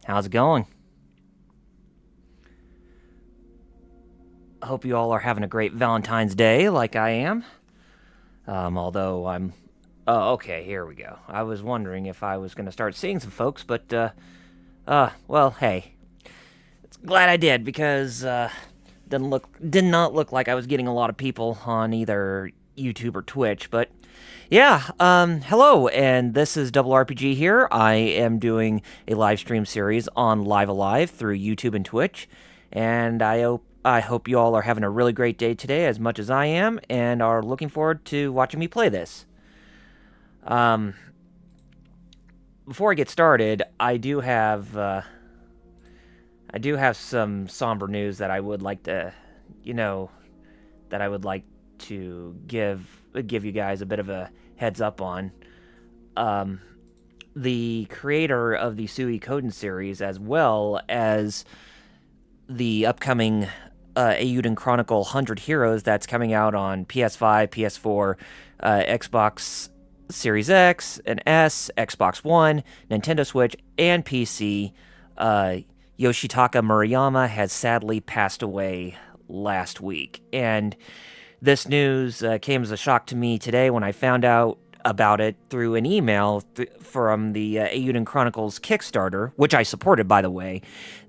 How's it going? I hope you all are having a great Valentine's Day like I am. Although I'm. Oh, okay, here we go. I was wondering if I was going to start seeing some folks, but, well, hey. Glad I did because, did not look like I was getting a lot of people on either YouTube or Twitch, but yeah, hello, and this is Double RPG here. I am doing a live stream series on Live Alive through YouTube and Twitch, and I hope you all are having a really great day today as much as I am, and are looking forward to watching me play this. Um, Before I get started, I do have some somber news that I would like to, you know, that I would like to give you guys a bit of a heads up on. Um, the creator of the Suikoden series, as well as the upcoming Eiyuden Chronicle 100 Heroes that's coming out on PS5, PS4, Xbox Series X and S, Xbox One, Nintendo Switch, and PC. Yoshitaka Murayama has sadly passed away last week. And this news came as a shock to me today when I found out about it through an email from the Eiyuden Chronicles Kickstarter, which I supported, by the way,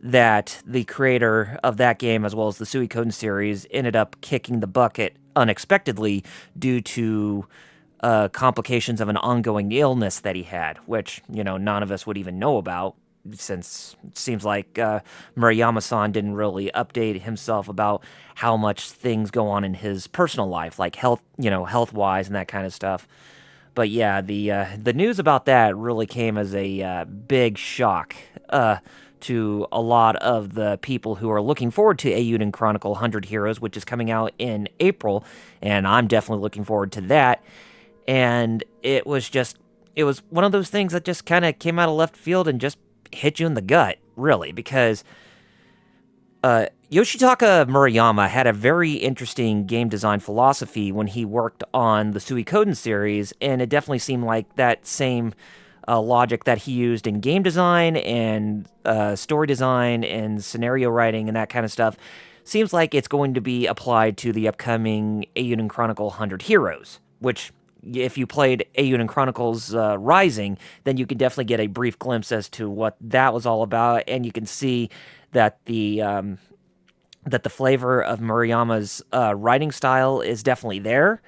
that the creator of that game, as well as the Suikoden series, ended up kicking the bucket unexpectedly due to complications of an ongoing illness that he had, which, none of us would even know about, since it seems like Murayama-san didn't really update himself about how much things go on in his personal life, like health-wise and that kind of stuff. But yeah, the news about that really came as a big shock to a lot of the people who are looking forward to Eiyuden Chronicle 100 Heroes, which is coming out in April, and I'm definitely looking forward to that. And it was one of those things that just kind of came out of left field and just hit you in the gut, really, because Yoshitaka Murayama had a very interesting game design philosophy when he worked on the Suikoden series, and it definitely seemed like that same logic that he used in game design and story design and scenario writing and that kind of stuff seems like it's going to be applied to the upcoming Eiyuden Chronicle 100 Heroes, which, if you played Eiyuden Chronicles Rising, then you can definitely get a brief glimpse as to what that was all about, and you can see that the flavor of Murayama's writing style is definitely there,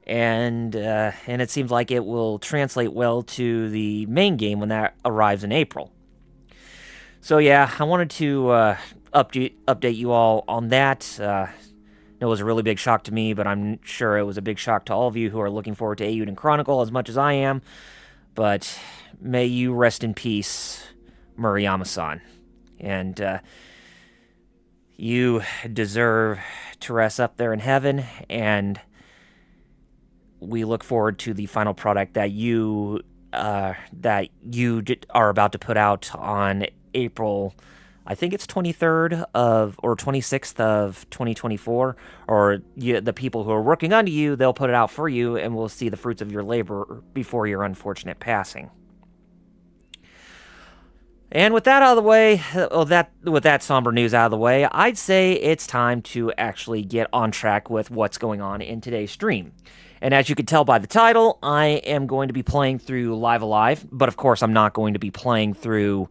and it seems like it will translate well to the main game when that arrives in April. So yeah, I wanted to update you all on that. It was a really big shock to me, but I'm sure it was a big shock to all of you who are looking forward to Eiyuden Chronicle as much as I am. But may you rest in peace, Murayama-san. And you deserve to rest up there in heaven, and we look forward to the final product that you are about to put out on April, I think it's 23rd or 26th of 2024, or the people who are working under you, they'll put it out for you, and we'll see the fruits of your labor before your unfortunate passing. And with that out of the way, with that somber news out of the way, I'd say it's time to actually get on track with what's going on in today's stream. And as you can tell by the title, I am going to be playing through Live Alive, but of course I'm not going to be playing through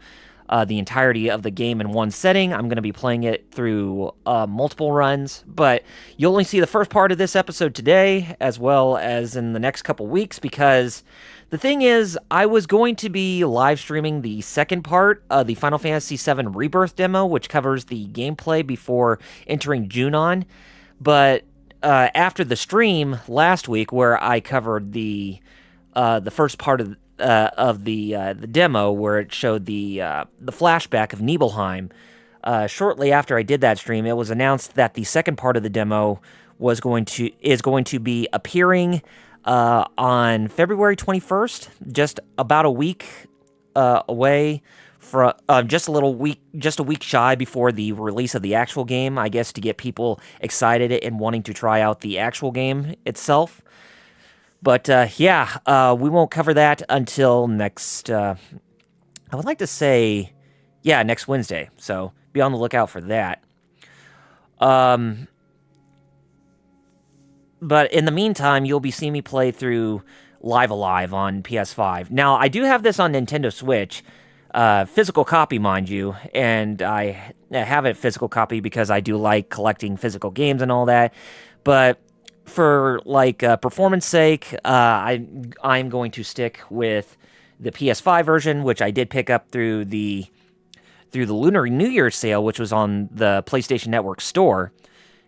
the entirety of the game in one setting. I'm going to be playing it through multiple runs, but you'll only see the first part of this episode today, as well as in the next couple weeks, because the thing is, I was going to be live streaming the second part of the Final Fantasy VII Rebirth demo, which covers the gameplay before entering Junon, but after the stream last week, where I covered the first part of the demo, where it showed the flashback of Nibelheim. Shortly after I did that stream, it was announced that the second part of the demo is going to be appearing on February 21st, just about a week away from just a week shy before the release of the actual game, I guess, to get people excited and wanting to try out the actual game itself. But we won't cover that until next, I would like to say, yeah, next Wednesday. So be on the lookout for that. But in the meantime, you'll be seeing me play through Live Alive on PS5. Now, I do have this on Nintendo Switch, physical copy, mind you, and I have a physical copy because I do like collecting physical games and all that. But for performance sake, I'm going to stick with the PS5 version, which I did pick up through the Lunar New Year sale, which was on the PlayStation Network store.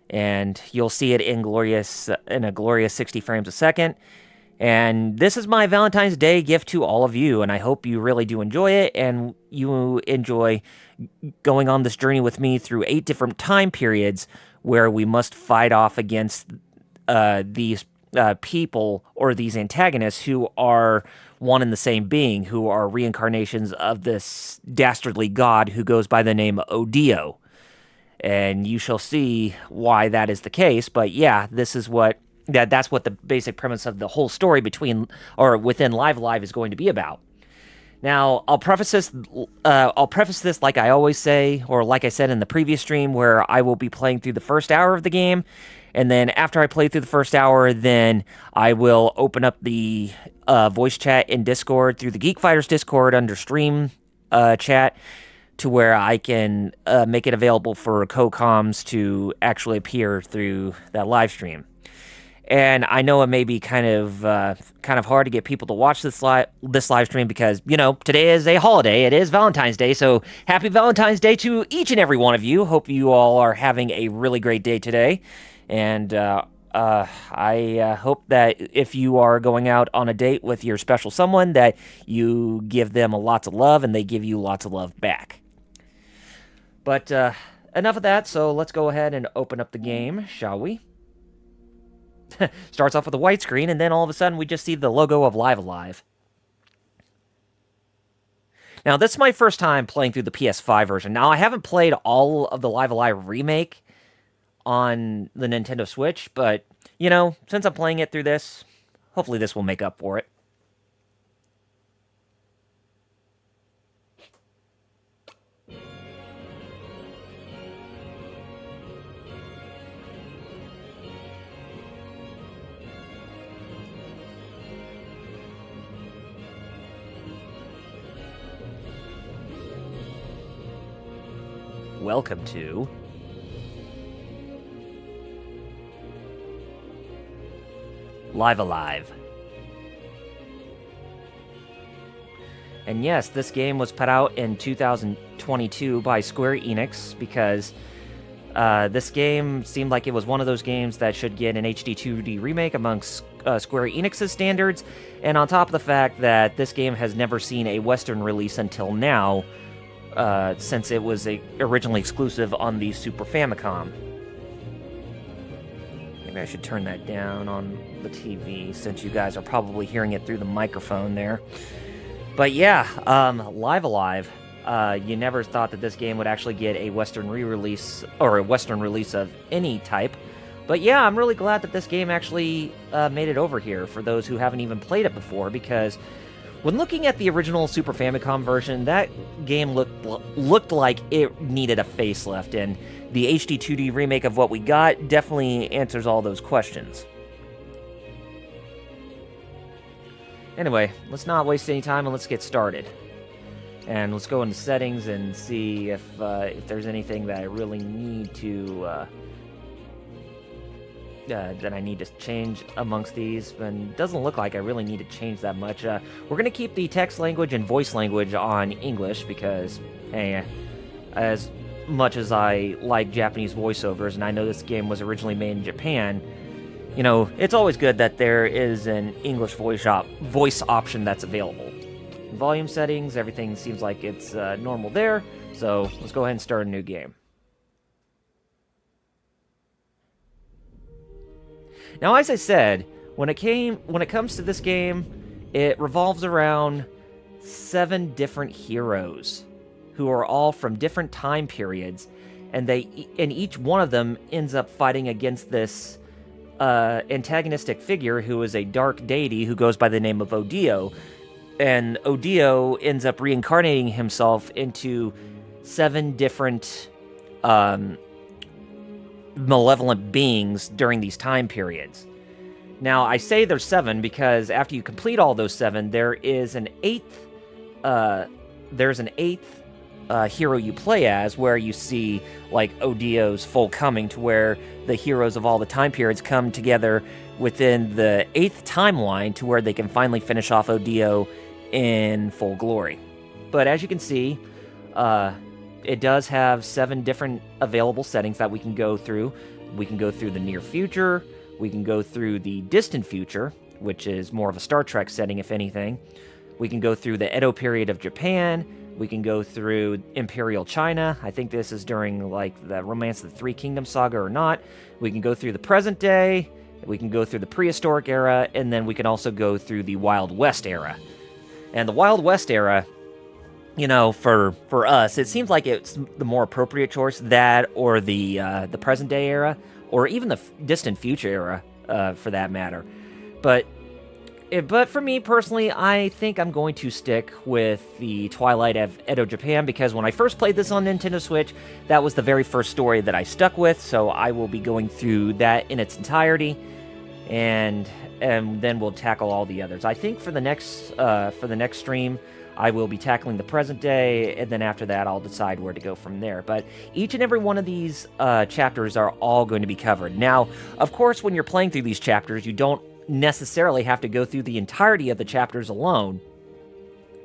And you'll see it in a glorious 60 frames a second. And this is my Valentine's Day gift to all of you, and I hope you really do enjoy it, and you enjoy going on this journey with me through 8 different time periods where we must fight off against these people or these antagonists who are one and the same being, who are reincarnations of this dastardly god who goes by the name Odio. And you shall see why that is the case. But yeah, that's what the basic premise of the whole story within Live Live is going to be about. Now, I'll preface this like I always say, or like I said in the previous stream, where I will be playing through the first hour of the game, and then after I play through the first hour, then I will open up the voice chat in Discord through the Geek Fighters Discord under stream chat, to where I can make it available for co-coms to actually appear through that live stream. And I know it may be kind of hard to get people to watch this live stream because, today is a holiday. It is Valentine's Day, so happy Valentine's Day to each and every one of you. Hope you all are having a really great day today. And I hope that if you are going out on a date with your special someone, that you give them lots of love and they give you lots of love back. But enough of that, so let's go ahead and open up the game, shall we? Starts off with a white screen, and then all of a sudden we just see the logo of Live Alive. Now, this is my first time playing through the PS5 version. Now, I haven't played all of the Live Alive remake on the Nintendo Switch, but, since I'm playing it through this, hopefully this will make up for it. Welcome to Live Alive. And yes, this game was put out in 2022 by Square Enix because this game seemed like it was one of those games that should get an HD 2D remake amongst Square Enix's standards, and on top of the fact that this game has never seen a Western release until now, since it was originally exclusive on the Super Famicom. Maybe I should turn that down on the TV, since you guys are probably hearing it through the microphone there. But yeah, Live Alive. You never thought that this game would actually get a Western re-release, or a Western release of any type. But yeah, I'm really glad that this game actually made it over here for those who haven't even played it before, because when looking at the original Super Famicom version, that game looked like it needed a facelift, and the HD 2D remake of what we got definitely answers all those questions. Anyway, let's not waste any time and let's get started. And let's go into settings and see if there's anything that I really need to that I need to change amongst these, and it doesn't look like I really need to change that much. We're going to keep the text language and voice language on English because, hey, as much as I like Japanese voiceovers, and I know this game was originally made in Japan, it's always good that there is an English voice option that's available. Volume settings, everything seems like it's normal there, so let's go ahead and start a new game. Now, as I said, when it comes to this game, it revolves around 7 different heroes who are all from different time periods, and each one of them ends up fighting against this antagonistic figure who is a dark deity who goes by the name of Odio, and Odio ends up reincarnating himself into 7 different malevolent beings during these time periods. Now, I say there's 7 because after you complete all those 7, there is an 8th. There's an 8th hero you play as, where you see like Odio's full coming, to where the heroes of all the time periods come together within the 8th timeline, to where they can finally finish off Odio in full glory. But as you can see, it does have 7 different available settings that we can go through. We can go through the near future. We can go through the distant future, which is more of a Star Trek setting, if anything. We can go through the Edo period of Japan. We can go through Imperial China. I think this is during, like, the Romance of the Three Kingdoms saga or not. We can go through the present day. We can go through the prehistoric era. And then we can also go through the Wild West era. And the Wild West era, you know, for us, it seems like it's the more appropriate choice, that or the present day era, or even the distant future era, for that matter. But for me personally, I think I'm going to stick with the Twilight of Edo Japan, because when I first played this on Nintendo Switch, that was the very first story that I stuck with, so I will be going through that in its entirety, and then we'll tackle all the others. I think for the next stream, I will be tackling the present day, and then after that, I'll decide where to go from there. But each and every one of these chapters are all going to be covered. Now, of course, when you're playing through these chapters, you don't necessarily have to go through the entirety of the chapters alone,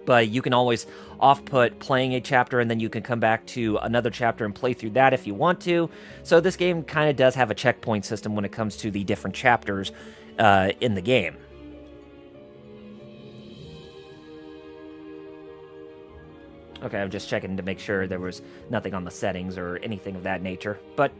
but you can always off-put playing a chapter, and then you can come back to another chapter and play through that if you want to. So this game kind of does have a checkpoint system when it comes to the different chapters in the game. Okay, I'm just checking to make sure there was nothing on the settings or anything of that nature. But,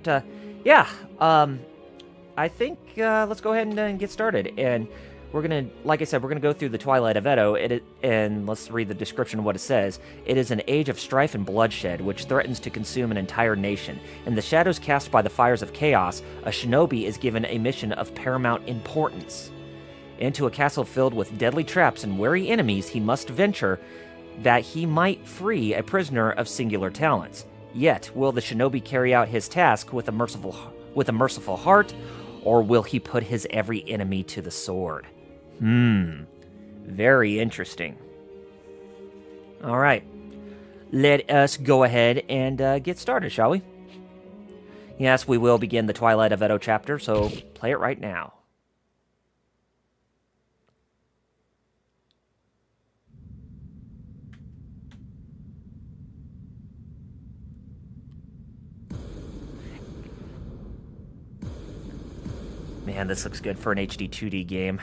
yeah, I think let's go ahead and get started. And we're going to, like I said, we're going to go through the Twilight of Edo, and let's read the description of what it says. It is an age of strife and bloodshed, which threatens to consume an entire nation. In the shadows cast by the fires of chaos, a shinobi is given a mission of paramount importance. Into a castle filled with deadly traps and wary enemies he must venture, that he might free a prisoner of singular talents. Yet, will the shinobi carry out his task with a merciful heart, or will he put his every enemy to the sword? Very interesting. All right, let us go ahead and get started, shall we? Yes, we will begin the Twilight of Edo chapter, so play it right now. Man, this looks good for an HD 2D game.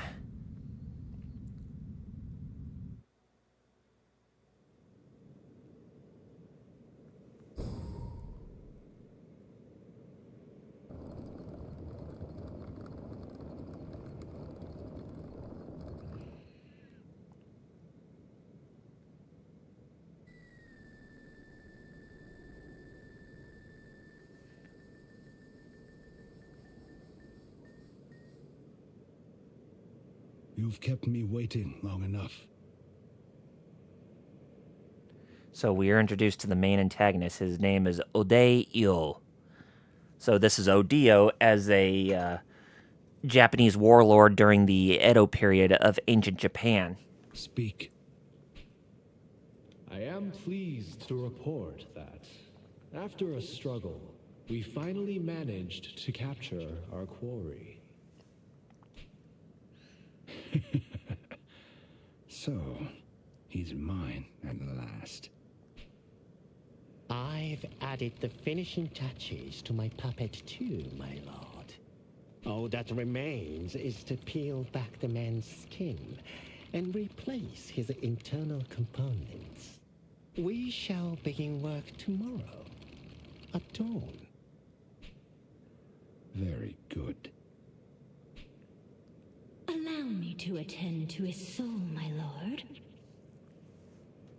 You've kept me waiting long enough. So we are introduced to the main antagonist. His name is Odio. So this is Odio as a Japanese warlord during the Edo period of ancient Japan. Speak. I am pleased to report that, after a struggle, we finally managed to capture our quarry. So, he's mine at last. I've added the finishing touches to my puppet too, my lord. All that remains is to peel back the man's skin and replace his internal components. We shall begin work tomorrow, at dawn. Very good. Allow me to attend to his soul, my lord.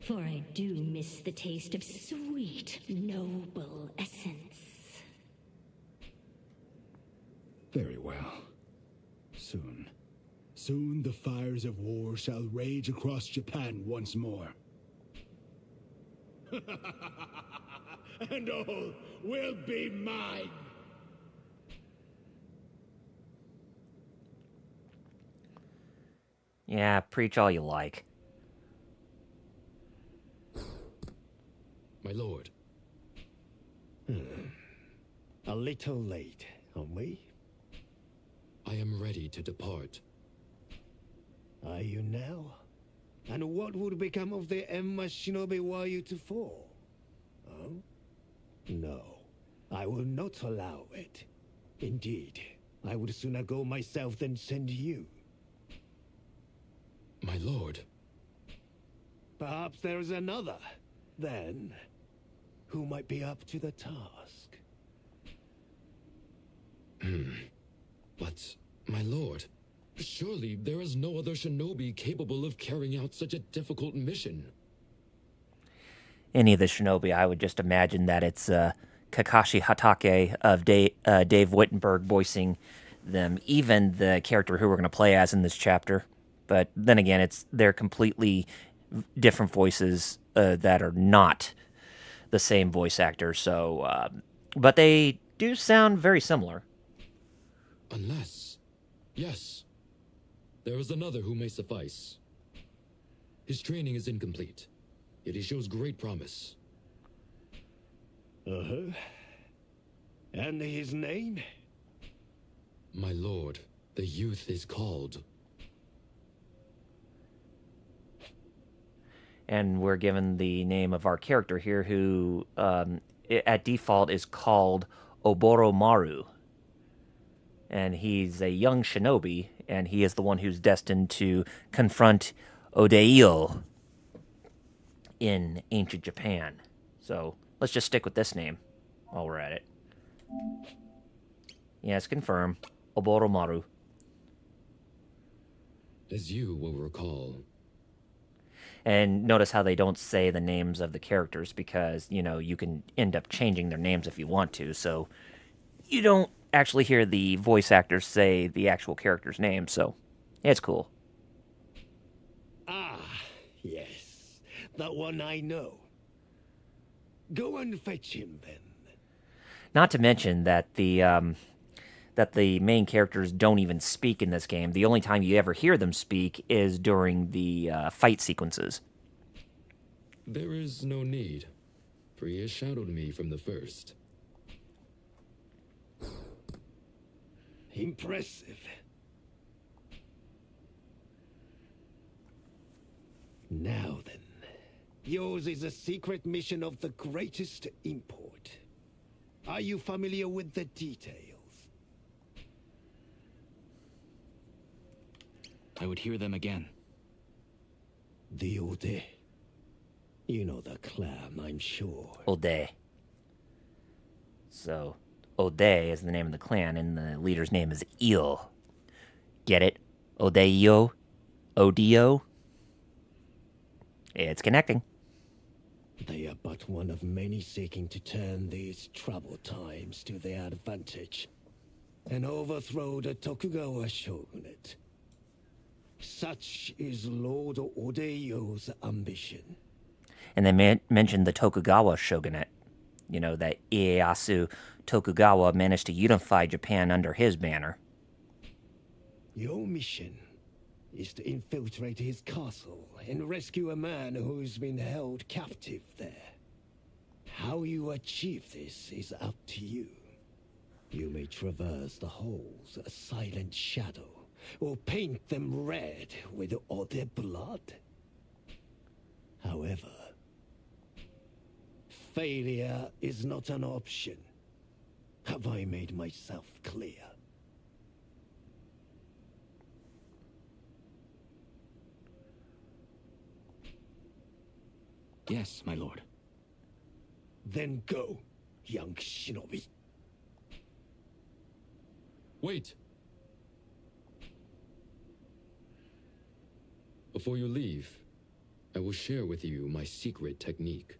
For I do miss the taste of sweet, noble essence. Very well. Soon the fires of war shall rage across Japan once more. And all will be mine. Yeah, preach all you like. My lord. A little late, aren't we? I am ready to depart. Are you now? And what would become of the Emma Shinobi were you to fall? Oh? No, I will not allow it. Indeed, I would sooner go myself than send you. My lord. Perhaps there is another, then, who might be up to the task. But, my lord, surely there is no other shinobi capable of carrying out such a difficult mission. Any of the shinobi, I would just imagine that it's Kakashi Hatake of Dave Wittenberg voicing them, even the character who we're going to play as in this chapter. But then again, they're completely different voices that are not the same voice actor. So, but they do sound very similar. Unless, yes, there is another who may suffice. His training is incomplete, yet he shows great promise. Uh-huh. And his name? My lord, the youth is called. And we're given the name of our character here, who at default is called Oboromaru. And he's a young shinobi, and he is the one who's destined to confront Odeio in ancient Japan. So let's just stick with this name while we're at it. Yes, confirm. Oboromaru. As you will recall. And notice how they don't say the names of the characters because, you know, you can end up changing their names if you want to. So you don't actually hear the voice actors say the actual character's name. So it's cool. Ah, yes. That one I know. Go and fetch him, then. Not to mention that the main characters don't even speak in this game. The only time you ever hear them speak is during the fight sequences. There is no need, for he has shadowed me from the first. Impressive. Now then, yours is a secret mission of the greatest import. Are you familiar with the details? I would hear them again. The Ode. You know the clan, I'm sure. Ode. So, Ode is the name of the clan, and the leader's name is Io. Get it? Odeio? Odio? It's connecting. They are but one of many seeking to turn these troubled times to their advantage and overthrow the Tokugawa shogunate. Such is Lord Odeio's ambition. And they mentioned the Tokugawa shogunate. You know, that Ieyasu Tokugawa managed to unify Japan under his banner. Your mission is to infiltrate his castle and rescue a man who's been held captive there. How you achieve this is up to you. You may traverse the halls a silent shadow, or paint them red with other blood. However, failure is not an option. Have I made myself clear? Yes, my lord. Then go, young shinobi. Wait! Before you leave, I will share with you my secret technique.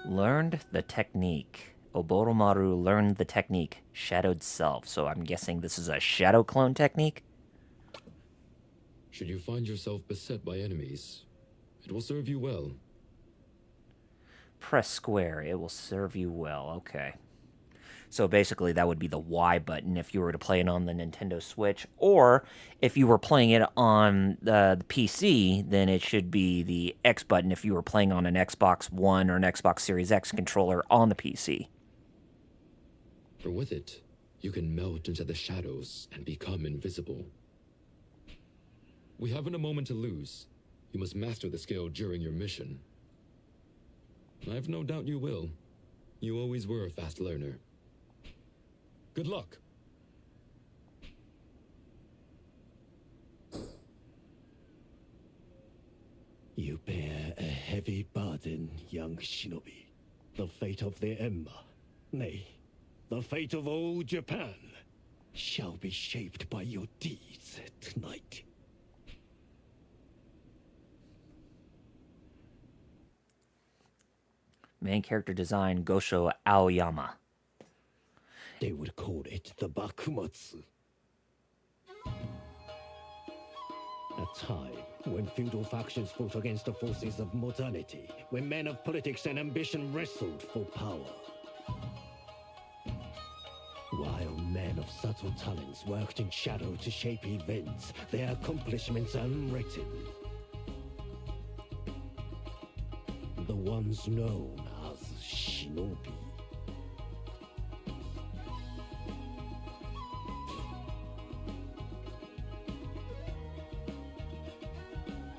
Learned the technique. Oboromaru learned the technique. Shadowed self. So I'm guessing this is a shadow clone technique? Should you find yourself beset by enemies, It will serve you well. Press square. It will serve you well. Okay. So basically, that would be the Y button if you were to play it on the Nintendo Switch. Or if you were playing it on the PC, then it should be the X button if you were playing on an Xbox One or an Xbox Series X controller on the PC. For with it, you can melt into the shadows and become invisible. We haven't a moment to lose. You must master the skill during your mission. I've no doubt you will. You always were a fast learner. Good luck. You bear a heavy burden, young shinobi. The fate of the Emma, nay, the fate of all Japan, shall be shaped by your deeds tonight. Main character design, Gosho Aoyama. They would call it the Bakumatsu. A time when feudal factions fought against the forces of modernity, when men of politics and ambition wrestled for power. While men of subtle talents worked in shadow to shape events, their accomplishments unwritten. The ones known as shinobi.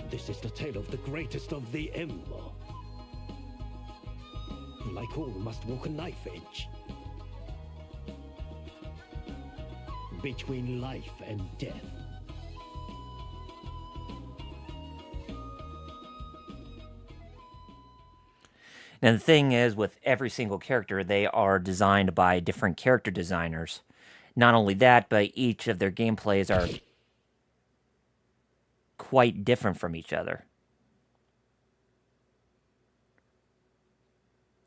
This is the tale of the greatest of the Emma. Like all must walk a knife edge. Between life and death. And the thing is, with every single character, they are designed by different character designers. Not only that, but each of their gameplays are quite different from each other.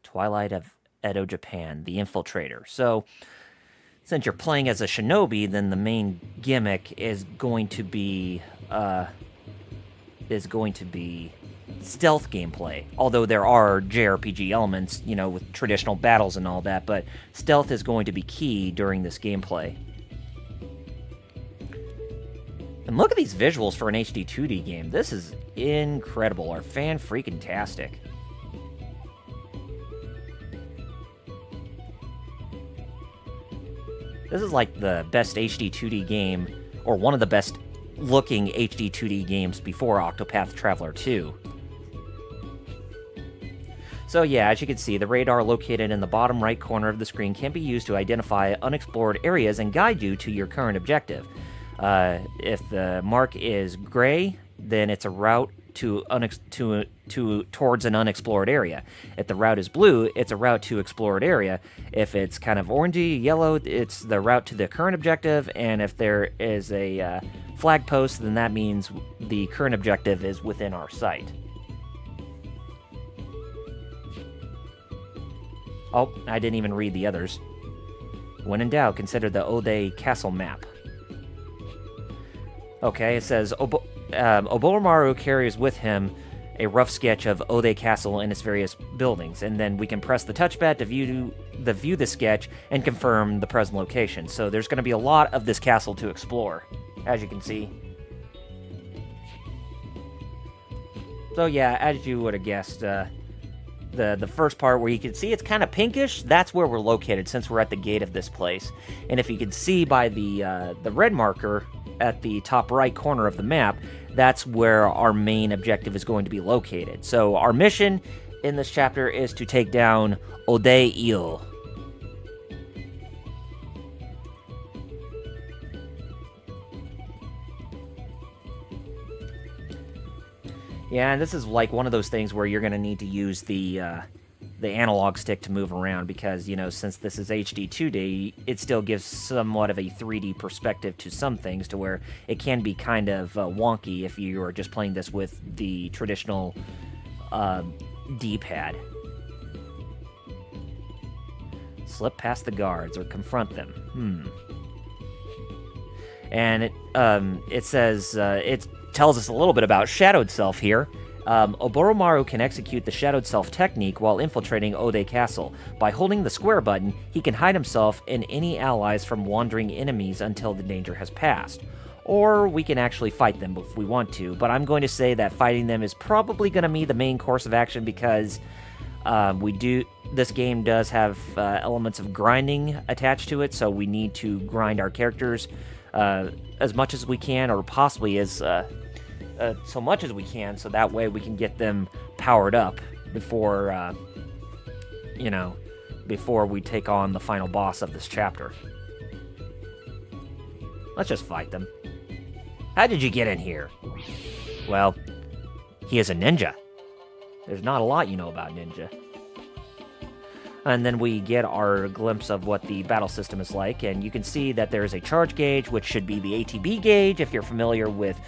Twilight of Edo, Japan, the Infiltrator. So, since you're playing as a shinobi, then the main gimmick is going to be stealth gameplay. Although there are JRPG elements, you know, with traditional battles and all that, but stealth is going to be key during this gameplay. And look at these visuals for an HD 2D game. This is incredible, or fan-freaking-tastic. This is like the best HD 2D game, or one of the best looking HD 2D games before Octopath Traveler 2. So yeah, as you can see, the radar located in the bottom right corner of the screen can be used to identify unexplored areas and guide you to your current objective. If the mark is gray, then it's a route towards an unexplored area. If the route is blue, it's a route to explored area. If it's kind of orangey, yellow, it's the route to the current objective. And if there is a flag post, then that means the current objective is within our sight. Oh, I didn't even read the others. When in doubt, consider the Ode Castle map. Okay, it says Oboromaru carries with him a rough sketch of Ode Castle and its various buildings, and then we can press the touchpad to view the sketch and confirm the present location. So there's going to be a lot of this castle to explore, as you can see. So yeah, as you would have guessed, the first part where you can see it's kind of pinkish, that's where we're located since we're at the gate of this place. And if you can see by the red marker at the top right corner of the map, that's where our main objective is going to be located. So our mission in this chapter is to take down Ode-il. Yeah, and this is like one of those things where you're going to need to use the analog stick to move around because, you know, since this is HD 2D, it still gives somewhat of a 3D perspective to some things to where it can be kind of wonky if you are just playing this with the traditional D-pad. Slip past the guards or confront them. And it says, it tells us a little bit about Shadowed Self here. Oboromaru can execute the Shadowed Self technique while infiltrating Ode Castle. By holding the square button, he can hide himself and any allies from wandering enemies until the danger has passed. Or we can actually fight them if we want to, but I'm going to say that fighting them is probably going to be the main course of action because this game does have elements of grinding attached to it, so we need to grind our characters as much as we can, or possibly as so much as we can, so that way we can get them powered up before, before we take on the final boss of this chapter. Let's just fight them. How did you get in here? Well, he is a ninja. There's not a lot you know about ninja. And then we get our glimpse of what the battle system is like, and you can see that there is a charge gauge, which should be the ATB gauge if you're familiar with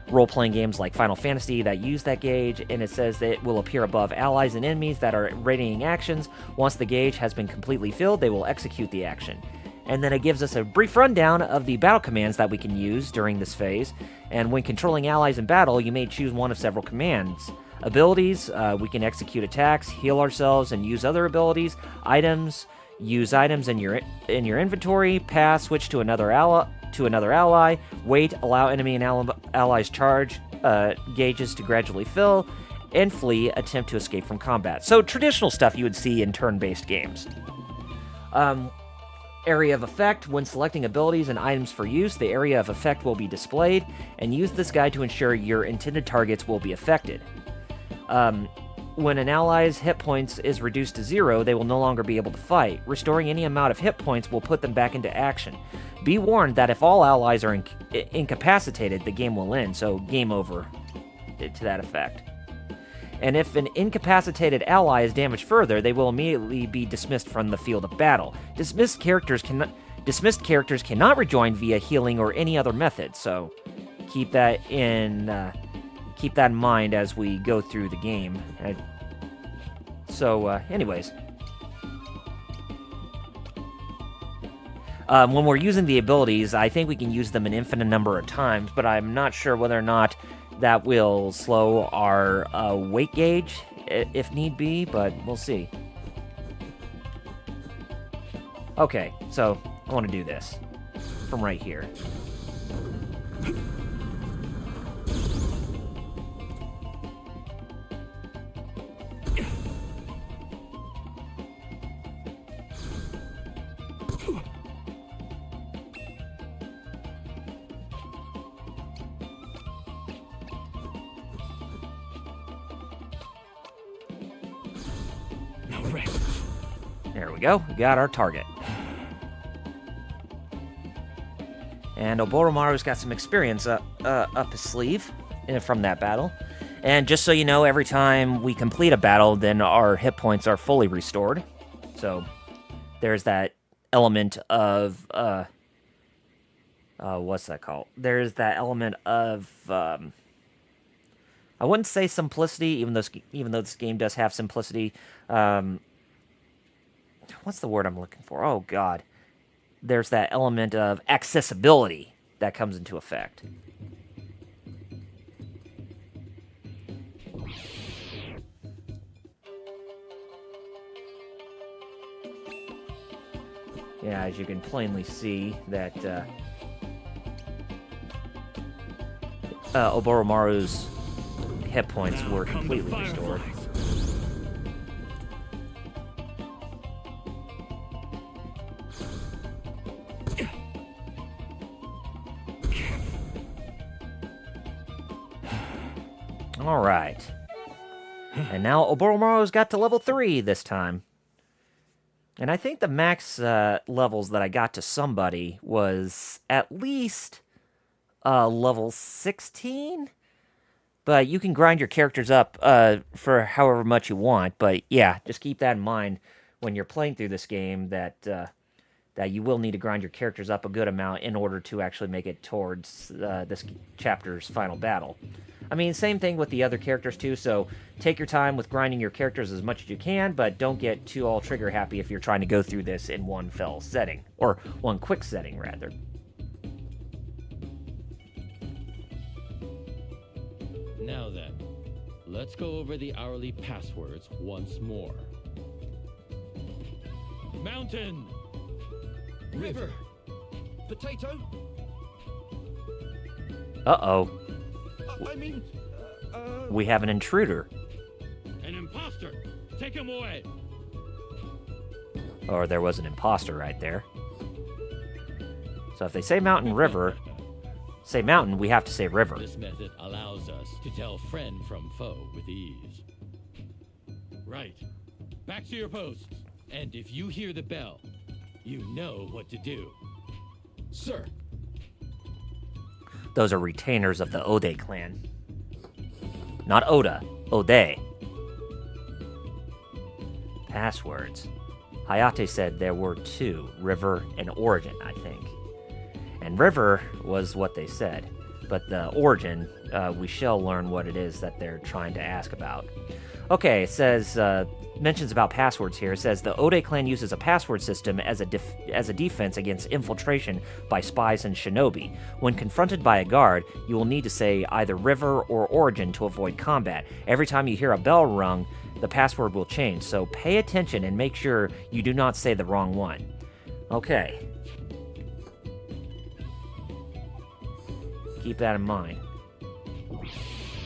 role-playing games like Final Fantasy that use that gauge, and it says that it will appear above allies and enemies that are readying actions. Once the gauge has been completely filled, they will execute the action. And then it gives us a brief rundown of the battle commands that we can use during this phase, and when controlling allies in battle, you may choose one of several commands. Abilities, we can execute attacks, heal ourselves, and use other abilities. Items, use items in your inventory. Pass, switch to another ally. Wait, allow enemy and allies charge gauges to gradually fill. And flee, attempt to escape from combat. So traditional stuff you would see in turn-based games. Area of effect. When selecting abilities and items for use, the area of effect will be displayed, and use this guide to ensure your intended targets will be affected. When an ally's hit points is reduced to 0, they will no longer be able to fight. Restoring any amount of hit points will put them back into action. Be warned that if all allies are incapacitated, the game will end, so game over to that effect. And if an incapacitated ally is damaged further, they will immediately be dismissed from the field of battle. Dismissed characters cannot rejoin via healing or any other method, so keep that in mind as we go through the game. Anyways. When we're using the abilities, I think we can use them an infinite number of times, but I'm not sure whether or not that will slow our weight gauge, if need be, but we'll see. Okay, so I want to do this from right here. There we go. We got our target. And Oboromaru's got some experience up his sleeve from that battle. And just so you know, every time we complete a battle, then our hit points are fully restored. So there's that element of what's that called? There's that element of I wouldn't say simplicity, even though this game does have simplicity. What's the word I'm looking for? Oh, God. There's that element of accessibility that comes into effect. Yeah, as you can plainly see that Oboromaru's hit points were completely restored. Alright. And now Oboromaru's got to level 3 this time. And I think the max levels that I got to somebody was at least level 16? But you can grind your characters up for however much you want. But yeah, just keep that in mind when you're playing through this game, that you will need to grind your characters up a good amount in order to actually make it towards this chapter's final battle. I mean, same thing with the other characters too, so take your time with grinding your characters as much as you can, but don't get too all trigger happy if you're trying to go through this in one fell setting, or one quick setting, rather. Now then, Let's go over the hourly passwords once more. Mountain! River! Potato? Uh-oh. I mean, We have an intruder. An imposter! Take him away! Or there was an imposter right there. So if they say mountain, river, say mountain, we have to say river. This method allows us to tell friend from foe with ease. Right. Back to your posts. And if you hear the bell, you know what to do. sir. Those are retainers of the Ode clan. Not Oda, Ode. Passwords. Hayate said there were 2, River and Origin, I think. And River was what they said, but the Origin, we shall learn what it is that they're trying to ask about. Okay, it says, mentions about passwords here. It says the Ode clan uses a password system as a defense against infiltration by spies and shinobi. When confronted by a guard, you will need to say either River or Origin to avoid combat. Every time you hear a bell rung, the password will change, so pay attention and make sure you do not say the wrong one. Okay. Keep that in mind.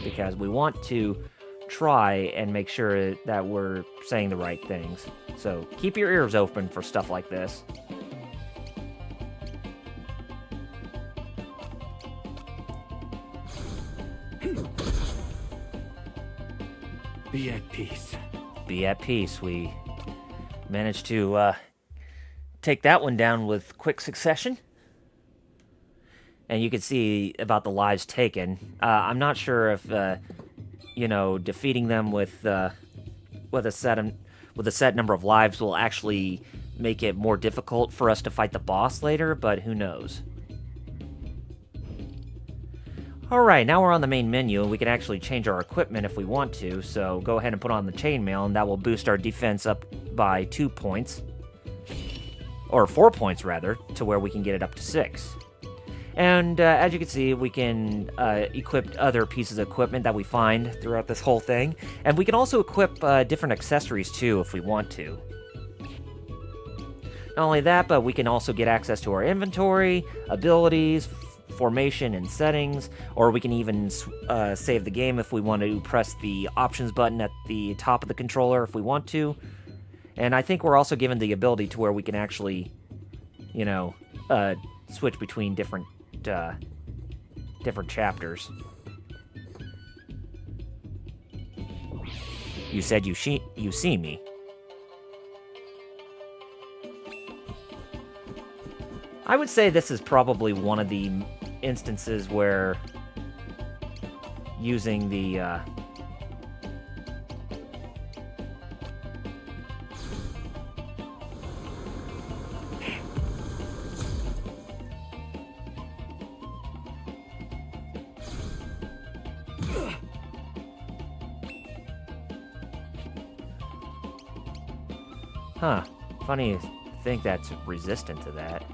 Because we want to try and make sure that we're saying the right things. So keep your ears open for stuff like this. Be at peace. Be at peace. We managed to take that one down with quick succession. And you can see about the lives taken. I'm not sure if, defeating them with a set number of lives will actually make it more difficult for us to fight the boss later, but who knows. Alright, now we're on the main menu, and we can actually change our equipment if we want to, so go ahead and put on the chainmail, and that will boost our defense up by 2 points. Or 4 points, rather, to where we can get it up to 6. And as you can see, we can equip other pieces of equipment that we find throughout this whole thing. And we can also equip different accessories, too, if we want to. Not only that, but we can also get access to our inventory, abilities, formation, and settings. Or we can even save the game if we want to press the options button at the top of the controller if we want to. And I think we're also given the ability to where we can actually, switch between different chapters. You said you see me. I would say this is probably one of the instances where using the funny to think that's resistant to that.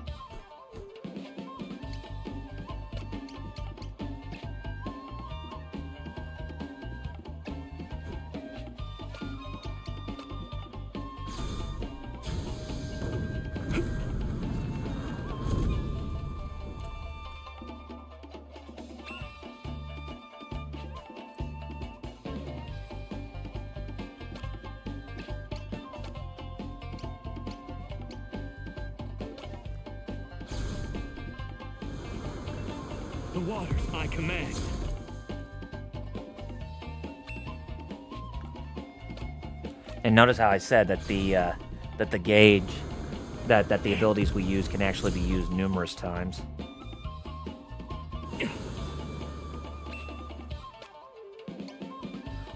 The waters I command. And notice how I said that the gauge, that the abilities we use can actually be used numerous times.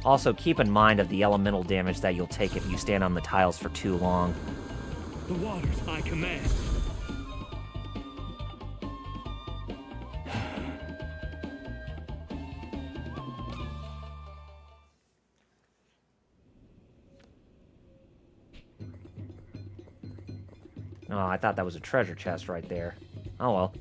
Also, keep in mind of the elemental damage that you'll take if you stand on the tiles for too long. The waters I command. Oh, I thought that was a treasure chest right there. Oh well.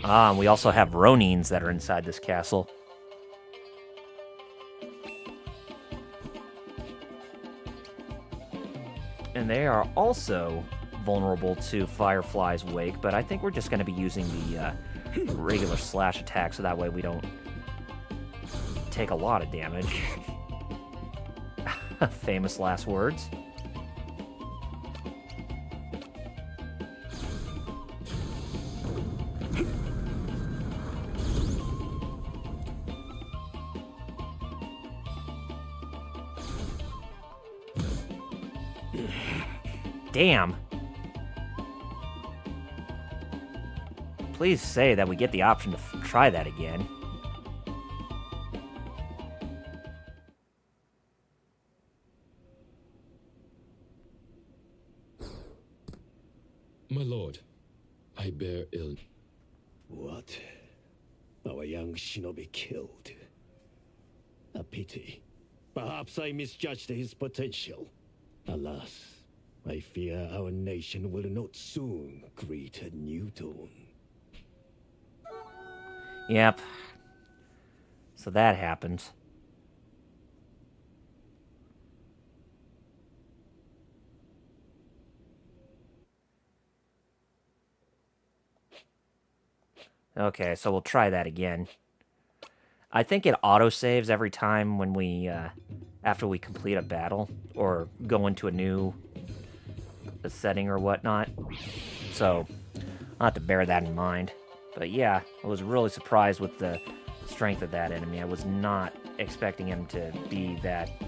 Ah, and we also have Ronins that are inside this castle. And they are also vulnerable to Firefly's Wake, but I think we're just going to be using the regular slash attack, so that way we don't take a lot of damage. Famous last words. Damn. Please say that we get the option to try that again. My lord, I bear ill. What? Our young shinobi killed. A pity. Perhaps I misjudged his potential. Alas, I fear our nation will not soon greet a new dawn. Yep. So that happens. Okay, so we'll try that again. I think it autosaves every time when we, after we complete a battle, or go into a new setting or whatnot. So, I'll have to bear that in mind. But yeah, I was really surprised with the strength of that enemy. I was not expecting him to be that,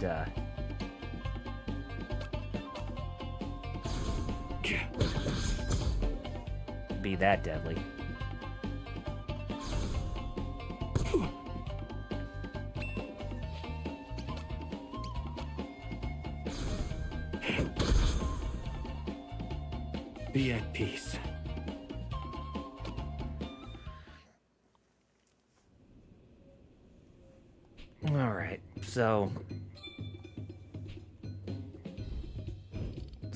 deadly. Be at peace. Alright, so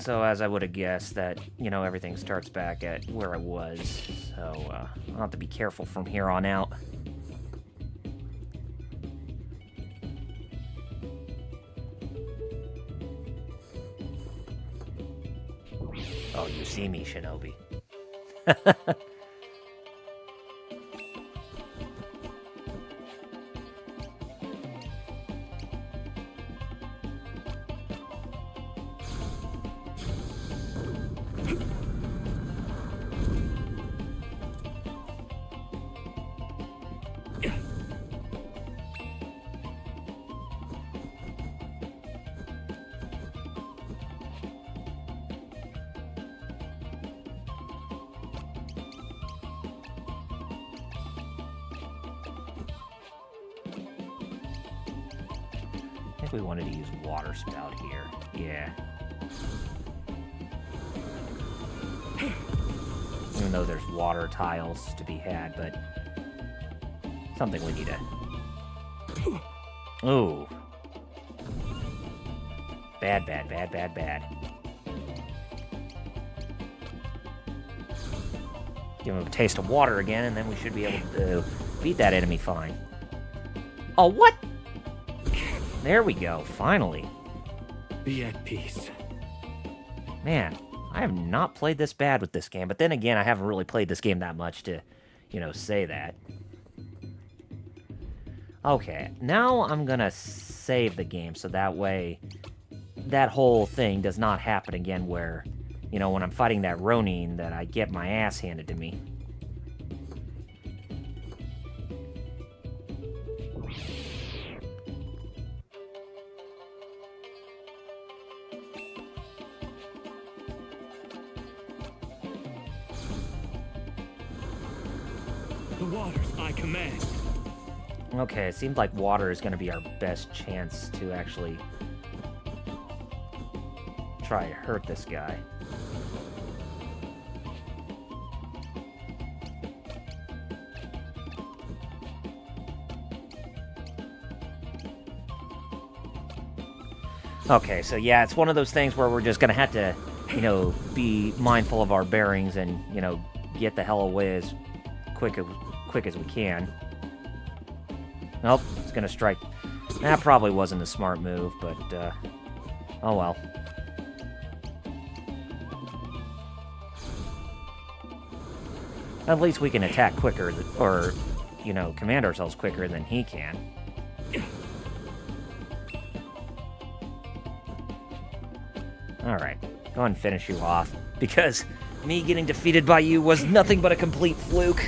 as I would have guessed that, you know, everything starts back at where I was, so I'll have to be careful from here on out. Oh, you see me, Shinobi. I think we wanted to use water spout here. Yeah. Even though there's water tiles to be had, but something we need to... Ooh. Bad, bad, bad, bad, bad. Give him a taste of water again, and then we should be able to beat that enemy fine. Oh, what? There we go, finally. Be at peace. Man, I have not played this bad with this game, but then again, I haven't really played this game that much to, you know, say that. Okay, now I'm gonna save the game so that way that whole thing does not happen again where, you know, when I'm fighting that Ronin, that I get my ass handed to me. The waters I command. Okay, it seems like water is going to be our best chance to actually try to hurt this guy. Okay, so yeah, it's one of those things where we're just going to have to, you know, be mindful of our bearings and, you know, get the hell away as quick as we can. Nope, it's gonna strike. That probably wasn't a smart move, but, oh well. At least we can attack quicker, or, you know, command ourselves quicker than he can. Alright, go ahead and finish you off, because me getting defeated by you was nothing but a complete fluke.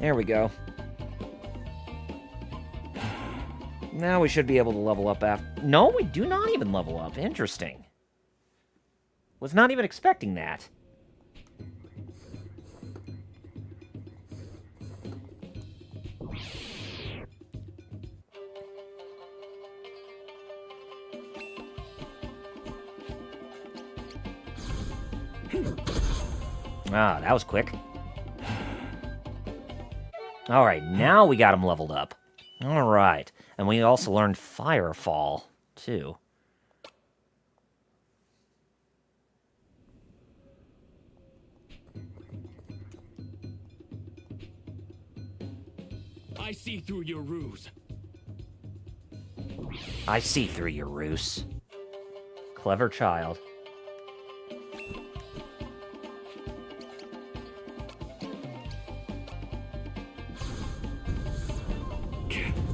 There we go. Now we should be able to level up after... No, we do not even level up. Interesting. Was not even expecting that. Ah, that was quick. Alright, now we got him leveled up. Alright. And we also learned Firefall, too. I see through your ruse. I see through your ruse. Clever child.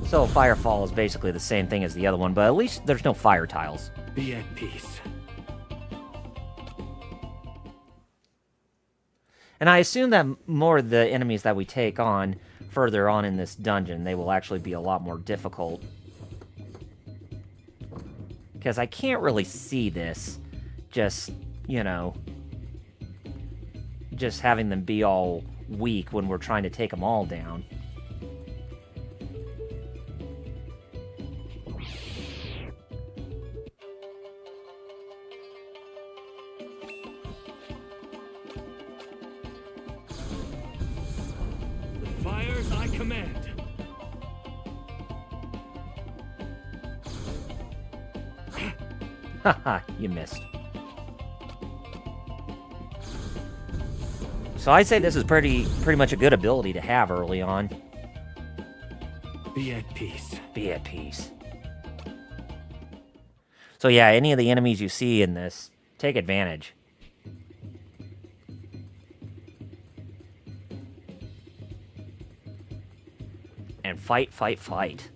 So Firefall is basically the same thing as the other one, but at least there's no fire tiles. Be at peace. And I assume that more of the enemies that we take on further on in this dungeon, they will actually be a lot more difficult. Because I can't really see this just, you know, just having them be all weak when we're trying to take them all down. Fires I command. Haha, you missed. So I'd say this is pretty much a good ability to have early on. Be at peace. Be at peace. So yeah, any of the enemies you see in this, take advantage. And fight, fight, fight.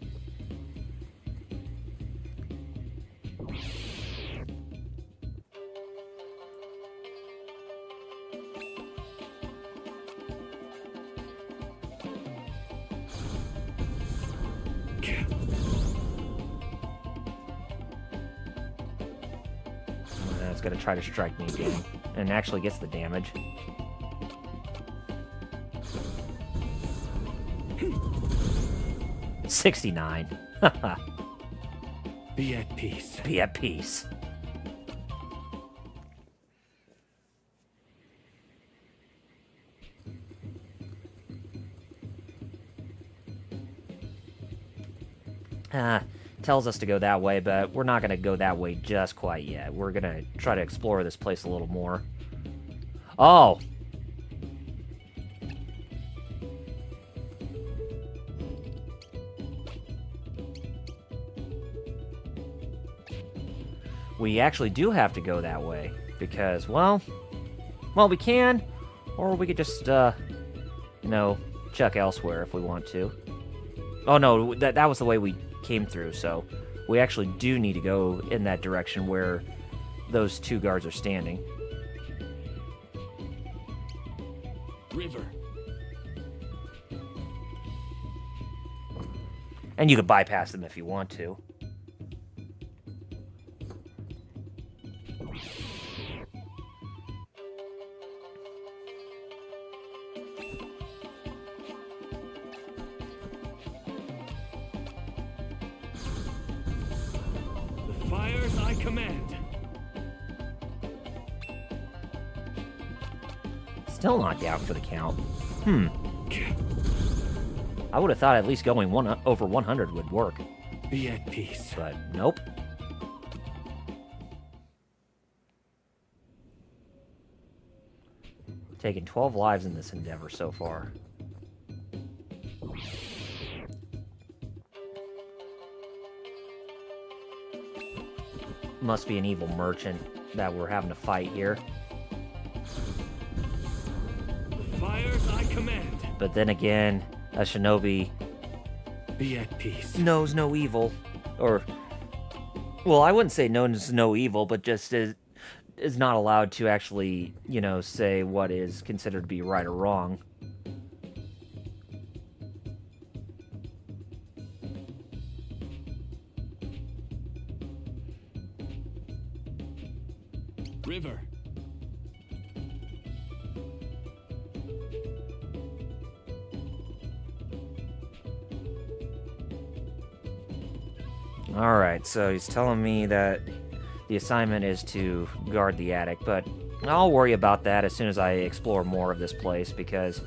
It's gonna try to strike me again, and actually gets the damage. $69. Be at peace. Be at peace. Tells us to go that way, but we're not going to go that way just quite yet. We're going to try to explore this place a little more. Oh! We actually do have to go that way, because, well, we can, or we could just, you know, check elsewhere if we want to. Oh no, that was the way we came through, so we actually do need to go in that direction where those two guards are standing. River. And you could bypass them if you want to. Fires I command. Still not down for the count. I would have thought at least going over 100 would work. Be at peace. But nope. Taken 12 lives in this endeavor so far. must be an evil merchant that we're having to fight here. The fires I command. But then again, a shinobi Be at peace. knows no evil. Or, well, I wouldn't say knows no evil, but just is not allowed to actually, you know, say what is considered to be right or wrong. River. Alright, so he's telling me that the assignment is to guard the attic, but I'll worry about that as soon as I explore more of this place, because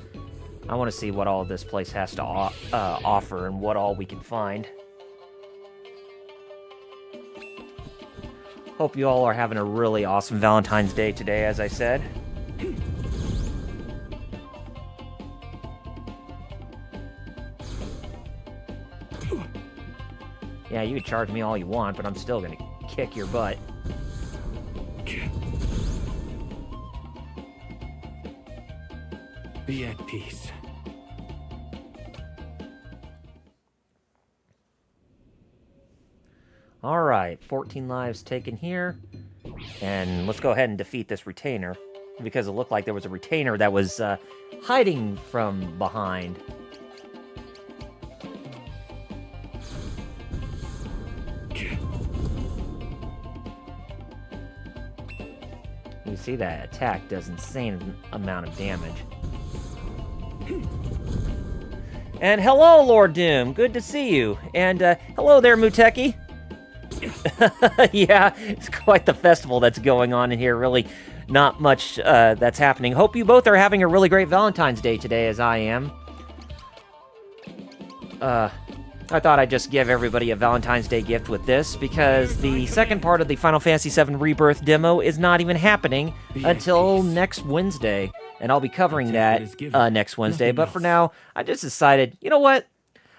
I want to see what all this place has to offer and what all we can find. Hope you all are having a really awesome Valentine's Day today, as I said. Yeah, you can charge me all you want, but I'm still gonna kick your butt. Be at peace. Alright, 14 lives taken here. And let's go ahead and defeat this retainer, because it looked like there was a retainer that was hiding from behind. You see that attack does insane amount of damage. And hello, Lord Doom. Good to see you. And hello there, Muteki. Yeah, it's quite the festival that's going on in here. Really not much that's happening. Hope you both are having a really great Valentine's Day today, as I am. I thought I'd just give everybody a Valentine's Day gift with this, because the second part of the Final Fantasy VII Rebirth demo is not even happening until next Wednesday. And I'll be covering that next Wednesday. But for now, I just decided, you know what?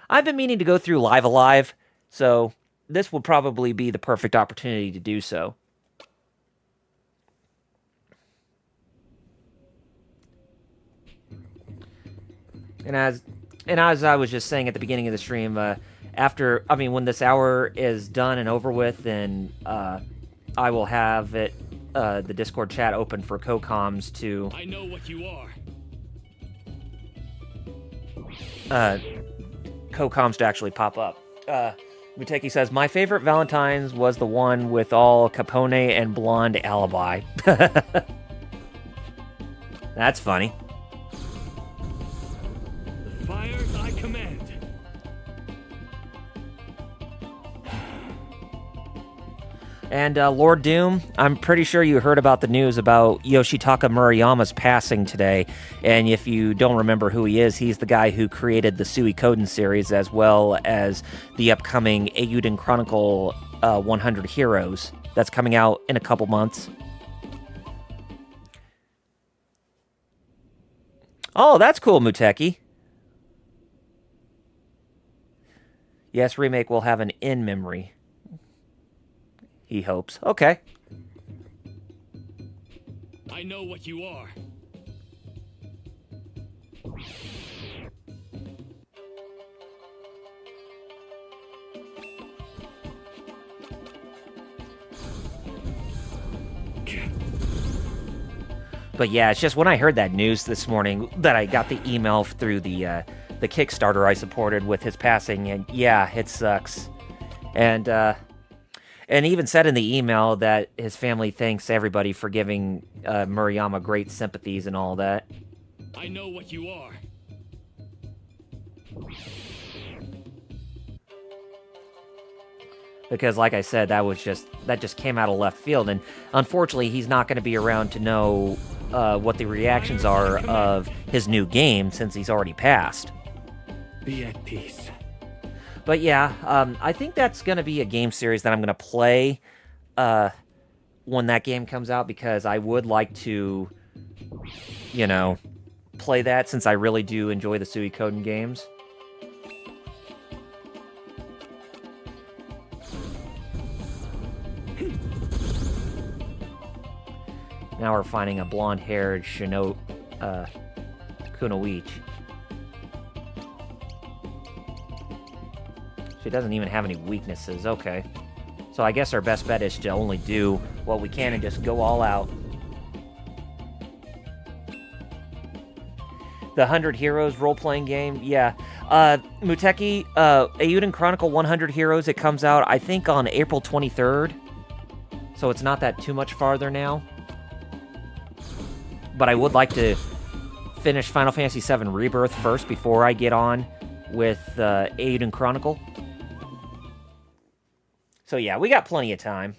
I've been meaning to go through Live Alive, so this will probably be the perfect opportunity to do so. And as I was just saying at the beginning of the stream, when this hour is done and over with, then I will have the Discord chat open for co-coms to... I know what you are. Co-coms to actually pop up. Muteki says, my favorite Valentine's was the one with all Capone and Blonde alibi. That's funny. The fires I command. And Lord Doom, I'm pretty sure you heard about the news about Yoshitaka Murayama's passing today. And if you don't remember who he is, he's the guy who created the Suikoden series, as well as the upcoming Eiyuden Chronicle 100 Heroes that's coming out in a couple months. Oh, that's cool, Muteki. Yes, remake will have an in-memory. He hopes. Okay. I know what you are. But yeah, it's just when I heard that news this morning that I got the email through the Kickstarter I supported with his passing, and yeah, it sucks. And he even said in the email that his family thanks everybody for giving Murayama great sympathies and all that. I know what you are. Because, like I said, that just came out of left field, and unfortunately, he's not going to be around to know what the reactions are of his new game since he's already passed. Be at peace. But yeah, I think that's going to be a game series that I'm going to play when that game comes out, because I would like to, you know, play that since I really do enjoy the Suikoden games. Now we're finding a blonde-haired Kunoichi. She doesn't even have any weaknesses. Okay. So I guess our best bet is to only do what we can and just go all out. The 100 Heroes role-playing game? Yeah. Muteki, Eiyuden Chronicle 100 Heroes, it comes out, I think, on April 23rd. So it's not that too much farther now. But I would like to finish Final Fantasy VII Rebirth first before I get on with Eiyuden Chronicle. So yeah, we got plenty of time.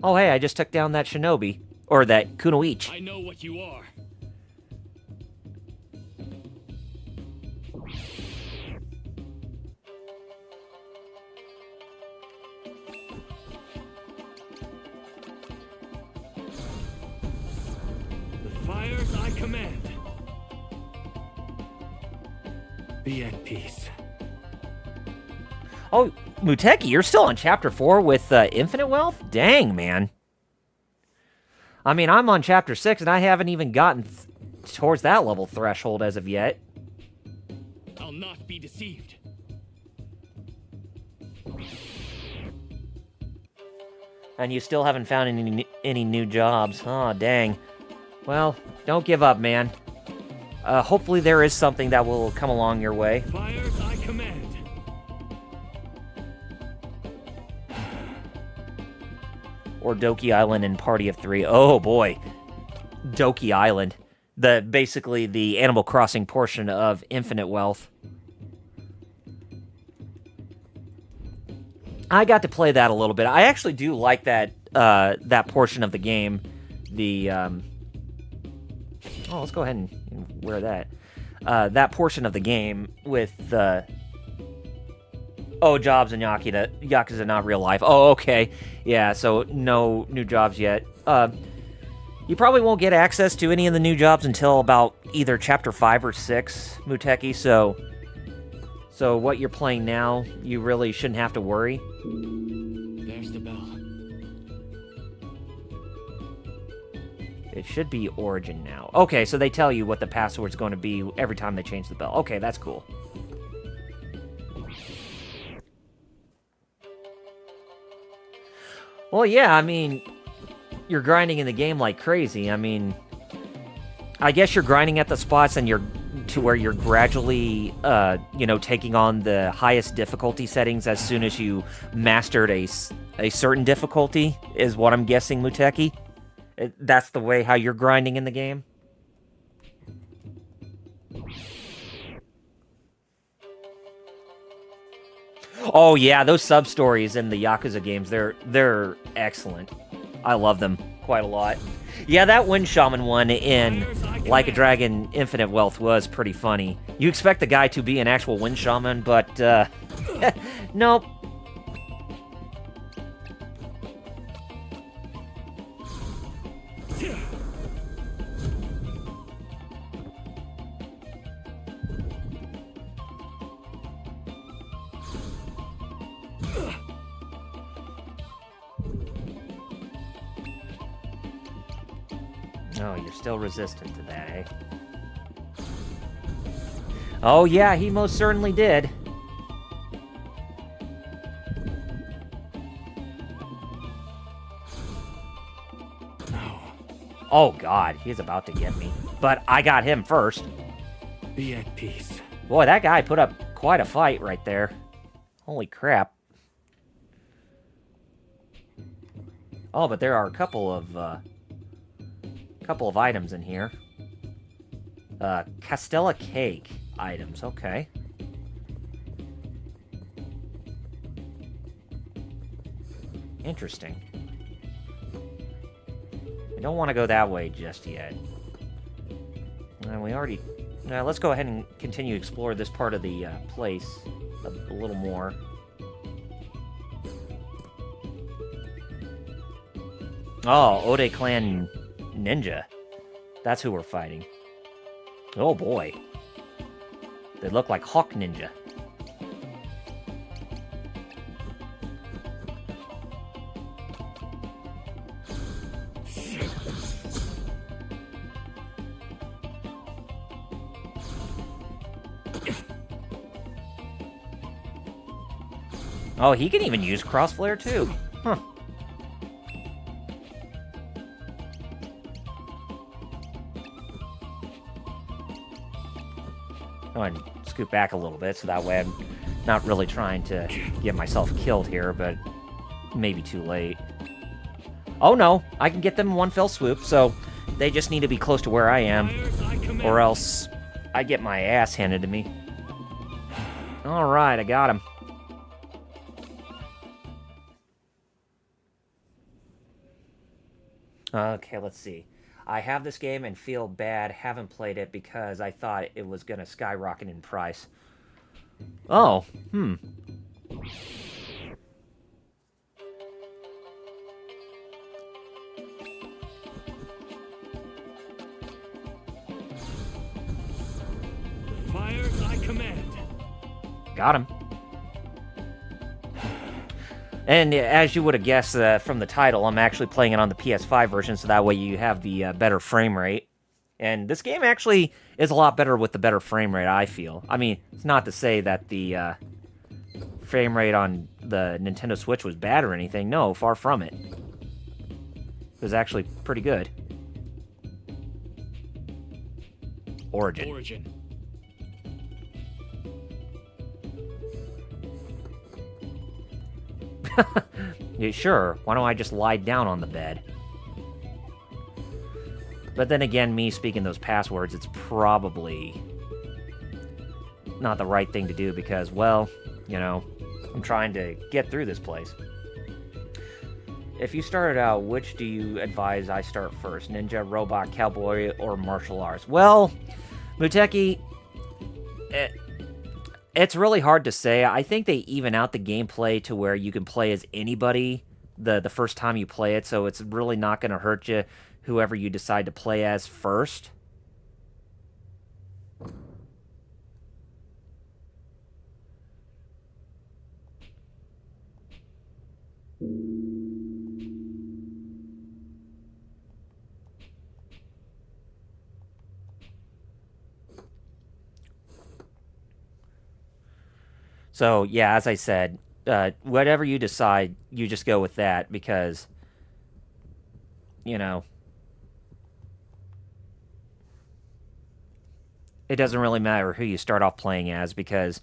Oh hey, I just took down that shinobi. Or that Kunoichi. I know what you are. The fires I command. Be at peace. Oh, Muteki, you're still on Chapter 4 with Infinite Wealth? Dang, man. I mean, I'm on Chapter 6, and I haven't even gotten towards that level threshold as of yet. I'll not be deceived. And you still haven't found any new jobs. Oh, dang. Well, don't give up, man. Hopefully there is something that will come along your way. Fires I command. Or Doki Island in Party of 3. Oh, boy. Doki Island. Basically the Animal Crossing portion of Infinite Wealth. I got to play that a little bit. I actually do like that that portion of the game. Oh, let's go ahead and wear that. That portion of the game with jobs in Yakuza, not real life. Oh, okay. Yeah, so no new jobs yet. You probably won't get access to any of the new jobs until about either Chapter 5 or 6, Muteki, so what you're playing now, you really shouldn't have to worry. There's the bell. It should be Origin now. Okay, so they tell you what the password's going to be every time they change the bell. Okay, that's cool. Well, yeah, I mean, you're grinding in the game like crazy. I mean, I guess you're grinding at the spots and you're to where you're gradually, taking on the highest difficulty settings as soon as you mastered a certain difficulty, is what I'm guessing, Muteki. That's the way how you're grinding in the game? Oh yeah, those sub-stories in the Yakuza games, they're excellent. I love them quite a lot. Yeah, that Wind Shaman one in Like a Dragon Infinite Wealth was pretty funny. You expect the guy to be an actual Wind Shaman, but, nope. Oh, you're still resistant to that, eh? Oh, yeah, he most certainly did. No. Oh, God, he's about to get me. But I got him first. Be at peace. Boy, that guy put up quite a fight right there. Holy crap. Oh, but there are a couple of items in here. Castella cake items, okay. Interesting. I don't want to go that way just yet. We already... let's go ahead and continue to explore this part of the place a little more. Oh, Ode Clan Ninja. That's who we're fighting. Oh boy. They look like Hawk Ninja. Oh, he can even use crossflare too. Huh. Oh, and scoot back a little bit so that way I'm not really trying to get myself killed here, but maybe too late. Oh no, I can get them in one fell swoop, so they just need to be close to where I am, or else I get my ass handed to me. Alright, I got him. Okay, let's see. I have this game and feel bad, haven't played it because I thought it was gonna skyrocket in price. Oh, Fires I command. got him. And as you would have guessed from the title, I'm actually playing it on the PS5 version, so that way you have the better frame rate. And this game actually is a lot better with the better frame rate, I feel. I mean, it's not to say that the frame rate on the Nintendo Switch was bad or anything. No, far from it. It was actually pretty good. Origin. Yeah, sure, why don't I just lie down on the bed? But then again, me speaking those passwords, it's probably not the right thing to do because, well, you know, I'm trying to get through this place. If you started out, which do you advise I start first? Ninja, robot, cowboy, or martial arts? Well, Muteki, it's really hard to say. I think they even out the gameplay to where you can play as anybody the first time you play it, so it's really not going to hurt you whoever you decide to play as first. So, yeah, as I said, whatever you decide, you just go with that because, you know, it doesn't really matter who you start off playing as because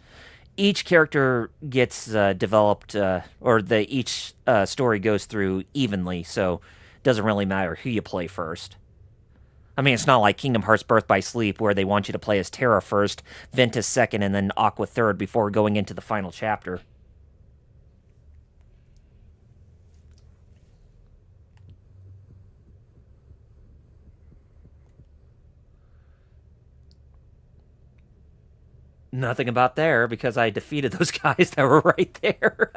each character gets developed, or each story goes through evenly, so it doesn't really matter who you play first. I mean, it's not like Kingdom Hearts Birth by Sleep where they want you to play as Terra first, Ventus second, and then Aqua third before going into the final chapter. Nothing about there because I defeated those guys that were right there.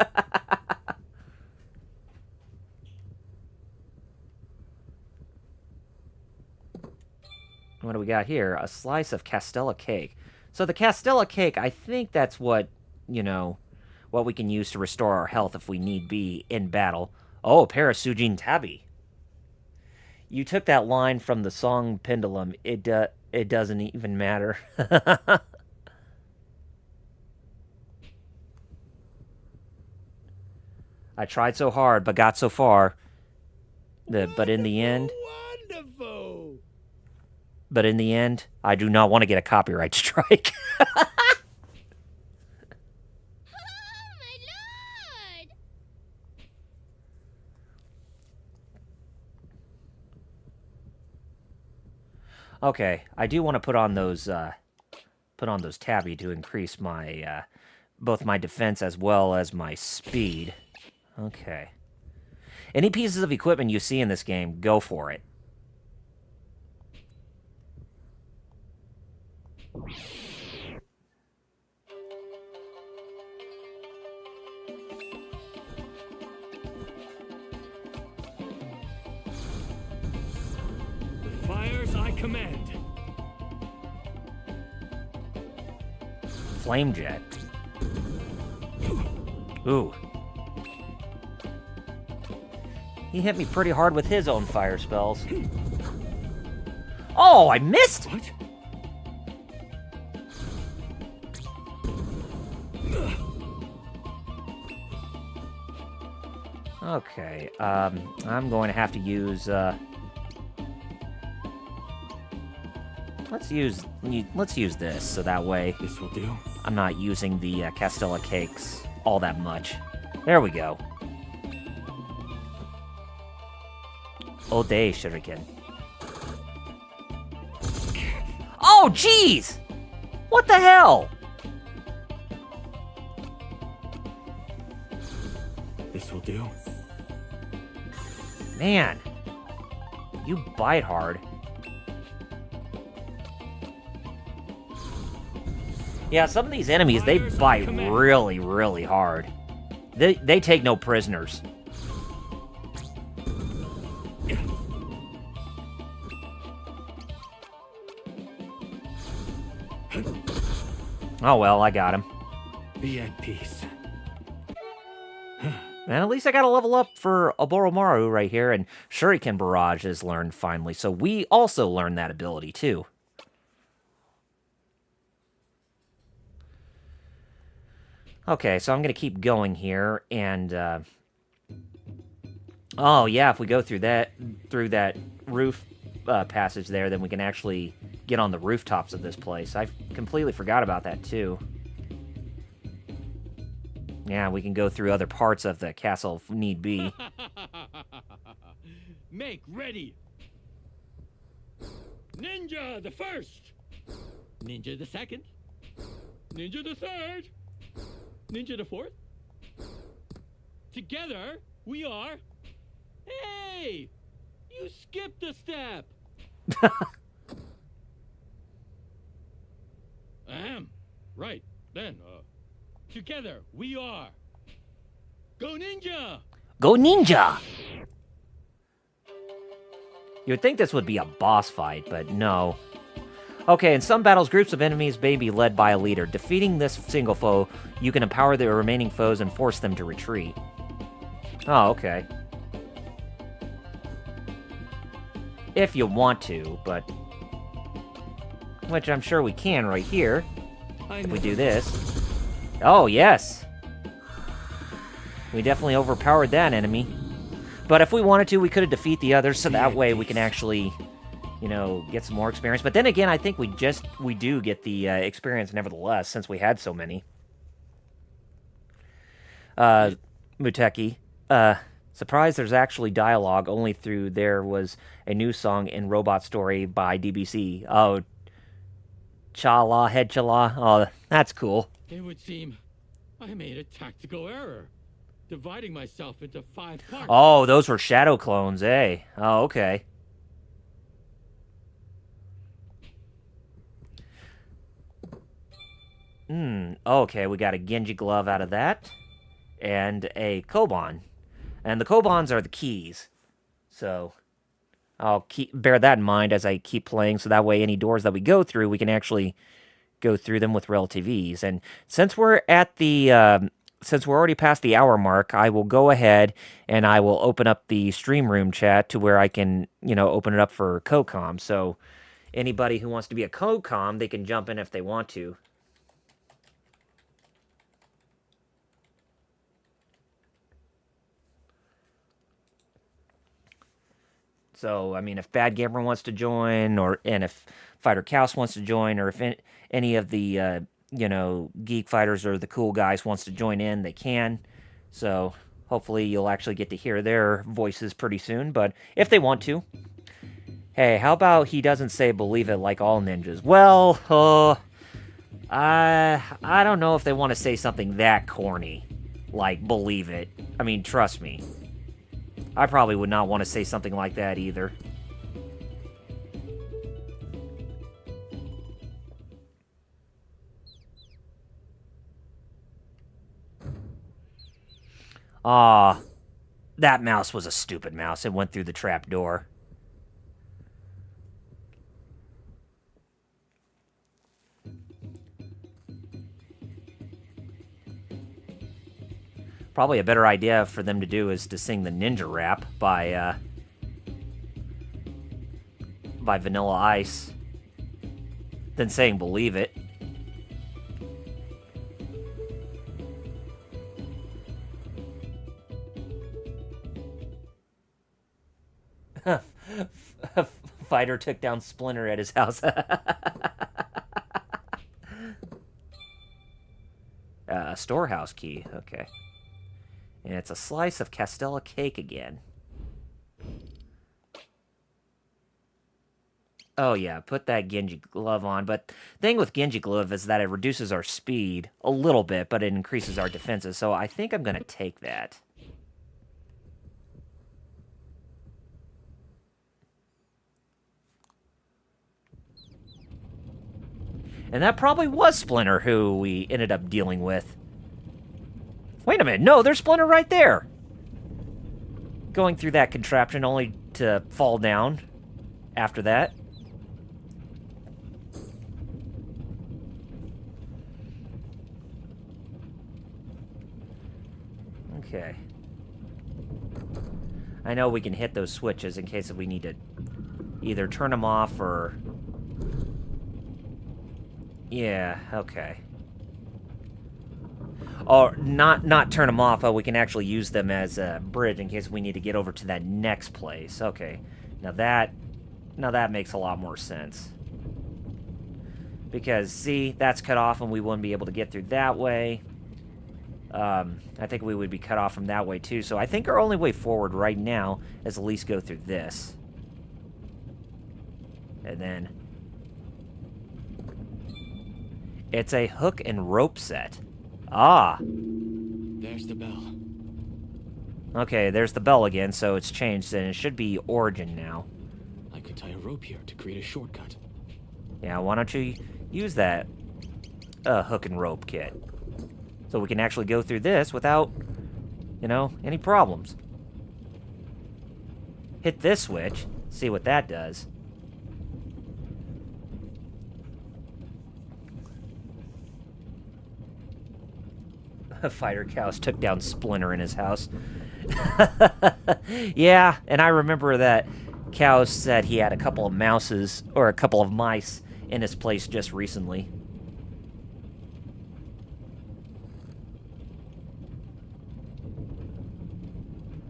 What do we got here? A slice of Castella cake. So the Castella cake, I think that's what, you know, what we can use to restore our health if we need be in battle. Oh, a pair of Sujin Tabi. You took that line from the song Pendulum. It doesn't even matter. I tried so hard, but got so far. But in the end... Wonderful! But in the end, I do not want to get a copyright strike. Oh, my lord! Okay, I do want to put on those tabby to increase my both my defense as well as my speed. Okay. Any pieces of equipment you see in this game, go for it. The fires I command. Flame jet. Ooh. He hit me pretty hard with his own fire spells. Oh, I missed! What? Okay, I'm going to have to use, let's use this, so that way This will do. I'm not using the Castella cakes all that much. There we go. All day shuriken. Oh, jeez! What the hell? This will do. Man, you bite hard. Yeah, some of these enemies, they bite really, really hard. They take no prisoners. Oh well, I got him. Be at peace. And at least I got a level up for Oboromaru right here, and Shuriken Barrage is learned finally, so we also learned that ability too. Okay, so I'm going to keep going here, and, oh, yeah, if we go through that roof passage there, then we can actually get on the rooftops of this place. I completely forgot about that, too. Yeah, we can go through other parts of the castle if need be. Make ready. Ninja the first. Ninja the second. Ninja the third. Ninja the fourth. Together, we are... Hey! You skipped a step! Right. Then, together, we are... Go Ninja! Go Ninja! You would think this would be a boss fight, but no. Okay, in some battles, groups of enemies may be led by a leader. Defeating this single foe, you can empower the remaining foes and force them to retreat. Oh, okay. If you want to, but... Which I'm sure we can right here. If we do this. Oh, yes! We definitely overpowered that enemy. But if we wanted to, we could have defeated the others, so that way we can actually... you know, get some more experience. But then again, I think we do get the experience nevertheless, since we had so many. Muteki, surprised there's actually dialogue, only through there was a new song in Robot Story by DBC. Oh, Chala, Head Chala. Oh, that's cool. It would seem I made a tactical error, dividing myself into 5 parts. Oh, those were shadow clones, eh? Oh, okay. Okay, we got a Genji glove out of that, and a Koban. And the Kobans are the keys, so I'll bear that in mind as I keep playing, so that way any doors that we go through, we can actually go through them with relative ease. And since we're at the, since we're already past the hour mark, I will go ahead and I will open up the stream room chat to where I can, you know, open it up for CoCom. So anybody who wants to be a CoCom, they can jump in if they want to. So, I mean, if Bad Gamer wants to join, and if Fighter Chaos wants to join, or if any of the, you know, Geek Fighters or the cool guys wants to join in, they can. So, hopefully you'll actually get to hear their voices pretty soon, but if they want to. Hey, how about he doesn't say believe it like all ninjas? Well, I don't know if they want to say something that corny, like believe it. I mean, trust me. I probably would not want to say something like that either. Aw, that mouse was a stupid mouse. It went through the trap door. Probably a better idea for them to do is to sing the Ninja Rap by Vanilla Ice than saying believe it. Fighter took down Splinter at his house. Storehouse key, okay. And it's a slice of Castella cake again. Oh yeah, put that Genji glove on. But the thing with Genji glove is that it reduces our speed a little bit, but it increases our defenses. So I think I'm going to take that. And that probably was Splinter who we ended up dealing with. Wait a minute, no, there's Splinter right there! Going through that contraption only to fall down after that. Okay. I know we can hit those switches in case we need to either turn them off or... Yeah, okay. Or not turn them off, but we can actually use them as a bridge in case we need to get over to that next place. Okay. Now that makes a lot more sense. Because, see, that's cut off and we wouldn't be able to get through that way. I think we would be cut off from that way too. So I think our only way forward right now is at least go through this. And then... It's a hook and rope set. Ah! There's the bell. Okay, there's the bell again, so it's changed, and it should be Origin now. I could tie a rope here to create a shortcut. Yeah, why don't you use that hook and rope kit? So we can actually go through this without, you know, any problems. Hit this switch, see what that does. Fighter Cows took down Splinter in his house. Yeah, and I remember that Cows said he had a couple of mouses, or a couple of mice, in his place just recently.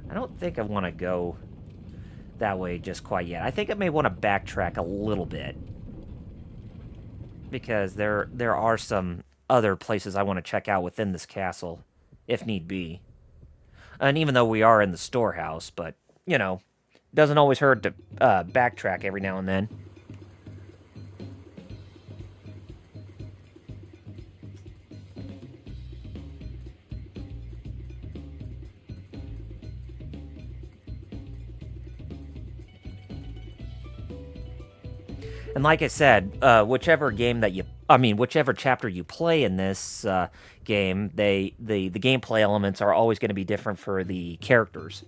I don't think I want to go that way just quite yet. I think I may want to backtrack a little bit. Because there are some other places I want to check out within this castle, if need be. And even though we are in the storehouse, but, you know, doesn't always hurt to backtrack every now and then. And like I said, whichever chapter you play in this game, the gameplay elements are always going to be different for the characters.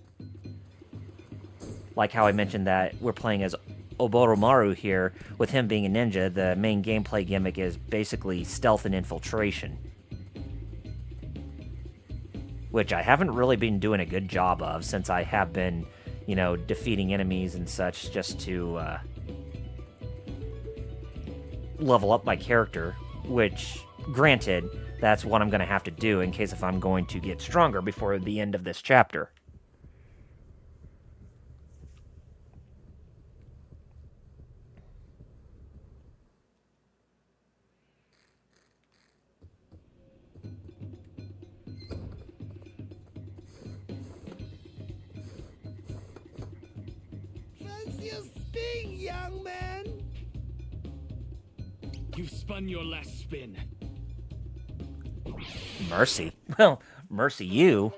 Like how I mentioned that we're playing as Oboromaru here, with him being a ninja, the main gameplay gimmick is basically stealth and infiltration. Which I haven't really been doing a good job of, since I have been, you know, defeating enemies and such just to level up my character, which, granted, that's what I'm going to have to do in case if I'm going to get stronger before the end of this chapter. Fancy a sting, young man? You've spun your last spin. Mercy. Well, mercy you.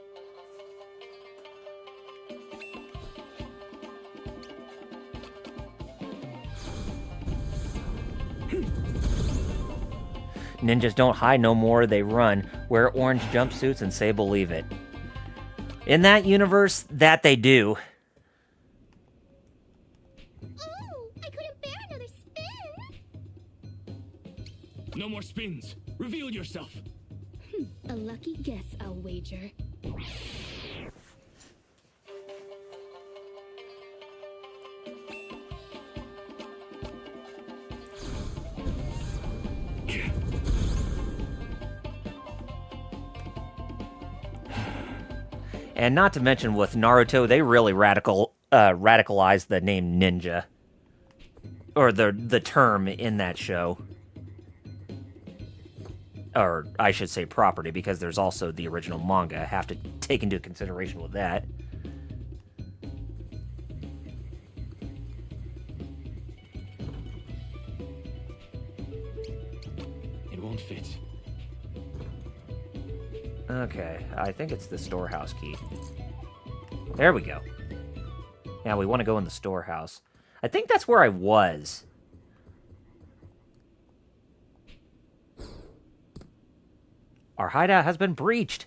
Ninjas don't hide no more, they run. Wear orange jumpsuits and say believe it. In that universe, that they do. Oh, I couldn't bear another spin. No more spins. Reveal yourself. A lucky guess, I'll wager. And not to mention with Naruto, they really radicalized the name ninja, or the term in that show, or I should say property, because there's also the original manga. I have to take into consideration with that. It won't fit. Okay, I think it's the storehouse key. There we go. Yeah, we want to go in the storehouse. I think that's where I was. Our hideout has been breached.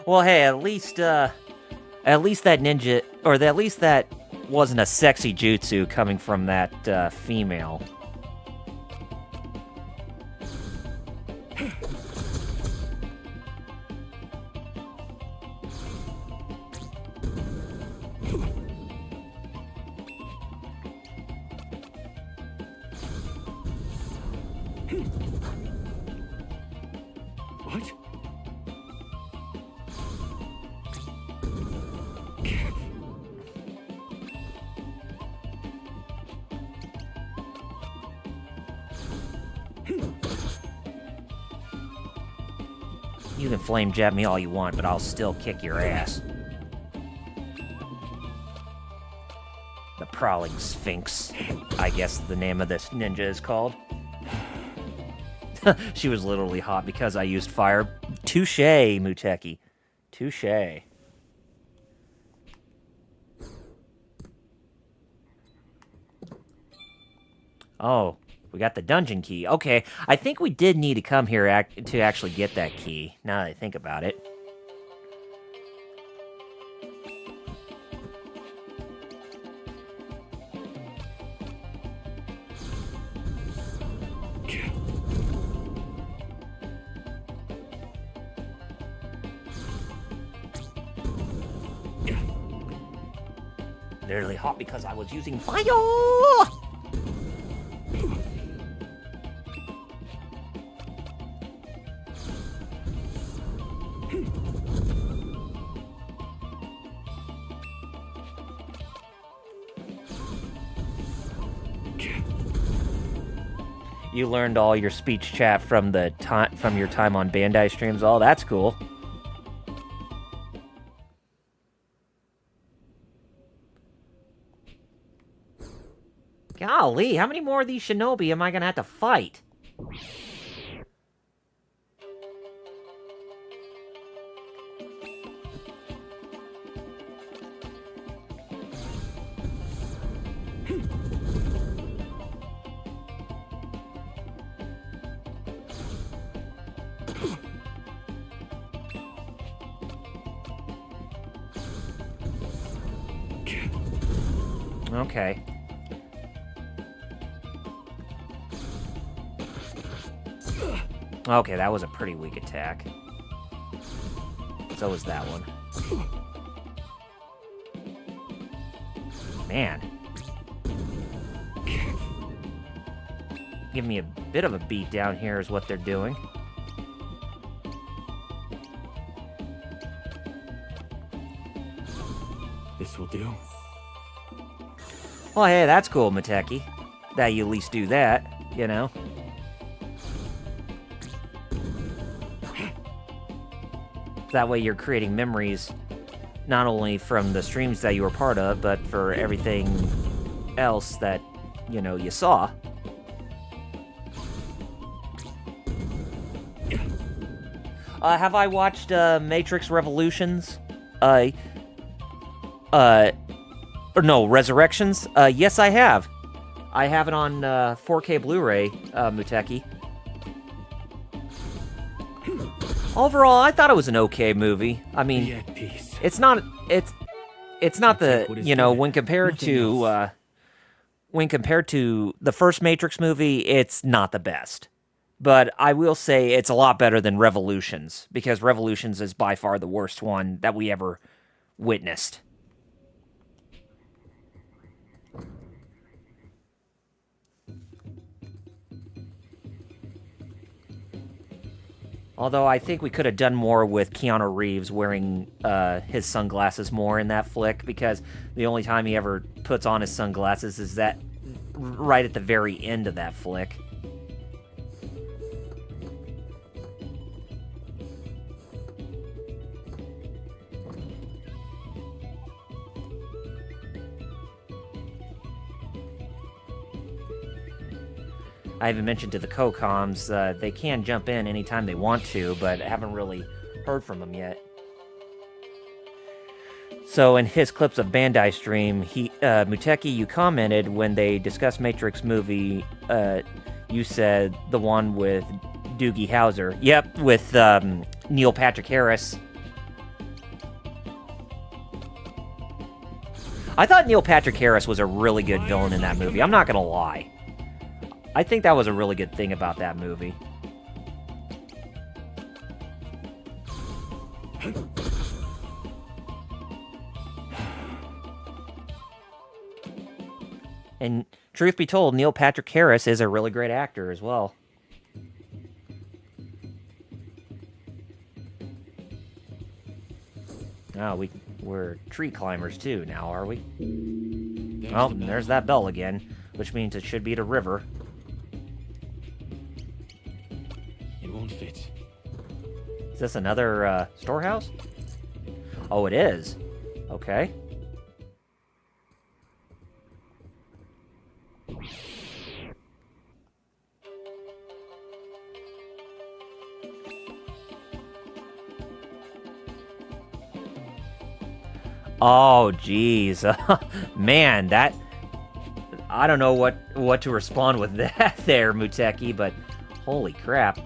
Well, hey, at least that ninja, or at least that wasn't a sexy jutsu coming from that female. What? You can flame jab me all you want, but I'll still kick your ass. The Prowling Sphinx, I guess the name of this ninja is called. She was literally hot because I used fire. Touché, Muteki. Touché. Oh, we got the dungeon key. Okay, I think we did need to come here to actually get that key, now that I think about it. Literally hot because I was using fire! You learned all your speech chat from your time on Bandai streams. Oh, that's cool. Golly, how many more of these shinobi am I gonna have to fight? Okay. Okay, that was a pretty weak attack. So was that one. Man. Give me a bit of a beat down here is what they're doing. This will do. Well, hey, that's cool, Muteki. That you at least do that, you know? That way you're creating memories, not only from the streams that you were part of, but for everything else that, you know, you saw. Have I watched Matrix Revolutions? Or no, Resurrections? Yes, I have. I have it on 4K Blu-ray, Muteki. Overall, I thought it was an okay movie. I mean, it's not the, you know, when compared to the first Matrix movie, it's not the best. But I will say it's a lot better than Revolutions, because Revolutions is by far the worst one that we ever witnessed. Although I think we could have done more with Keanu Reeves wearing his sunglasses more in that flick, because the only time he ever puts on his sunglasses is that right at the very end of that flick. I haven't mentioned to the co-coms, they can jump in anytime they want to, but I haven't really heard from them yet. So in his clips of Bandai stream, Muteki, you commented when they discussed Matrix movie, you said the one with Doogie Howser. Yep, with Neil Patrick Harris. I thought Neil Patrick Harris was a really good villain in that movie. I'm not gonna lie. I think that was a really good thing about that movie. And truth be told, Neil Patrick Harris is a really great actor as well. Oh, we're tree climbers too now, are we? There's that bell again, which means it should be the river. It won't fit. Is this another storehouse? Oh, it is. Okay. Oh, geez. Man, that... I don't know what to respond with that there, Muteki, but holy crap.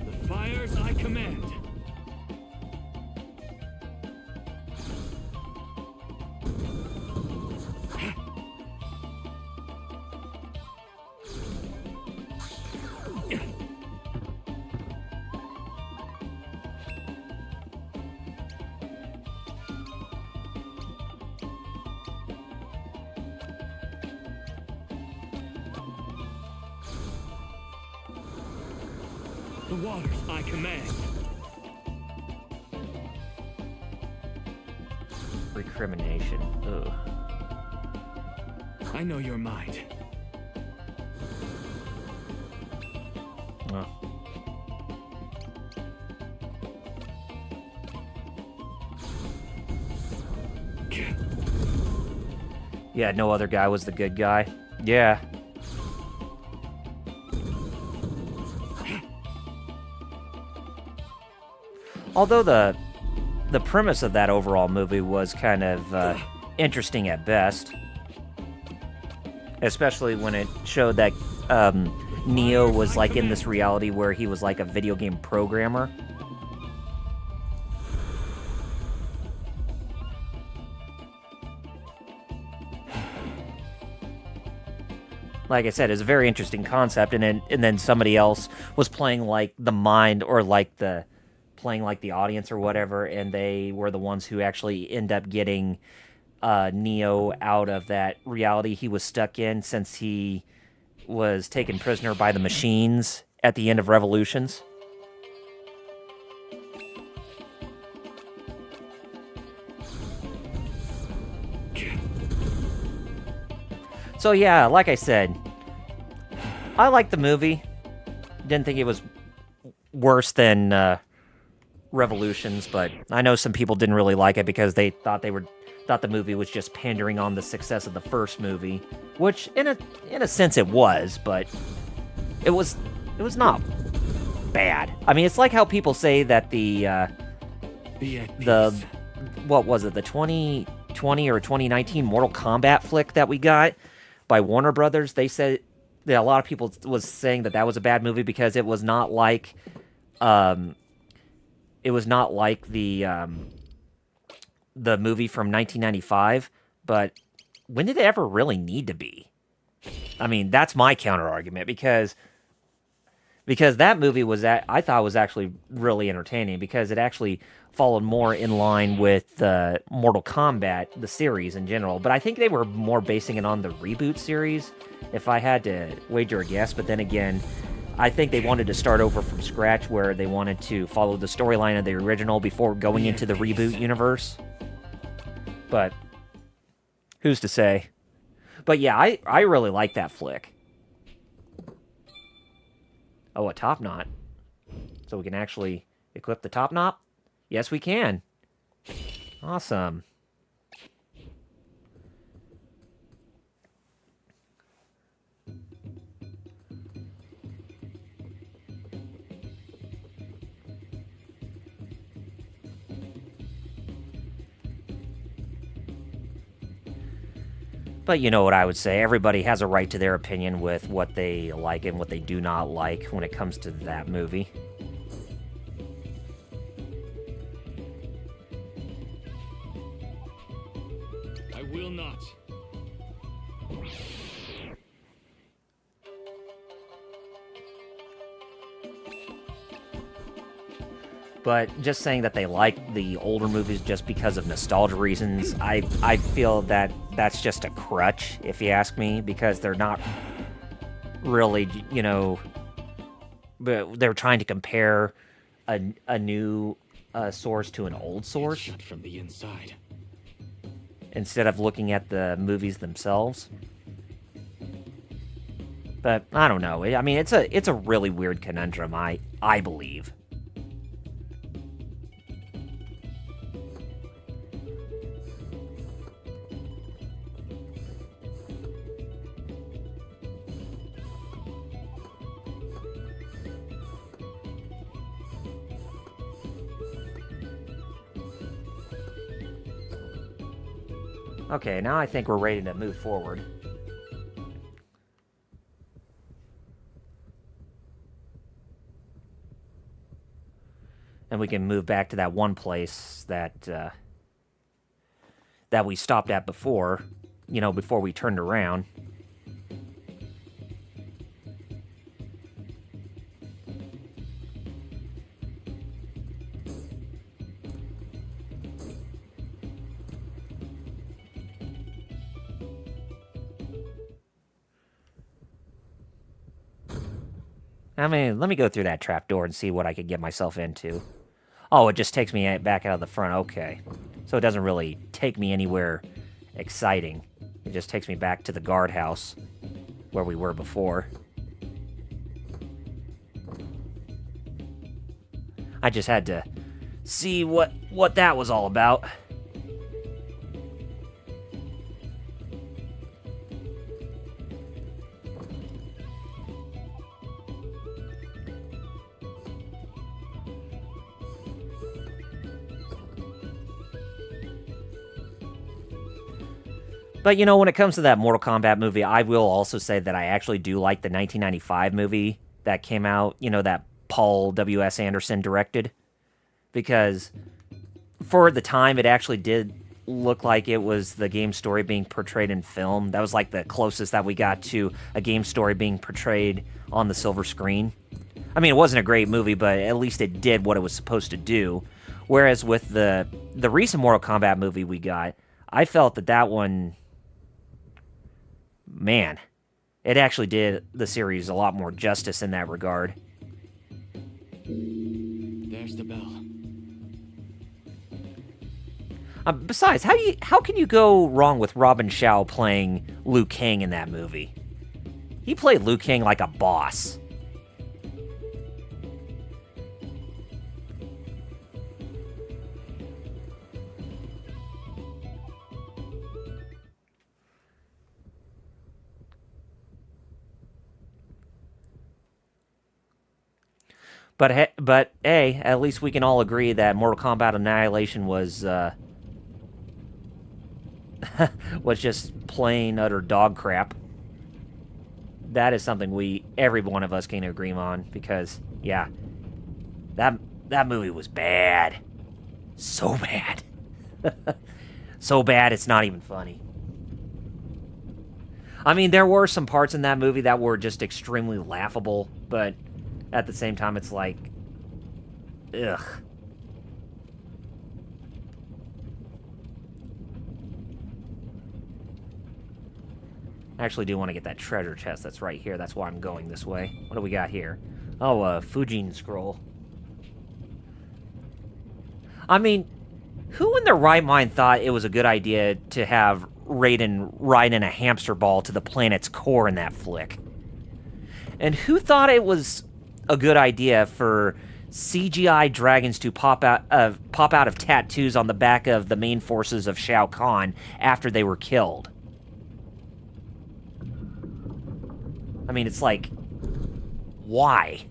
The fires I command. The waters I command. Recrimination. Ugh. I know your mind. Oh. Yeah, no other guy was the good guy. Yeah. Although the premise of that overall movie was kind of interesting at best, especially when it showed that Neo was like in this reality where he was like a video game programmer. Like I said, it's a very interesting concept, and then somebody else was playing like the mind or like playing like the audience or whatever, and they were the ones who actually end up getting Neo out of that reality he was stuck in, since he was taken prisoner by the machines at the end of Revolutions. So yeah, like I said, I liked the movie. Didn't think it was worse than Revolutions, but I know some people didn't really like it because they thought the movie was just pandering on the success of the first movie, which in a sense it was, but it was not bad. I mean, it's like how people say that the what was it, the 2020 or 2019 Mortal Kombat flick that we got by Warner Brothers, they said that a lot of people was saying that was a bad movie because it was not like the movie from 1995, but when did it ever really need to be? I mean, that's my counter argument, because because that movie was I thought was actually really entertaining because it actually followed more in line with Mortal Kombat, the series in general. But I think they were more basing it on the reboot series, if I had to wager a guess. But then again, I think they wanted to start over from scratch, where they wanted to follow the storyline of the original before going into the reboot universe. But who's to say? But yeah, I really like that flick. Oh, a top knot. So we can actually equip the top knot? Yes, we can. Awesome. But you know what I would say, everybody has a right to their opinion with what they like and what they do not like when it comes to that movie. I will not. But just saying that they like the older movies just because of nostalgia reasons, I feel that that's just a crutch, if you ask me, because they're not really, you know, but they're trying to compare a new source to an old source Shut from the inside. instead of looking at the movies themselves. But I don't know. I mean, it's a really weird conundrum, I believe. Okay, now I think we're ready to move forward. And we can move back to that one place that that we stopped at before, you know, before we turned around. I mean, let me go through that trapdoor and see what I could get myself into. Oh, it just takes me back out of the front. Okay. So it doesn't really take me anywhere exciting. It just takes me back to the guardhouse where we were before. I just had to see what that was all about. But, you know, when it comes to that Mortal Kombat movie, I will also say that I actually do like the 1995 movie that came out, you know, that Paul W.S. Anderson directed. Because for the time, it actually did look like it was the game story being portrayed in film. That was like the closest that we got to a game story being portrayed on the silver screen. I mean, it wasn't a great movie, but at least it did what it was supposed to do. Whereas with the recent Mortal Kombat movie we got, I felt that one... Man, it actually did the series a lot more justice in that regard. There's the bell. Besides, how can you go wrong with Robin Shao playing Liu Kang in that movie? He played Liu Kang like a boss. But hey, at least we can all agree that Mortal Kombat Annihilation was was just plain utter dog crap. That is something every one of us can agree on, because yeah, that movie was bad, so bad, so bad it's not even funny. I mean, there were some parts in that movie that were just extremely laughable, but at the same time, it's like, ugh. I actually do want to get that treasure chest that's right here. That's why I'm going this way. What do we got here? Oh, a Fujin scroll. I mean, who in their right mind thought it was a good idea to have Raiden ride in a hamster ball to the planet's core in that flick? And who thought it was a good idea for CGI dragons to pop out of tattoos on the back of the main forces of Shao Kahn after they were killed? I mean, it's like, why?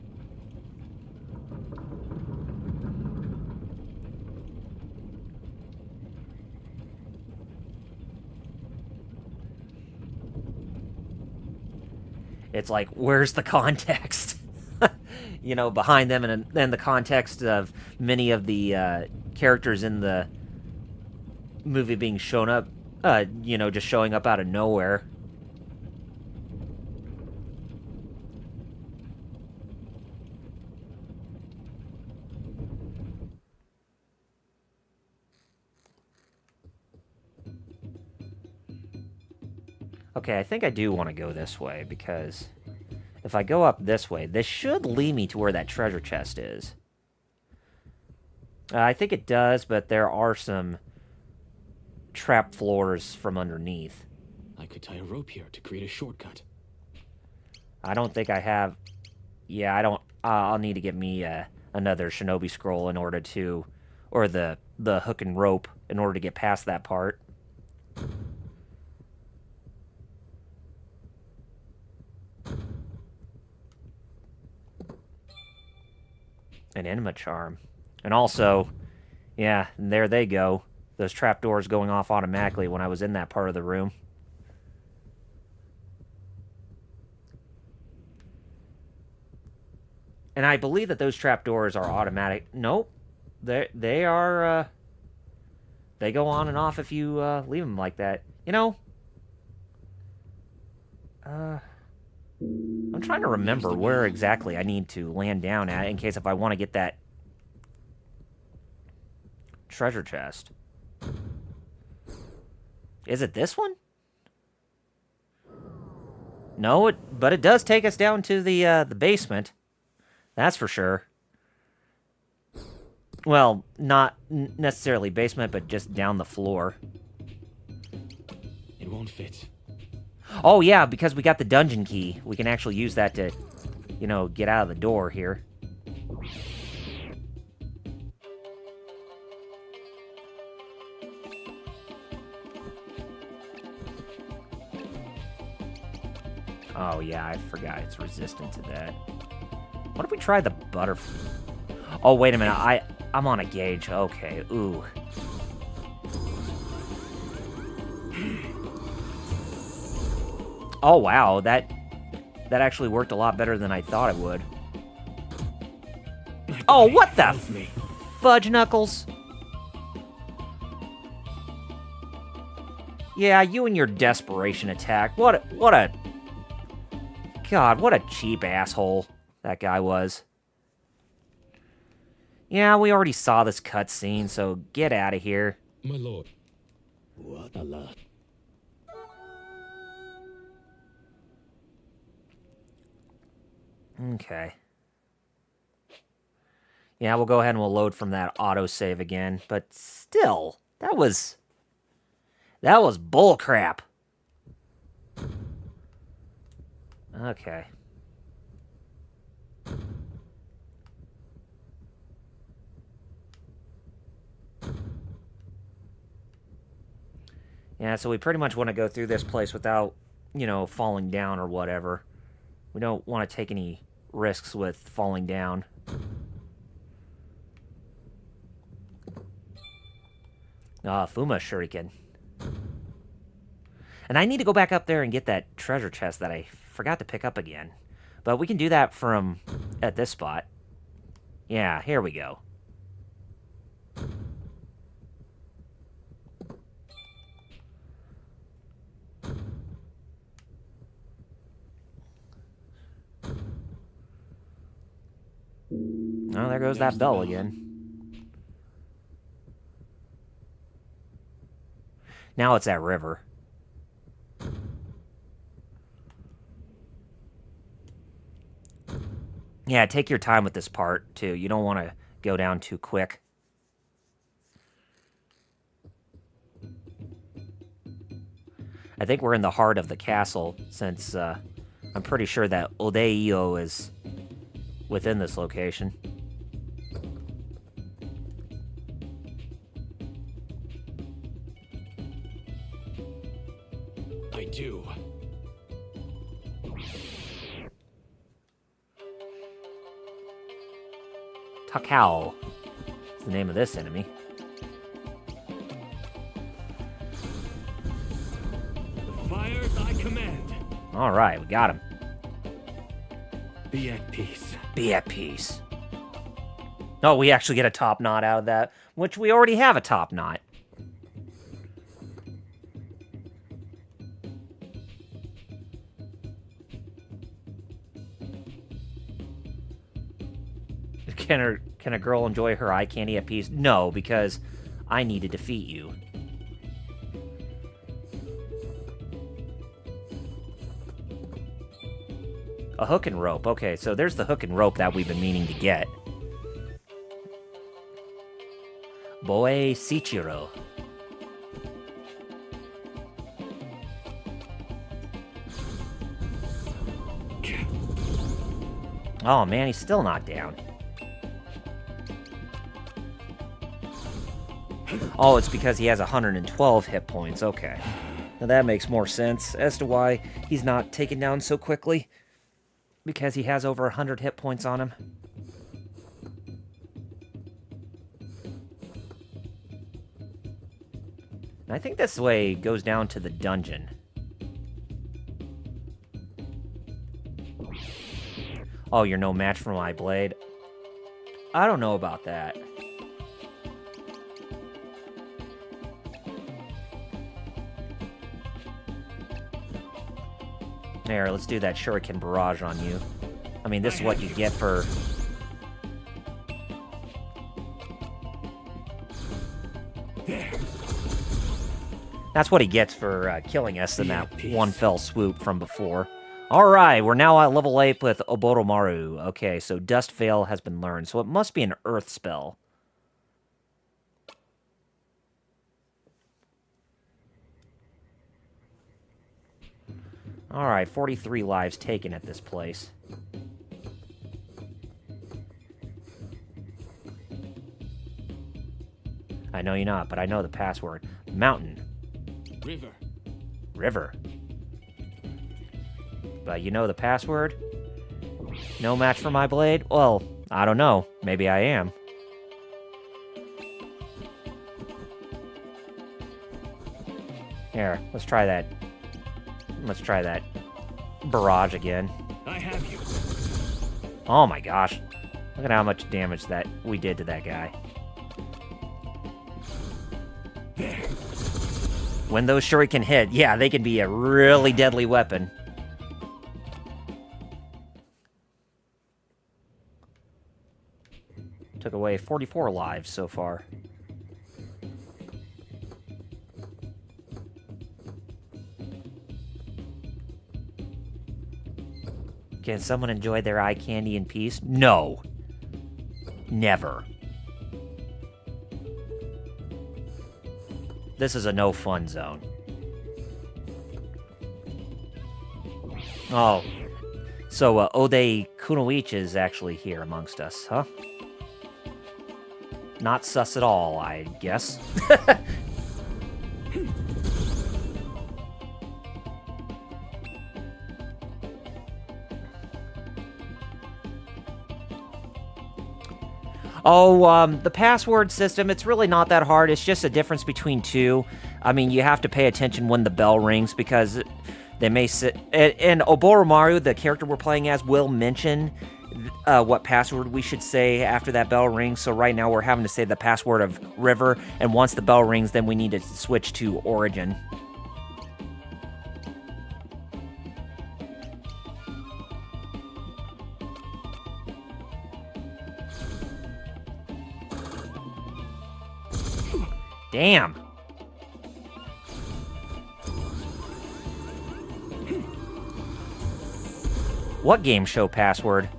It's like, where's the context? You know, behind them, and then the context of many of the characters in the movie being shown up, you know, just showing up out of nowhere. Okay, I think I do want to go this way, because if I go up this way, this should lead me to where that treasure chest is. I think it does, but there are some trap floors from underneath. I could tie a rope here to create a shortcut. I don't think I have... Yeah, I don't... I'll need to get me another shinobi scroll in order to... Or the hook and rope in order to get past that part. An enema charm. And also, yeah, and there they go. Those trapdoors going off automatically when I was in that part of the room. And I believe that those trapdoors are automatic. Nope. They are, they go on and off if you leave them like that. You know, I'm trying to remember where exactly I need to land down at in case if I want to get that treasure chest. Is it this one? No, but it does take us down to the basement. That's for sure. Well, not necessarily basement, but just down the floor. It won't fit. Oh, yeah, because we got the dungeon key. We can actually use that to, you know, get out of the door here. Oh, yeah, I forgot it's resistant to that. What if we try the butterfly? Oh, wait a minute. I'm on a gauge. Okay, ooh. Oh, wow, that actually worked a lot better than I thought it would. Oh, what the fudge knuckles? Yeah, you and your desperation attack. What a... God, what a cheap asshole that guy was. Yeah, we already saw this cutscene, so get out of here. My lord. What a lot. Okay. Yeah, we'll go ahead and we'll load from that autosave again. But still, that was bull crap. Okay. Yeah, so we pretty much want to go through this place without, you know, falling down or whatever. We don't want to take any risks with falling down. Fuma Shuriken. And I need to go back up there and get that treasure chest that I forgot to pick up again. But we can do that from at this spot. Yeah, here we go. Oh, there goes that bell again. Now it's that river. Yeah, take your time with this part, too. You don't want to go down too quick. I think we're in the heart of the castle, since I'm pretty sure that Odeio is within this location. I do. Takao is the name of this enemy. The fires I command. Alright, we got him. Be at peace. Be at peace. Oh, we actually get a top knot out of that, which we already have a top knot. Can a girl enjoy her eye candy at peace? No, because I need to defeat you. A hook and rope. Okay, so there's the hook and rope that we've been meaning to get. Boe Shichiro. Oh man, he's still not down. Oh, it's because he has 112 hit points. Okay. Now that makes more sense as to why he's not taken down so quickly. Because he has over 100 hit points on him. And I think this way goes down to the dungeon. Oh, you're no match for my blade? I don't know about that. There, let's do that shuriken barrage on you. I mean, this is what you get for... That's what he gets for killing us in that one fell swoop from before. Alright, we're now at level 8 with Oboromaru. Okay, so Dust Veil has been learned, so it must be an earth spell. Alright, 43 lives taken at this place. I know you're not, but I know the password. Mountain. River. River. But you know the password? No match for my blade? Well, I don't know. Maybe I am. Here, let's try that. Let's try that barrage again. I have you. Oh my gosh. Look at how much damage that we did to that guy. There. When those shuriken hit, yeah, they can be a really deadly weapon. Took away 44 lives so far. Can someone enjoy their eye candy in peace? No. Never. This is a no fun zone. Oh. So, Ode Kunoichi is actually here amongst us, huh? Not sus at all, I guess. Oh, the password system, it's really not that hard. It's just a difference between two. I mean, you have to pay attention when the bell rings because they may sit... And Oboromaru, the character we're playing as, will mention what password we should say after that bell rings. So right now we're having to say the password of River, and once the bell rings, then we need to switch to Origin. Damn. What game show password?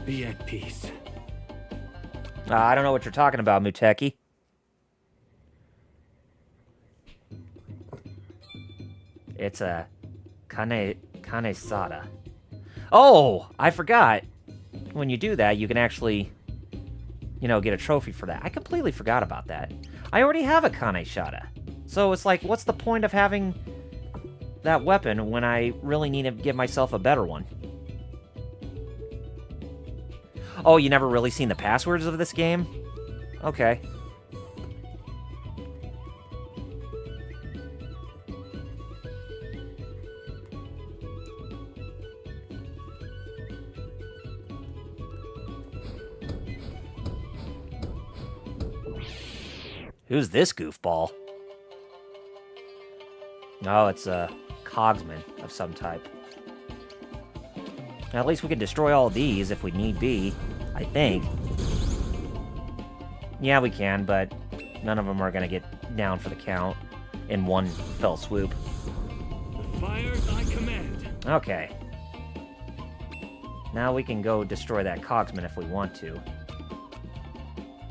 Be at peace. I don't know what you're talking about, Muteki. It's a kanesada. Oh, I forgot. When you do that, you can actually, get a trophy for that. I completely forgot about that. I already have a kanesada. So it's like, what's the point of having that weapon when I really need to give myself a better one? Oh, you never really seen the passwords of this game? Okay. Who's this goofball? Oh, it's a cogsman of some type. At least we can destroy all of these if we need be, I think. Yeah, we can, but none of them are going to get down for the count in one fell swoop. The fires I command. Okay. Now we can go destroy that cogsman if we want to.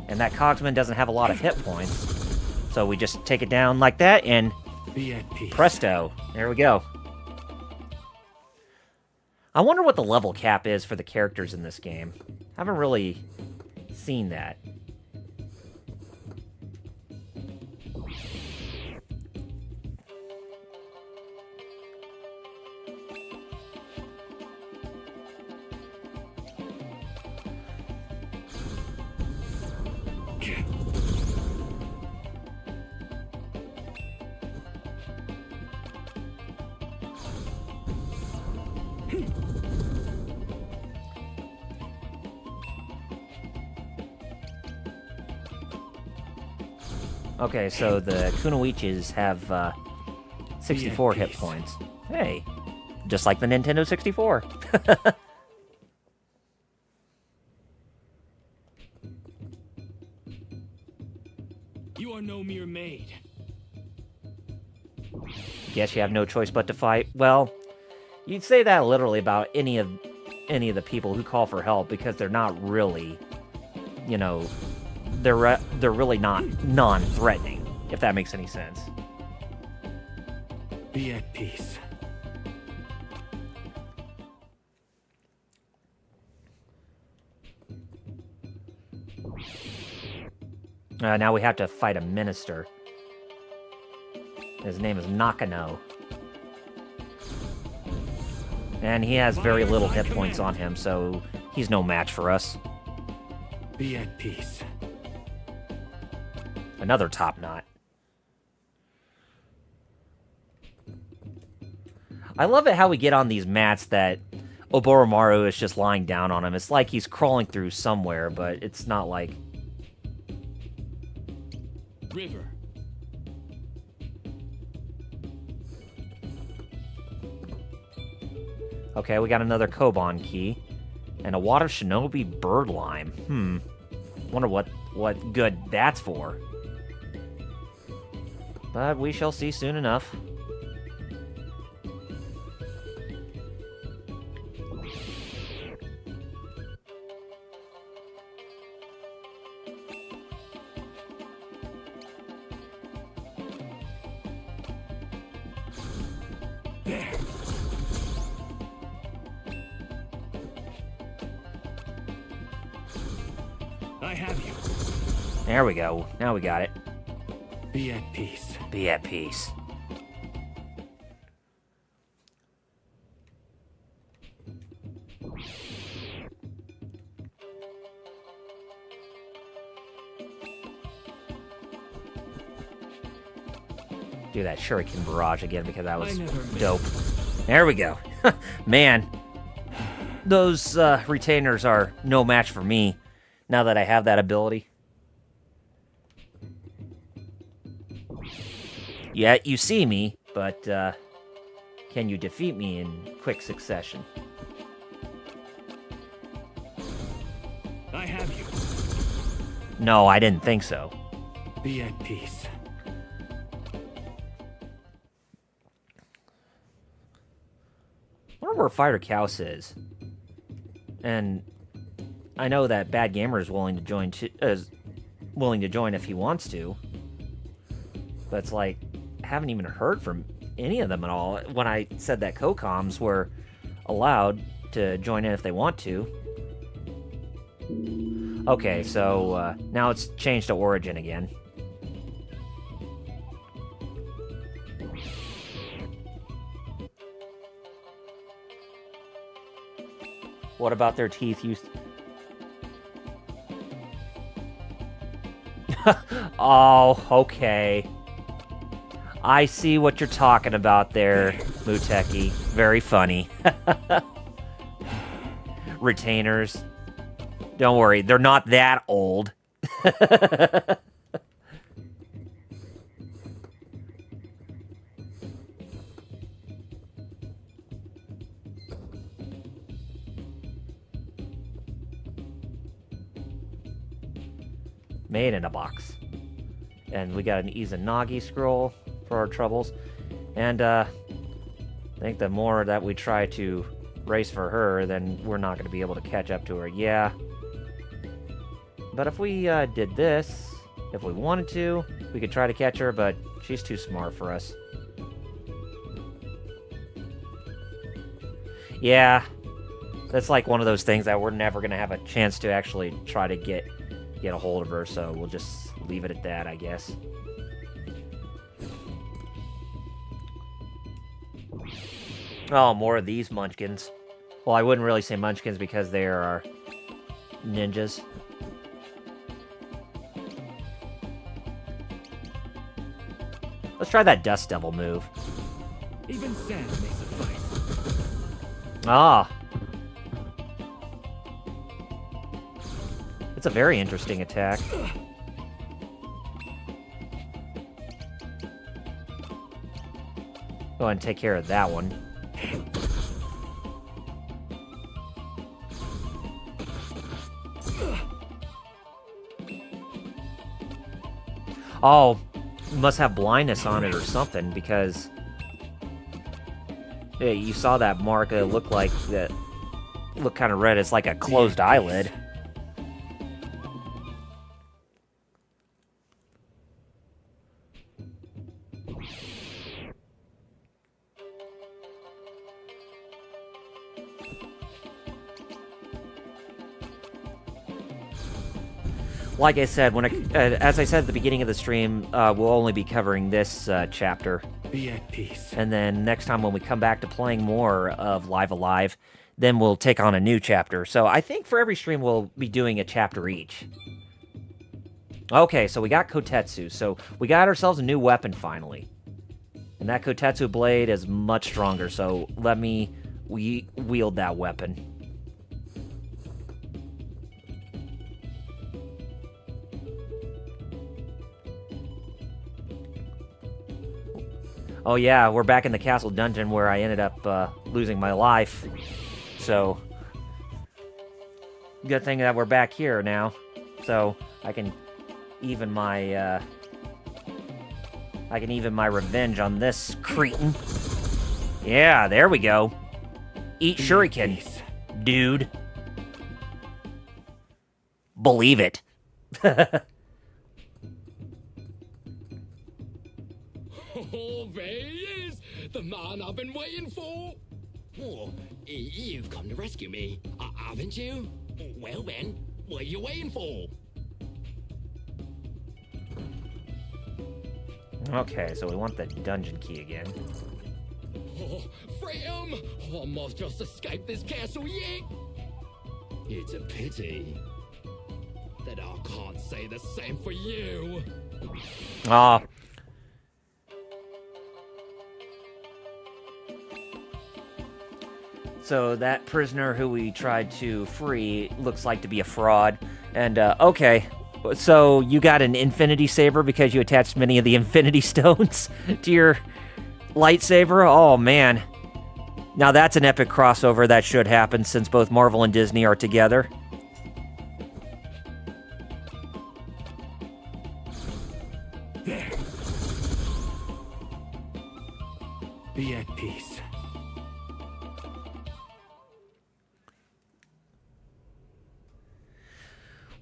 And that cogsman doesn't have a lot of hit points. So we just take it down like that, and Be at peace. presto. There we go. I wonder what the level cap is for the characters in this game. I haven't really seen that. Okay, so the Kunoichis have 64 hit points. Hey, just like the Nintendo 64. You are no mere maid. Guess you have no choice but to fight. Well, you'd say that literally about any of the people who call for help, because they're not really, they're really not non-threatening, if that makes any sense. Be at peace. Now we have to fight a minister. His name is Nakano. And he has very little hit points on him, so he's no match for us. Be at peace. Another top knot. I love it how we get on these mats that Oboromaru is just lying down on him. It's like he's crawling through somewhere, but it's not like... River. Okay, we got another Koban key. And a Water Shinobi bird lime. Wonder what good that's for. But we shall see soon enough. There. I have you. There we go. Now we got it. Be at peace. Be at peace. Do that shuriken barrage again because that was dope. There we go. Man, those retainers are no match for me now that I have that ability. Yeah, you see me, but can you defeat me in quick succession? I have you. No, I didn't think so. Be at peace. I wonder where Fighter Couse is. And I know that Bad Gamer is willing to join if he wants to. But it's like, I haven't even heard from any of them at all. When I said that co-coms were allowed to join in if they want to. Okay, so now it's changed to Origin again. What about their teeth used? Oh, okay. I see what you're talking about there, Muteki. Very funny. Retainers. Don't worry, they're not that old. Made in a box. And we got an Izanagi scroll for our troubles. And I think the more that we try to race for her, then we're not going to be able to catch up to her. Yeah. But if we did this, if we wanted to, we could try to catch her, but she's too smart for us. Yeah. That's like one of those things that we're never going to have a chance to actually try to get a hold of her, so we'll just leave it at that, I guess. Oh, more of these munchkins. Well, I wouldn't really say munchkins because they are ninjas. Let's try that Dust Devil move. Even sand may suffice. Ah. It's a very interesting attack. Go ahead and take care of that one. Oh, must have blindness on it or something, because yeah, you saw that mark. It looked like that. Looked kind of red. It's like a closed eyelid. Like I said, as I said at the beginning of the stream, we'll only be covering this chapter. Be at peace. And then next time when we come back to playing more of Live Alive, then we'll take on a new chapter. So I think for every stream we'll be doing a chapter each. Okay, so we got Kotetsu. So we got ourselves a new weapon finally. And that Kotetsu blade is much stronger, so let me wield that weapon. Oh yeah, we're back in the castle dungeon where I ended up losing my life. So, good thing that we're back here now. So, I can even my revenge on this cretin. Yeah, there we go. Eat shuriken, dude. Believe it. Oh, there he is! The man I've been waiting for! Oh, you've come to rescue me, haven't you? Well then, what are you waiting for? Okay, so we want the dungeon key again. Oh, freedom! I must just escape this castle yet! It's a pity that I can't say the same for you. Ah. So that prisoner who we tried to free looks like to be a fraud. And, okay. So you got an infinity saber because you attached many of the infinity stones to your lightsaber? Oh, man. Now that's an epic crossover that should happen since both Marvel and Disney are together.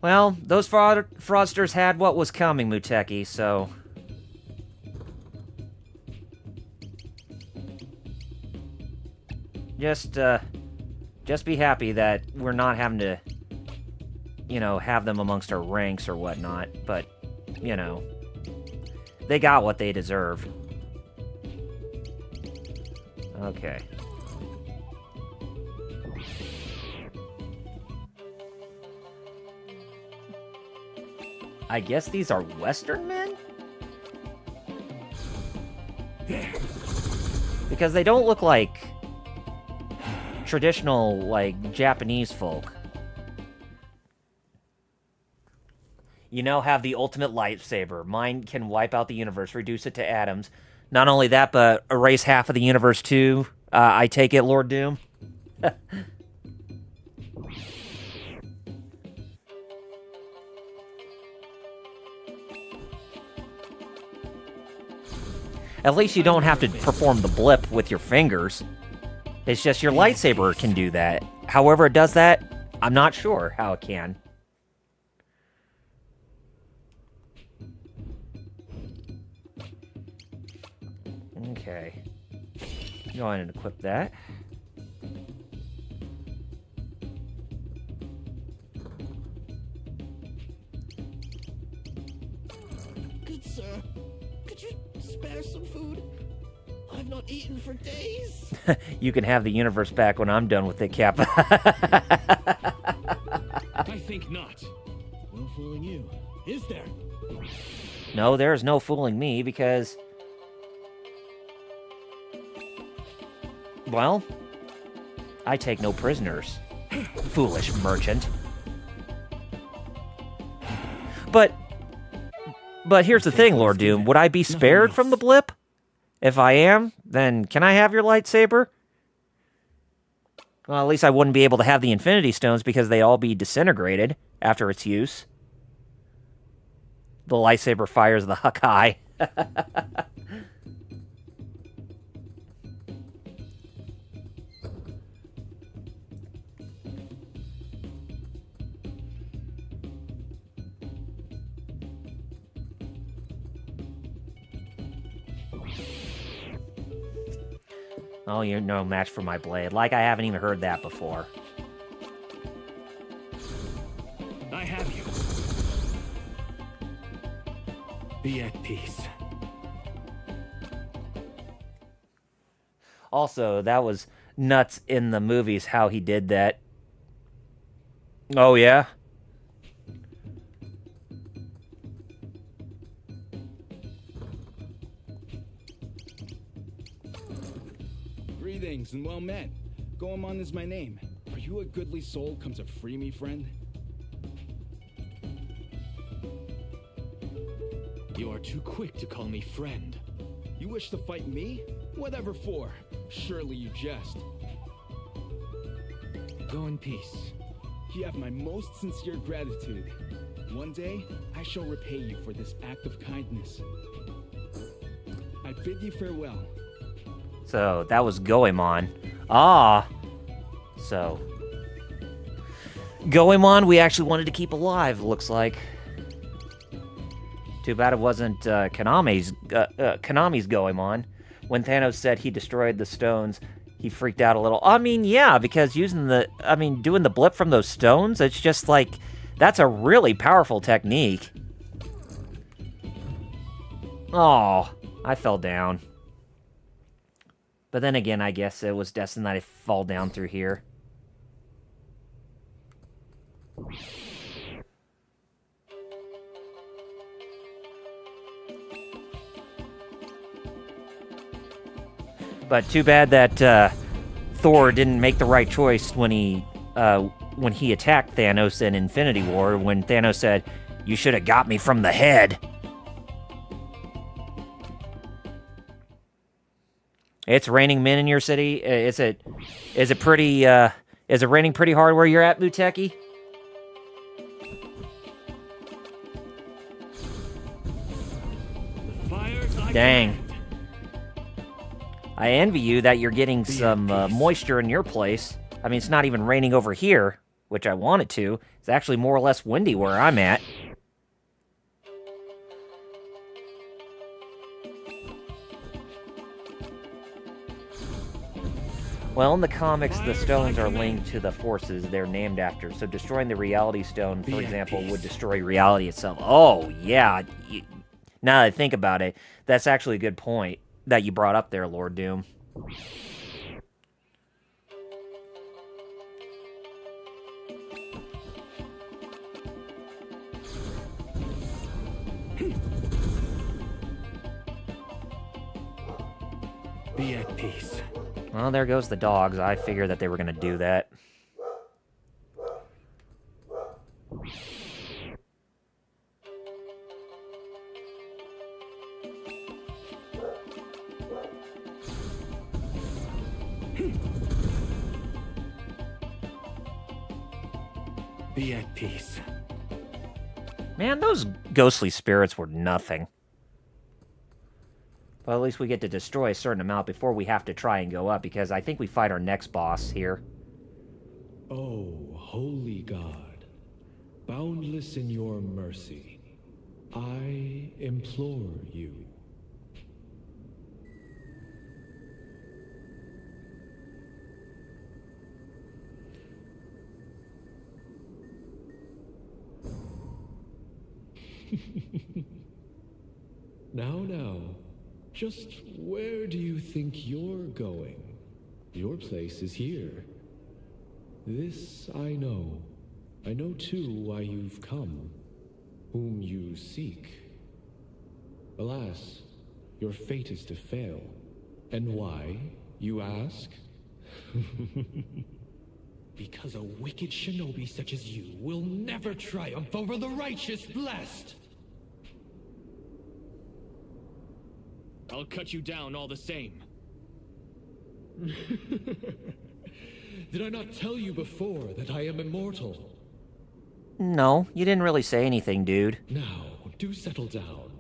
Well, those fraudsters had what was coming, Muteki, so... Just be happy that we're not having to, you know, have them amongst our ranks or whatnot, but, you know, they got what they deserve. Okay. I guess these are Western men? Because they don't look like traditional, like, Japanese folk. You now have the ultimate lightsaber. Mine can wipe out the universe, reduce it to atoms. Not only that, but erase half of the universe too. I take it, Lord Doom. At least you don't have to perform the blip with your fingers. It's just your lightsaber can do that. However it does that, I'm not sure how it can. Okay. Go ahead and equip that. Good sir, could you spare some food? I've not eaten for days. You can have the universe back when I'm done with it, Cap. I think not. No fooling you, is there? No, there's no fooling me because... Well, I take no prisoners, foolish merchant. But here's the thing, Lord Doom. Would I be spared from the blip? If I am, then can I have your lightsaber? Well, at least I wouldn't be able to have the Infinity Stones because they'd all be disintegrated after its use. The lightsaber fires the Hakai. Oh, you're no match for my blade. Like I haven't even heard that before. I have you. Be at peace. Also, that was nuts in the movies how he did that. Oh, yeah? Greetings and well met. Goemon is my name. Are you a goodly soul come to free me, friend? You are too quick to call me friend. You wish to fight me? Whatever for. Surely you jest. Go in peace. You have my most sincere gratitude. One day, I shall repay you for this act of kindness. I bid you farewell. So, that was Goemon. Ah! So... Goemon, we actually wanted to keep alive, looks like. Too bad it wasn't Konami's Goemon. When Thanos said he destroyed the stones, he freaked out a little. I mean, yeah, because doing the blip from those stones, it's just like, that's a really powerful technique. Oh, I fell down. But then again, I guess it was destined that I fall down through here. But too bad that Thor didn't make the right choice when he attacked Thanos in Infinity War, when Thanos said, "You should have got me from the head." It's raining men in your city. Is it raining pretty hard where you're at, Muteki? Dang. I envy you that you're getting some moisture in your place. I mean, it's not even raining over here. which I wanted to. It's actually more or less windy where I'm at. Well, in the comics, the stones are linked to the forces they're named after. So destroying the reality stone, for example, would destroy reality itself. Oh, yeah. Now that I think about it, that's actually a good point that you brought up there, Lord Doom. Be at peace. Well, there goes the dogs. I figured that they were going to do that. Be at peace. Man, those ghostly spirits were nothing. Well, at least we get to destroy a certain amount before we have to try and go up, because I think we fight our next boss here. Oh, holy God, boundless in your mercy, I implore you. Now, just where do you think you're going? Your place is here. This I know. I know too why you've come, whom you seek. Alas, your fate is to fail. And why, you ask? Because a wicked shinobi such as you will never triumph over the righteous blessed! I'll cut you down all the same. Did I not tell you before that I am immortal? No, you didn't really say anything, dude. Now, do settle down.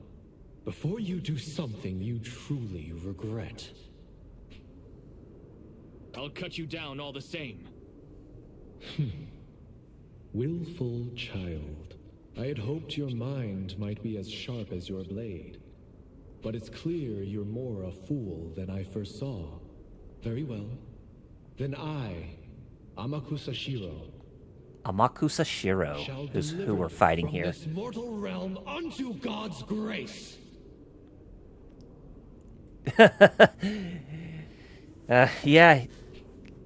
Before you do something you truly regret. I'll cut you down all the same. Willful child. I had hoped your mind might be as sharp as your blade. But it's clear you're more a fool than I first saw. Very well. Then I, Amakusa Shiro, Amakusa Shiro, who's who we're fighting here. This mortal realm unto God's grace! Yeah, it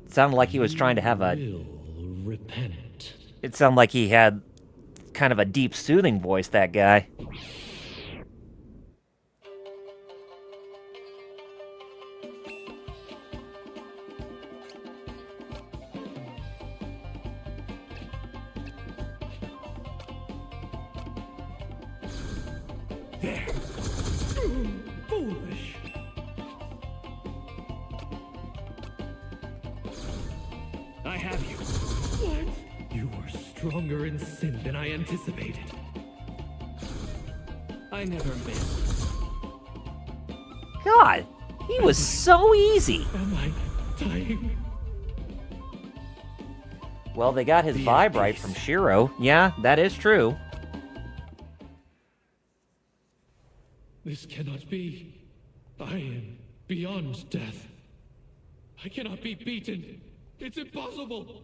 sounded like he was trying to have a... will repent. It sounded like he had kind of a deep, soothing voice, that guy. There. Foolish. I have you. What? You are stronger in sin than I anticipated. I never miss. God, he was so easy. Am I dying? Well, they got his vibe right from Shiro. Yeah, that is true. This cannot be. I am beyond death. I cannot be beaten. It's impossible.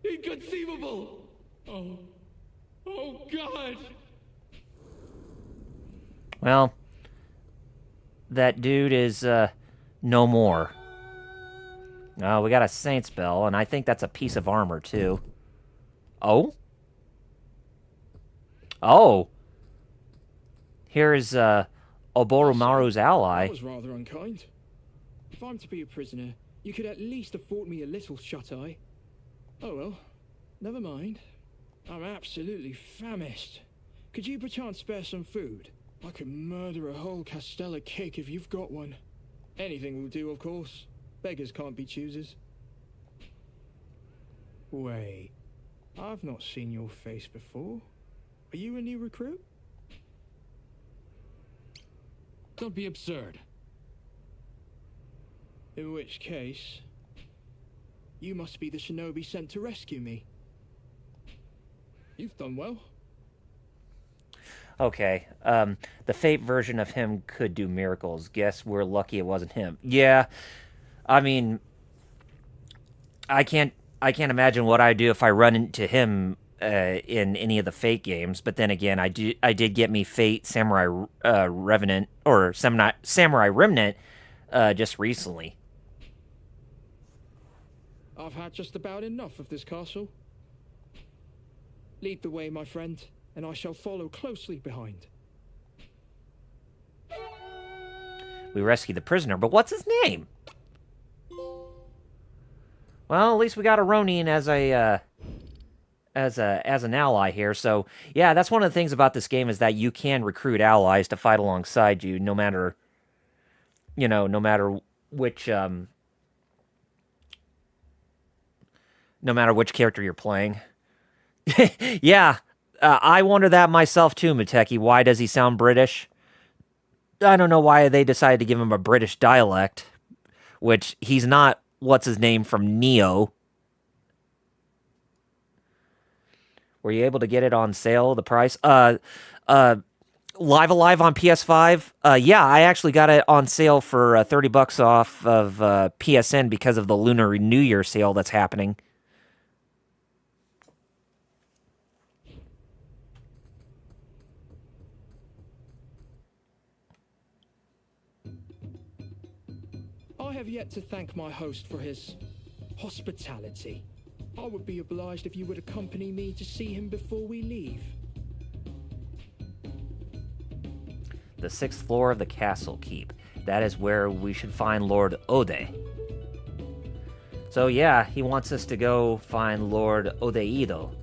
Inconceivable. Oh God. Well, that dude is, no more. Oh, we got a Saint's Bell, and I think that's a piece of armor, too. Oh? Oh! Here's, Oboromaru's ally. That was rather unkind. If I'm to be a prisoner, you could at least afford me a little shut-eye. Oh well, never mind. I'm absolutely famished. Could you perchance spare some food? I could murder a whole Castella cake if you've got one. Anything will do, of course. Beggars can't be choosers. Wait, I've not seen your face before. Are you a new recruit? Don't be absurd. In which case, you must be the shinobi sent to rescue me. You've done well. Okay, the Fate version of him could do miracles. Guess we're lucky it wasn't him. Yeah, I mean, I can't imagine what I'd do if I run into him in any of the Fate games. But then again, I did get me Fate Samurai Revenant or Samurai Remnant just recently. I've had just about enough of this castle. Lead the way, my friend, and I shall follow closely behind. We rescued the prisoner, but what's his name? Well, at least we got a Ronin as an ally here. So yeah, that's one of the things about this game is that you can recruit allies to fight alongside you, no matter which character you're playing. Yeah, I wonder that myself too, Muteki. Why does he sound British? I don't know why they decided to give him a British dialect, which he's not. What's his name from Neo? Were you able to get it on sale? The price? Live Alive on PS5? Yeah, I actually got it on sale for $30 off of PSN because of the Lunar New Year sale that's happening. I have yet to thank my host for his hospitality. I would be obliged if you would accompany me to see him before we leave. The 6th floor of the castle keep. That is where we should find Lord Ode. So yeah, he wants us to go find Lord Odeido.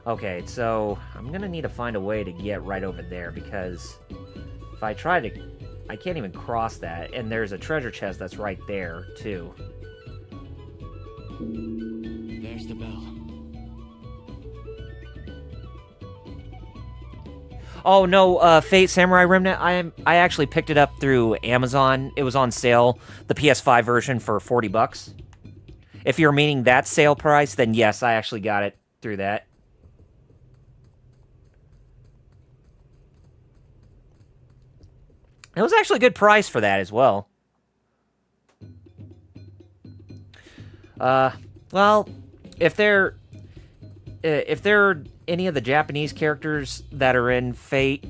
Okay, so I'm gonna need to find a way to get right over there because if I try to, I can't even cross that, and there's a treasure chest that's right there, too. There's the bell. Oh, no, Fate Samurai Remnant, I actually picked it up through Amazon. It was on sale, the PS5 version for $40. If you're meaning that sale price, then yes, I actually got it through that. It was actually a good price for that as well. Well, if there are any of the Japanese characters that are in Fate,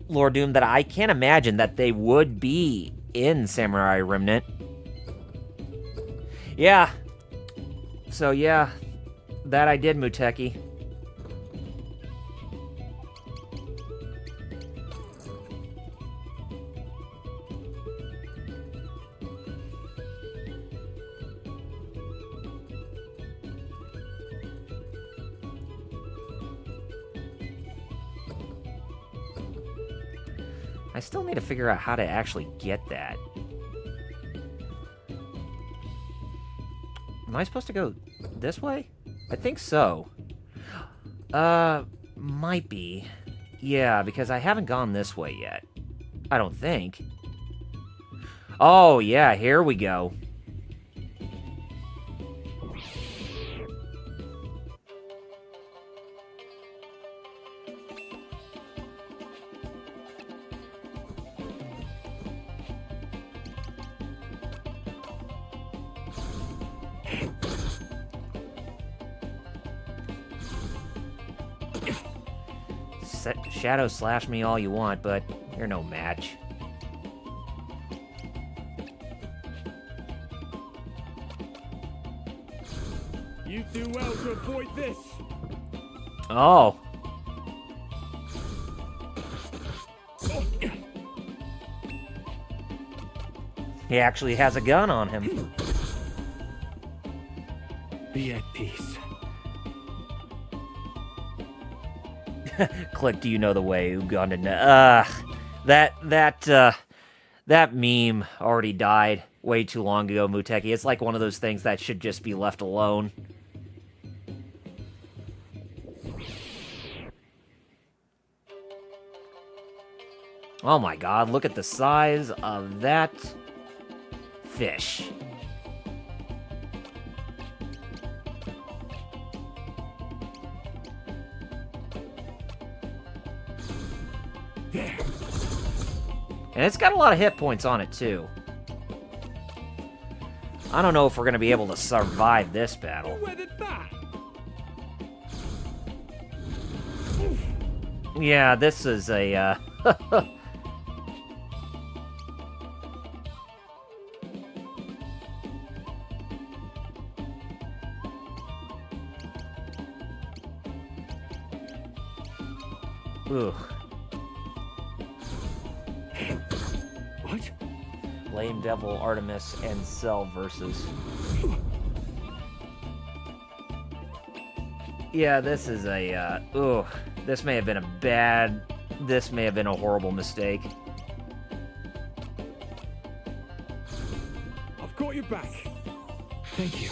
Lord Doom, that I can't imagine that they would be in Samurai Remnant. Yeah. So yeah, that I did, Muteki. I still need to figure out how to actually get that. Am I supposed to go this way? I think so. Might be. Yeah, because I haven't gone this way yet. I don't think. Oh, yeah, here we go. Shadow slash me all you want, but you're no match. You do well to avoid this. Oh. He actually has a gun on him. Be at peace. Click, do you know the way, Ugandan? That meme already died way too long ago, Muteki. It's like one of those things that should just be left alone. Oh my god, look at the size of that fish. And it's got a lot of hit points on it, too. I don't know if we're going to be able to survive this battle. Yeah, this is a, Ugh. What? Lame Devil, Artemis, and Cell versus... Yeah, this is a, this may have been this may have been a horrible mistake. I've got your back. Thank you.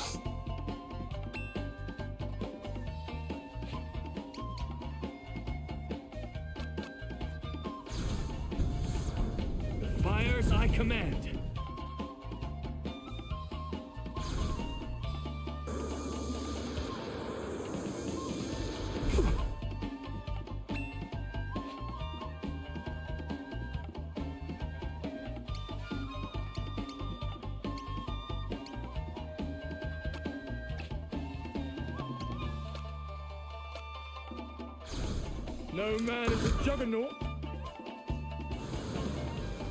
Fires I command. No man is a juggernaut.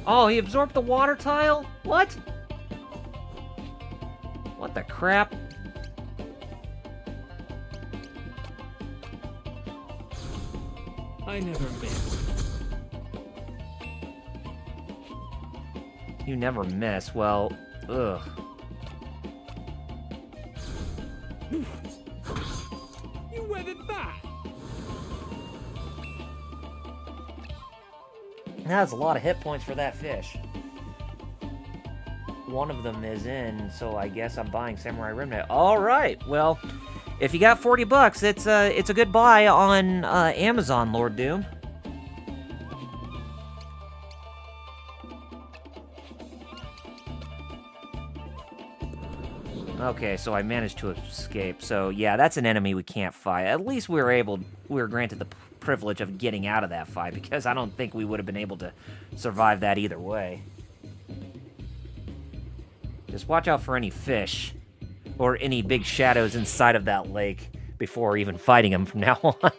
Oh, he absorbed the water tile? What? What the crap? I never miss. You never miss. Well, ugh. You weathered that. That's a lot of hit points for that fish. One of them is in, so I guess I'm buying Samurai Remnant. All right, well, if you got $40, it's a good buy on Amazon, Lord Doom. Okay, so I managed to escape. So yeah, that's an enemy we can't fight. At least we were granted the privilege of getting out of that fight, because I don't think we would have been able to survive that either way. Just watch out for any fish or any big shadows inside of that lake before even fighting them from now on.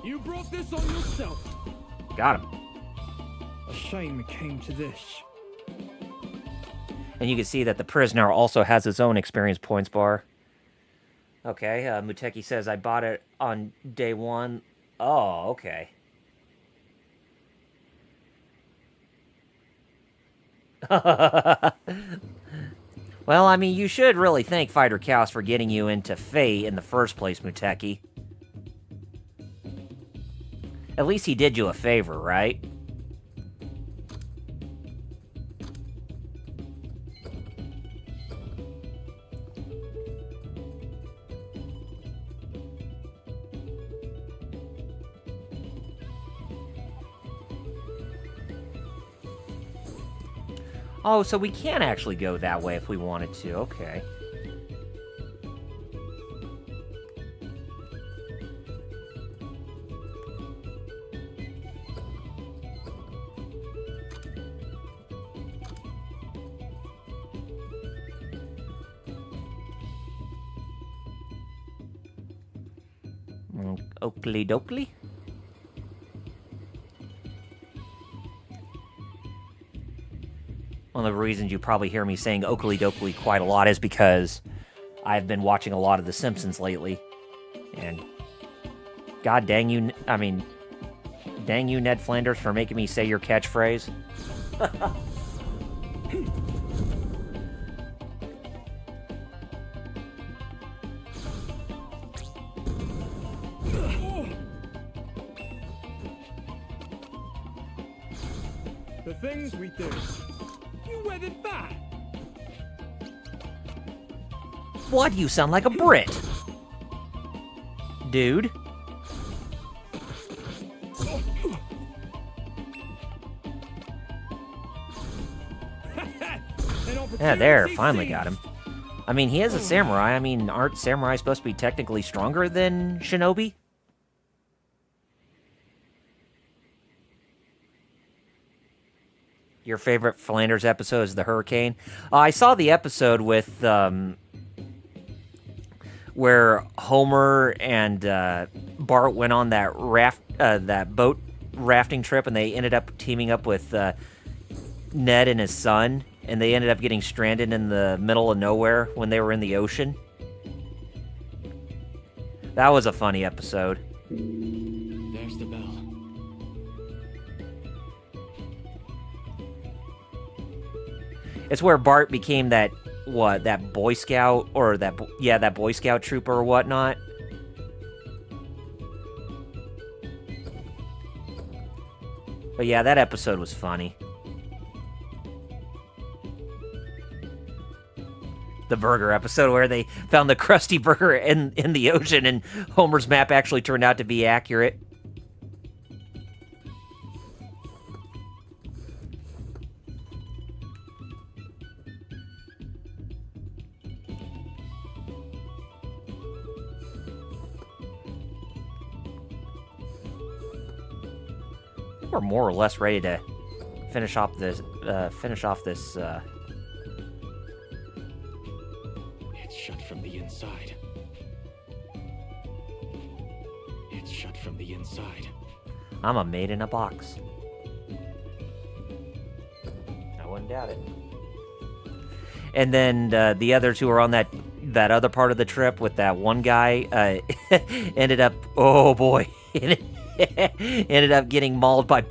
You brought this on yourself. Got him. A shame it came to this. And you can see that the prisoner also has his own experience points bar. Okay, Muteki says, I bought it on day one. Oh, okay. Well, I mean, you should really thank Fighter Chaos for getting you into Fate in the first place, Muteki. At least he did you a favor, right? Oh, so we can actually go that way if we wanted to. Okay. Oakley dokley. One of the reasons you probably hear me saying Oakley dokley quite a lot is because I've been watching a lot of The Simpsons lately. And god dang you, I mean, dang you, Ned Flanders, for making me say your catchphrase. The things we do. You weathered that. Why do you sound like a Brit? Dude. Yeah, there, finally got him. I mean, he is a samurai. I mean, aren't samurai supposed to be technically stronger than shinobi? Your favorite Flanders episode is the hurricane? I saw the episode with, where Homer and Bart went on that boat rafting trip, and they ended up teaming up with Ned and his son, and they ended up getting stranded in the middle of nowhere when they were in the ocean. That was a funny episode. There's the bell. It's where Bart became that Boy Scout, or that Boy Scout trooper or whatnot. But yeah, that episode was funny. The burger episode where they found the Krusty Burger in the ocean, and Homer's map actually turned out to be accurate. We're more or less ready to finish off this. It's shut from the inside. It's shut from the inside. I'm a maid in a box. I wouldn't doubt it. And then the other two are on that other part of the trip with that one guy. Ended up, oh boy, ended up getting mauled by a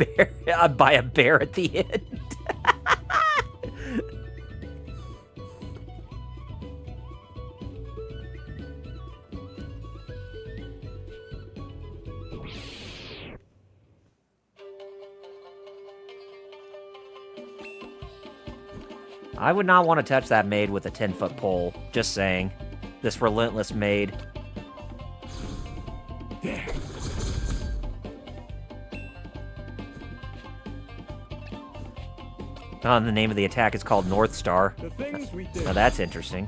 bear at the end. I would not want to touch that maid with a 10-foot pole. Just saying. This relentless maid. There. Oh, and the name of the attack is called North Star. The things we do. Now that's interesting.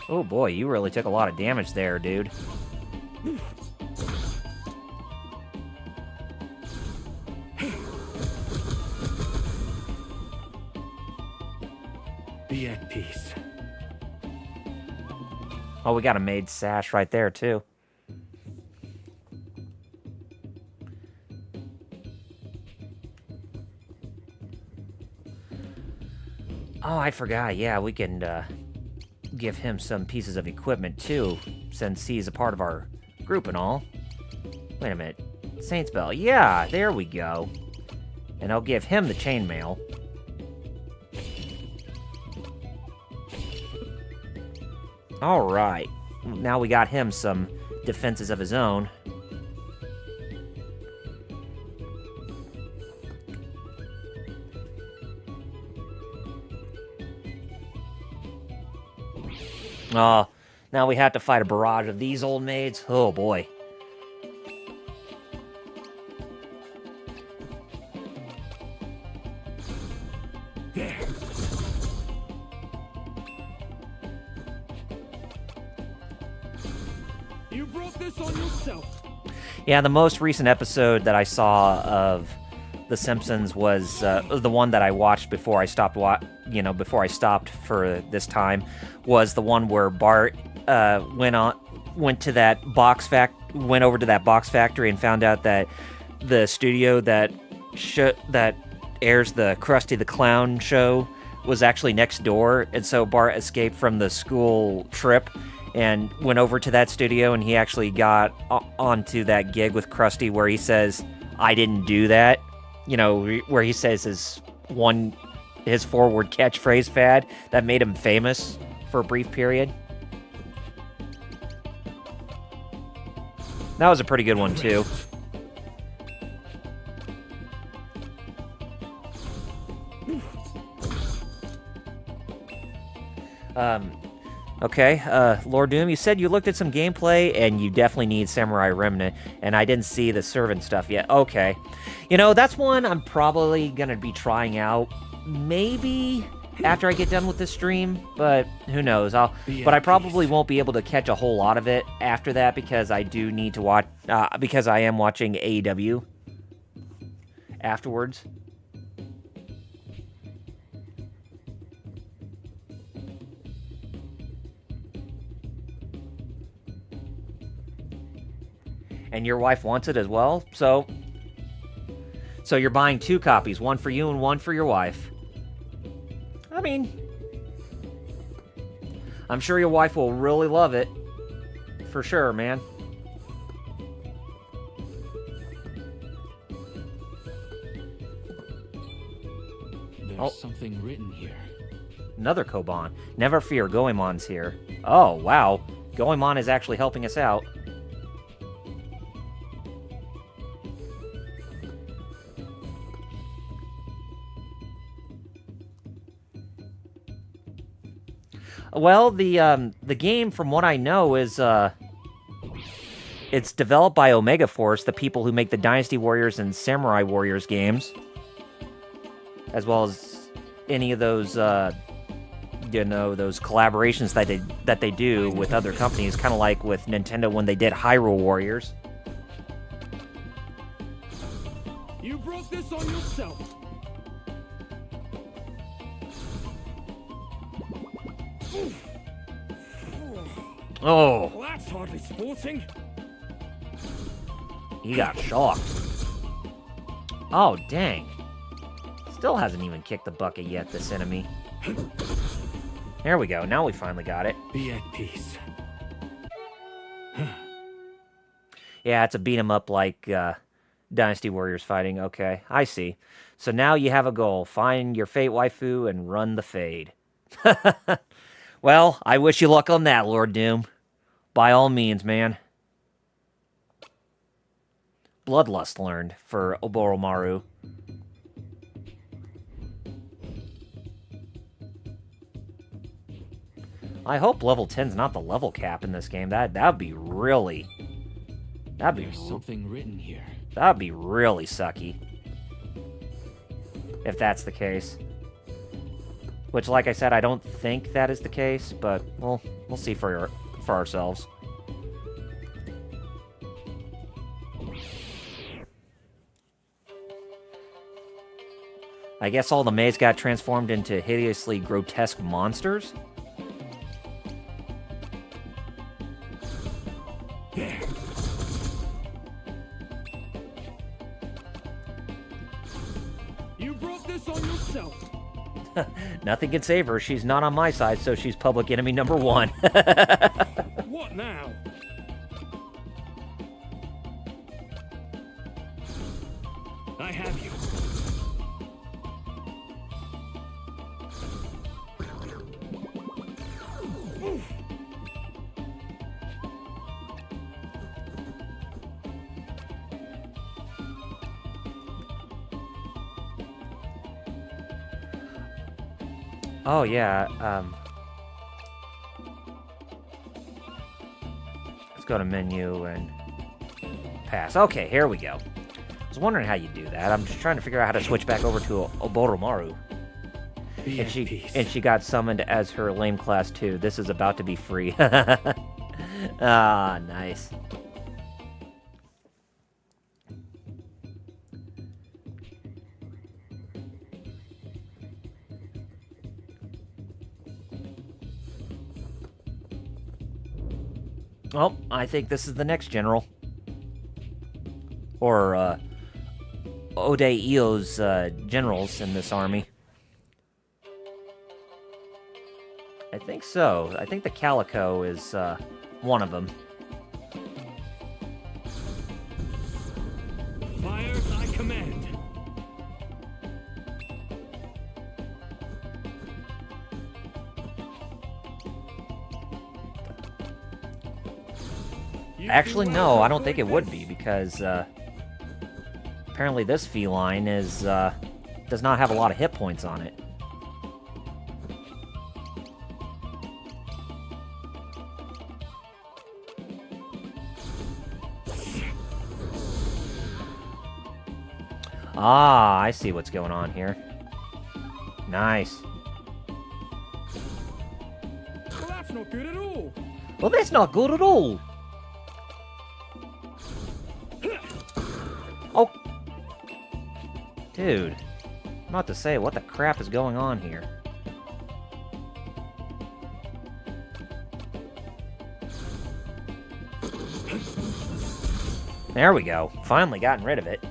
Oh boy, you really took a lot of damage there, dude. Be at peace. Oh, we got a maid sash right there, too. Oh, I forgot. Yeah, we can give him some pieces of equipment, too, since he's a part of our group and all. Wait a minute. Saints Bell. Yeah, there we go. And I'll give him the chainmail. Alright. Now we got him some defenses of his own. Oh, now we have to fight a barrage of these old maids. Oh boy. There. You brought this on yourself. Yeah, the most recent episode that I saw of The Simpsons was the one that I watched before I stopped. Before I stopped for this time, was the one where Bart went over to that box factory and found out that the studio that airs the Krusty the Clown show was actually next door, and so Bart escaped from the school trip and went over to that studio, and he actually got onto that gig with Krusty where he says, "I didn't do that." You know, where he says his forward catchphrase fad that made him famous for a brief period. That was a pretty good one, too. Okay, Lord Doom, you said you looked at some gameplay, and you definitely need Samurai Remnant, and I didn't see the servant stuff yet. Okay. You know, that's one I'm probably gonna be trying out, maybe after I get done with this stream, but who knows. But I probably won't be able to catch a whole lot of it after that, because I do need to watch, because I am watching AEW afterwards. And your wife wants it as well, so you're buying 2 copies, one for you and one for your wife. I mean, I'm sure your wife will really love it, for sure, man. There's something written here. Another Koban. Never fear, Goemon's here. Oh, wow. Goemon is actually helping us out. Well, the game, from what I know, is it's developed by Omega Force, the people who make the Dynasty Warriors and Samurai Warriors games, as well as any of those you know, those collaborations that they do with other companies, kind of like with Nintendo when they did Hyrule Warriors. You brought this on yourself. Oh, Well, that's hardly sporting. he got shocked. Oh, dang. Still hasn't even kicked the bucket yet, this enemy. There we go. Now we finally got it. Be at peace. Yeah, it's a beat 'em up like Dynasty Warriors fighting. Okay, I see. So now you have a goal. Find your Fate waifu and run the Fade. Well, I wish you luck on that, Lord Doom. By all means, man. Bloodlust learned for Oboromaru. I hope level 10's not the level cap in this game. That'd be really... There's something written here. That'd be really sucky. If that's the case. Which, like I said, I don't think that is the case, but we'll see for ourselves. I guess all the maize got transformed into hideously grotesque monsters? You brought this on yourself. Nothing can save her. She's not on my side, so she's public enemy number 1. What now? I have you. Oh, yeah, let's go to menu and pass. Okay, here we go. I was wondering how you do that. I'm just trying to figure out how to switch back over to Oboromaru. And she got summoned as her lame class too. This is about to be free. Ah, nice. Well, I think this is the next general. Or, Ode Io's, generals in this army. I think so. I think the Calico is, one of them. Fire as I command. Actually, no, I don't think it would be, because apparently this feline is does not have a lot of hit points on it. Ah, I see what's going on here. Nice. Well, that's not good at all. Well, that's not good at all. Oh. Dude. I'm about to say, what the crap is going on here? There we go. Finally gotten rid of it.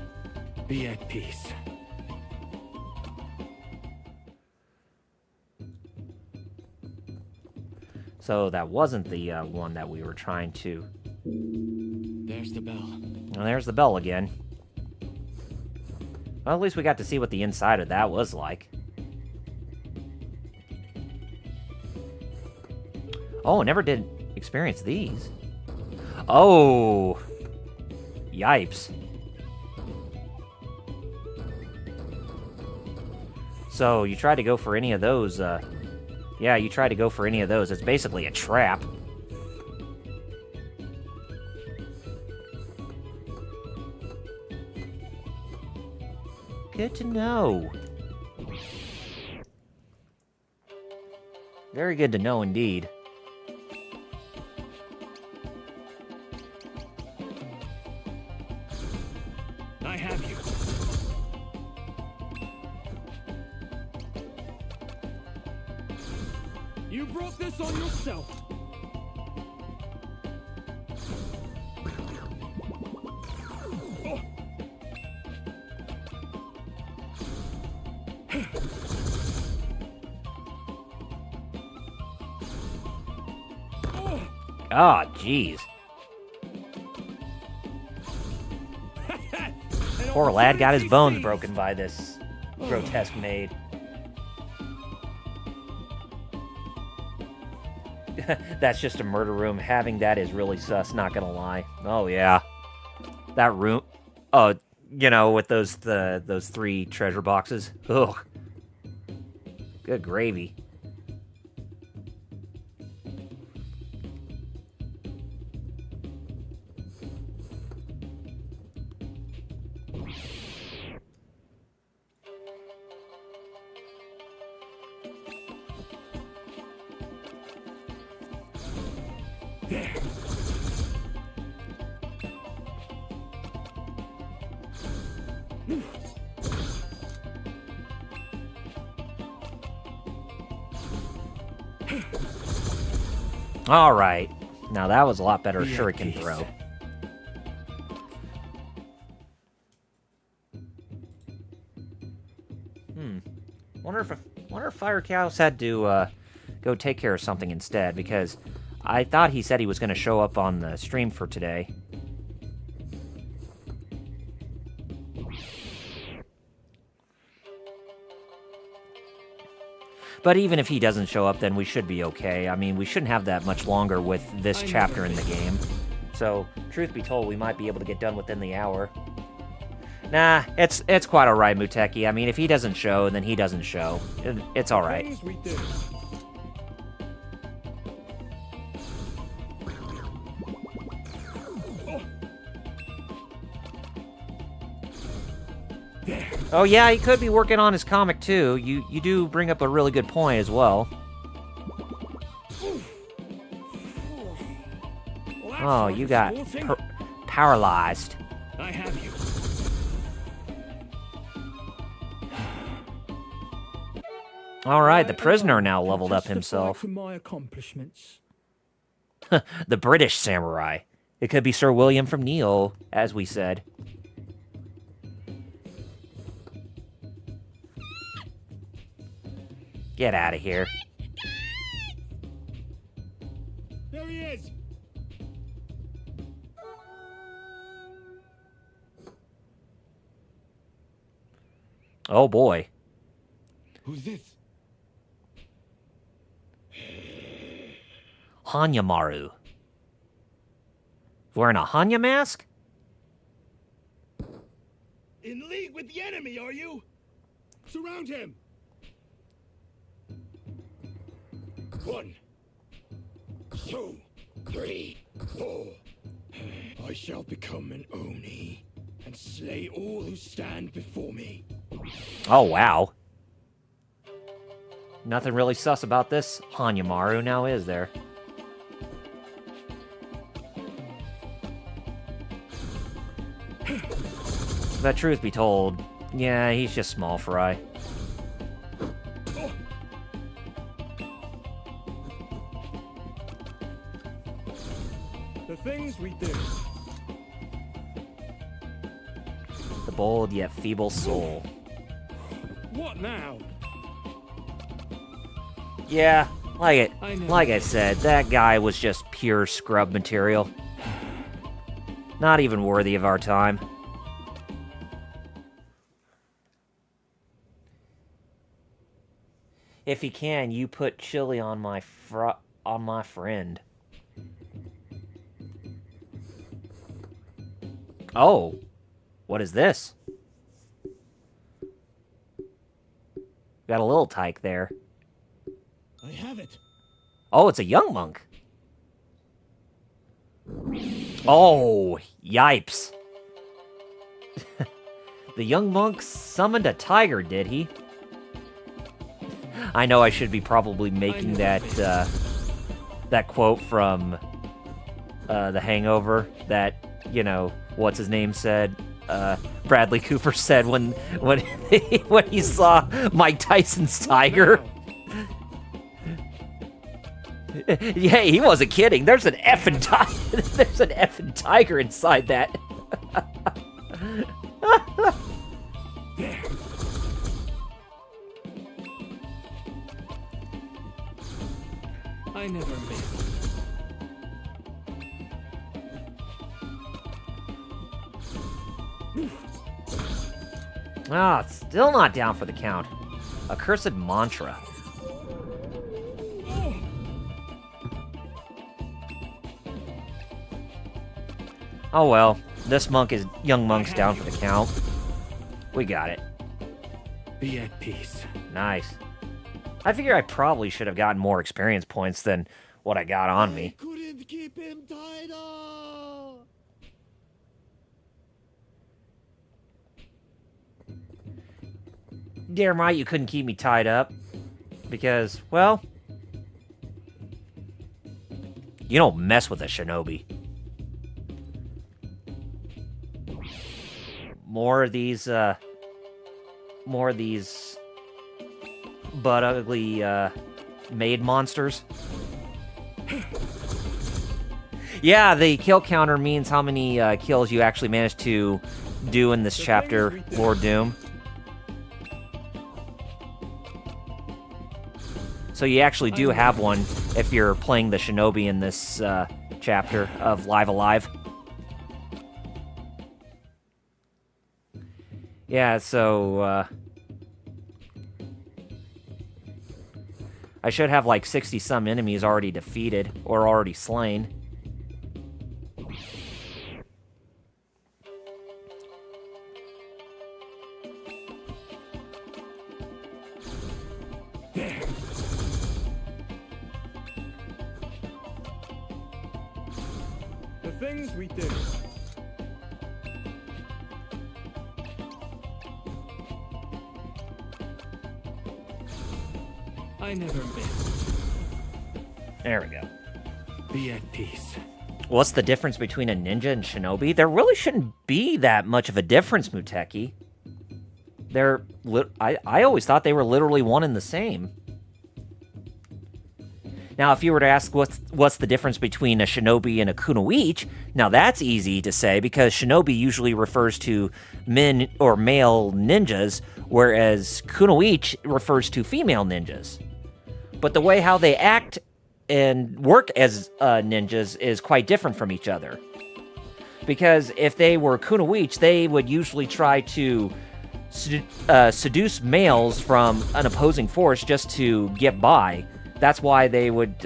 Be at peace. So that wasn't the one that we were trying to... There's the bell. Well, there's the bell again. Well, at least we got to see what the inside of that was like. Oh, never did experience these. Oh! Yipes. So, you try to go for any of those, yeah, you try to go for any of those. It's basically a trap. Good to know. Very good to know indeed. I have you. You brought this on yourself. Ah, jeez. Poor lad got his bones broken by this grotesque maid. That's just a murder room. Having that is really sus, not gonna lie. Oh, yeah. That room... Oh, you know, with those 3 treasure boxes. Ugh. Good gravy. Alright. Now that was a lot better shuriken throw. Wonder if Fire Cows had to go take care of something instead, because I thought he said he was going to show up on the stream for today. But even if he doesn't show up, then we should be okay. I mean, we shouldn't have that much longer with this chapter in the game. So, truth be told, we might be able to get done within the hour. Nah, it's quite alright, Muteki. I mean, if he doesn't show, then he doesn't show. It's alright. Oh yeah, he could be working on his comic too. You do bring up a really good point as well. Oh, you got paralyzed. I have you. All right, the prisoner now leveled up himself. For my accomplishments. The British samurai. It could be Sir William from Neo, as we said. Get out of here. There he is. Oh boy. Who's this? Hanyamaru. Wearing a Hanya mask? In league with the enemy, are you? Surround him! 1, 2, 3, 4. I shall become an Oni and slay all who stand before me. Oh, wow. Nothing really sus about this Hanyamaru now, is there? But truth be told, yeah, he's just small fry. The things we do. The bold yet feeble soul. What now? Yeah, like I said, that guy was just pure scrub material. Not even worthy of our time. If you can, you put chili on my friend. Oh, what is this? Got a little tyke there. I have it. Oh, it's a young monk. Oh, yipes. The young monk summoned a tiger, did he? I know I should be probably making that that quote from The Hangover that, you know, what's his name said, Bradley Cooper said when he saw Mike Tyson's tiger. Yeah, he wasn't kidding. There's an effing tiger inside that. I never miss. Ah, still not down for the count. Accursed mantra. Oh well, this young monk's down for the count. We got it. Be at peace. Nice. I figure I probably should have gotten more experience points than what I got on me. I couldn't keep him tied up. Damn right you couldn't keep me tied up. Because, well, you don't mess with a shinobi. More of these butt ugly maid monsters. Yeah, the kill counter means how many kills you actually managed to do in this chapter, Lord Doom. So you actually do have one if you're playing the shinobi in this chapter of Live Alive. Yeah, so I should have like 60-some enemies already defeated or already slain. The things we do. I never miss. There we go. Be at peace. What's the difference between a ninja and shinobi? There really shouldn't be that much of a difference, Muteki. I always thought they were literally one and the same. Now, if you were to ask what's the difference between a shinobi and a kunoichi, now that's easy to say because shinobi usually refers to men or male ninjas, whereas kunoichi refers to female ninjas. But the way how they act and work as ninjas is quite different from each other. Because if they were kunoichi, they would usually try to seduce males from an opposing force just to get by. That's why they would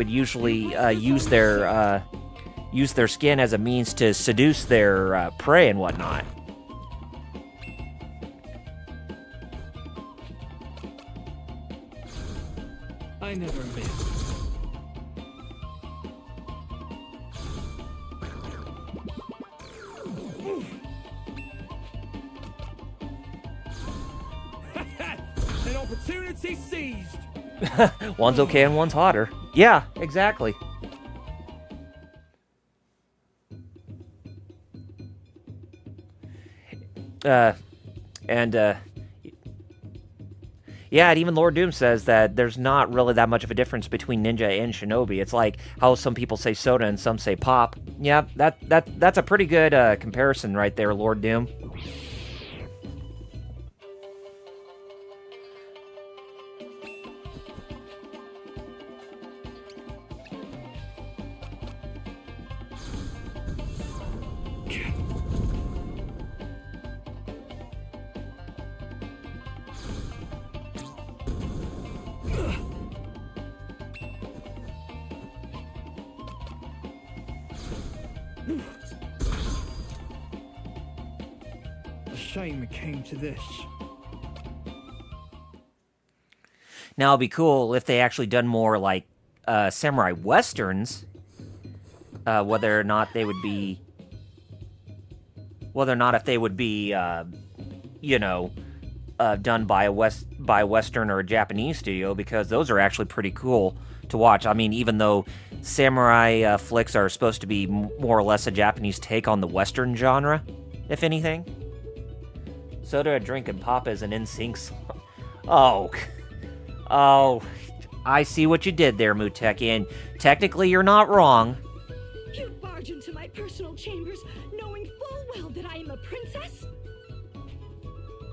usually use their use their skin as a means to seduce their prey and whatnot. I never miss. An opportunity seized. One's okay and one's hotter. Yeah, exactly. Yeah, and even Lord Doom says that there's not really that much of a difference between ninja and shinobi. It's like how some people say soda and some say pop. Yeah, that's a pretty good comparison right there, Lord Doom. A shame it came to this. Now, it'd be cool if they actually done more like samurai westerns. Whether or not if they would be, done by a Western or a Japanese studio, because those are actually pretty cool to watch. I mean, even though samurai flicks are supposed to be more or less a Japanese take on the Western genre, if anything. Soda, a drink, and pop is an NSYNC song. Oh, I see what you did there, Muteki, and technically you're not wrong. You barge into my personal chambers, knowing full well that I am a princess?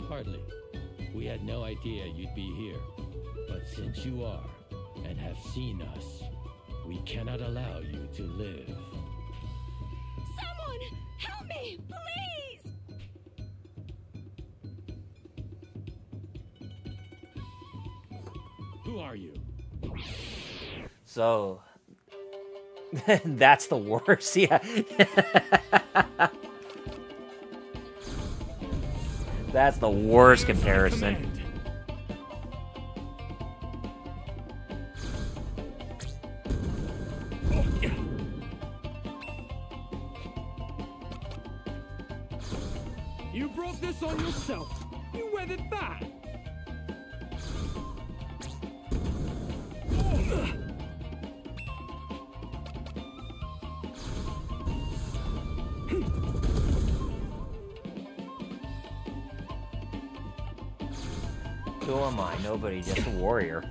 Hardly. We had no idea you'd be here. But since you are, and have seen us, we cannot allow you to live. Someone, help me, please! Who are you? So, that's the worst, yeah. That's the worst comparison. You brought this on yourself. You weathered that. Who am I? Nobody, just a warrior.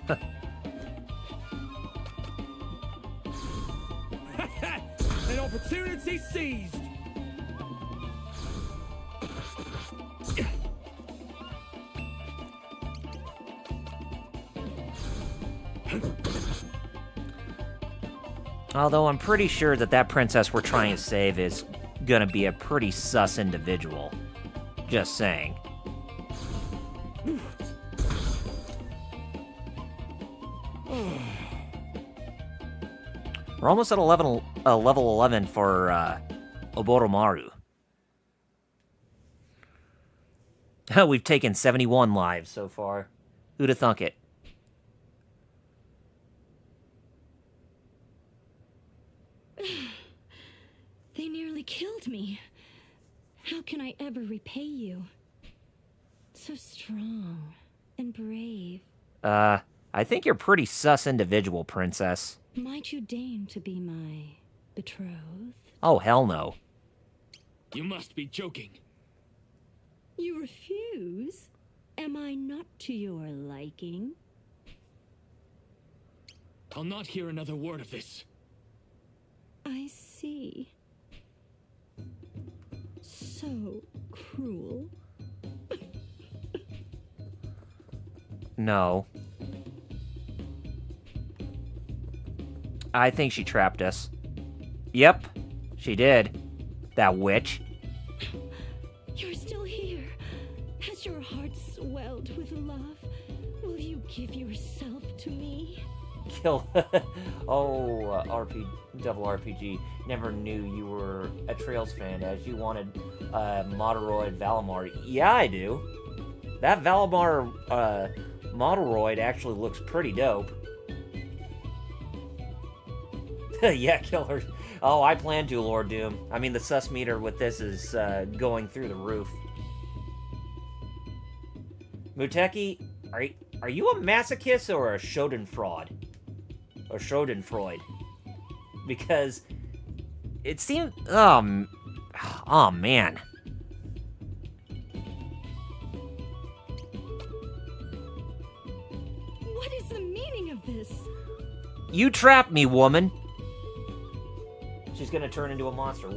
An opportunity seized. Although I'm pretty sure that princess we're trying to save is gonna be a pretty sus individual. Just saying. We're almost at level 11 for Oboromaru. We've taken 71 lives so far. Who'da thunk it? They nearly killed me. How can I ever repay you? So strong and brave. I think you're a pretty sus individual, princess. Might you deign to be my betrothed? Oh, hell no. You must be joking. You refuse? Am I not to your liking? I'll not hear another word of this. I see. So cruel. No. I think she trapped us. Yep, she did. That witch. You're still here. Has your heart swelled with love? Will you give yourself to me? Kill. Double RPG. Never knew you were a Trails fan, as you wanted Moderoid Valimar. Yeah, I do. That Valimar Moderoid actually looks pretty dope. Yeah, killer. Oh, I plan to, Lord Doom. I mean, the sus meter with this is going through the roof. Muteki, are you a masochist or a Schadenfreude? Or Schadenfreude? Because it seemed... oh, man. What is the meaning of this? You trapped me, woman. She's gonna turn into a monster.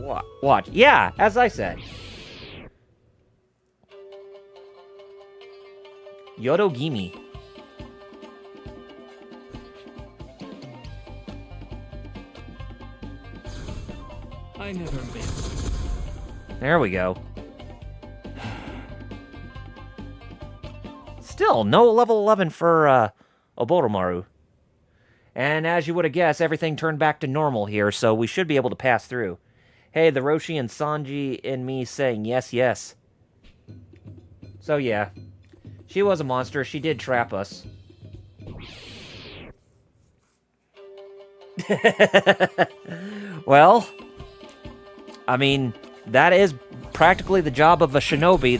Watch. Yeah, as I said. Yodogimi. I never miss. There we go. Still, no level 11 for Oboromaru. And as you would have guessed, everything turned back to normal here, so we should be able to pass through. Hey, the Roshi and Sanji and me saying yes, yes. So yeah, she was a monster. She did trap us. Well, I mean, that is practically the job of a shinobi.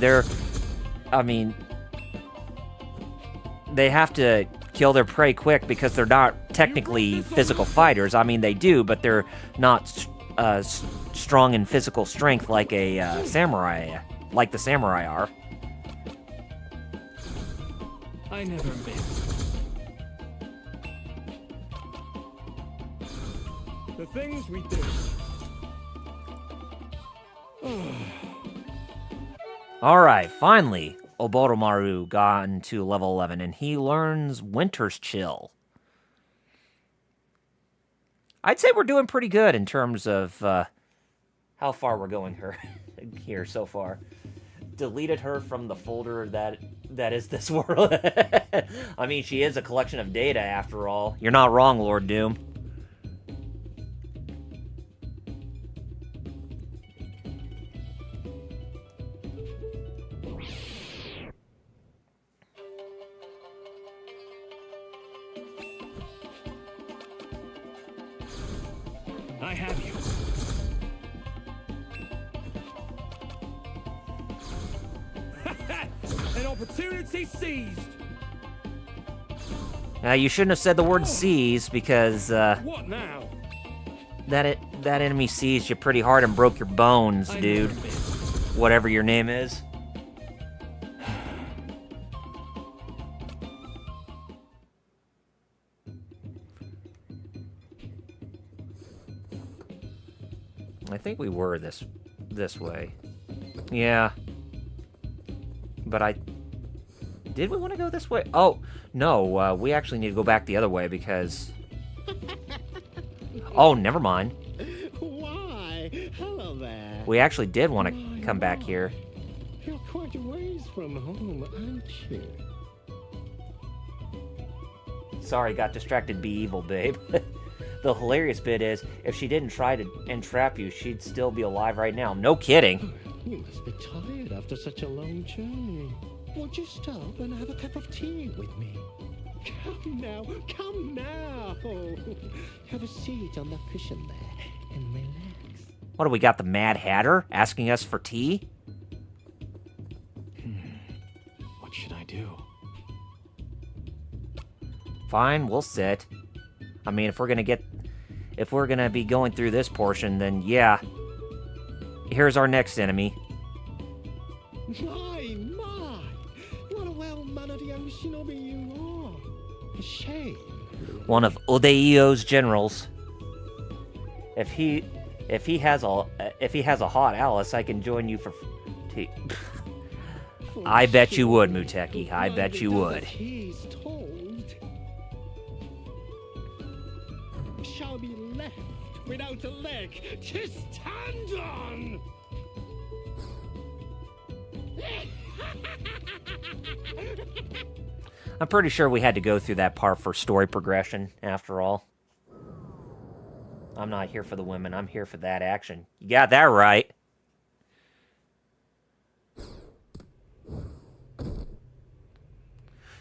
They have to kill their prey quick because they're not technically physical fighters. I mean, they do, but they're not strong in physical strength like a samurai, like the samurai are. I never miss. The things we do. Alright, finally, Oboromaru gotten to level 11, and he learns Winter's Chill. I'd say we're doing pretty good in terms of how far we're going here so far. Deleted her from the folder that is this world. I mean, she is a collection of data after all. You're not wrong, Lord Doom. I have you. An opportunity seized. You shouldn't have said the word seize because What now? that enemy seized you pretty hard and broke your bones, dude. Whatever your name is. I think we were this way. Yeah. But did we want to go this way? Oh, no, we actually need to go back the other way because... Oh, never mind. Why? Hello there. We actually did want to come back here. You're quite a ways from home, aren't you? Sorry, got distracted, be evil, babe. The hilarious bit is, if she didn't try to entrap you, she'd still be alive right now. No kidding. You must be tired after such a long journey. Won't you stop and have a cup of tea with me? Come now, come now. Have a seat on the cushion there and relax. What do we got, the Mad Hatter asking us for tea? What should I do? Fine, we'll sit. I mean, if we're gonna be going through this portion, then yeah. Here's our next enemy. My! What a well-mannered young shinobi you are. A shame. One of Odeio's generals. If he has a hot Alice, I can join you for tea. I bet you would, Muteki. I bet you would. He's told. Shall be left without a leg to stand on. I'm pretty sure we had to go through that part for story progression, after all. I'm not here for the women. I'm here for that action. You got that right.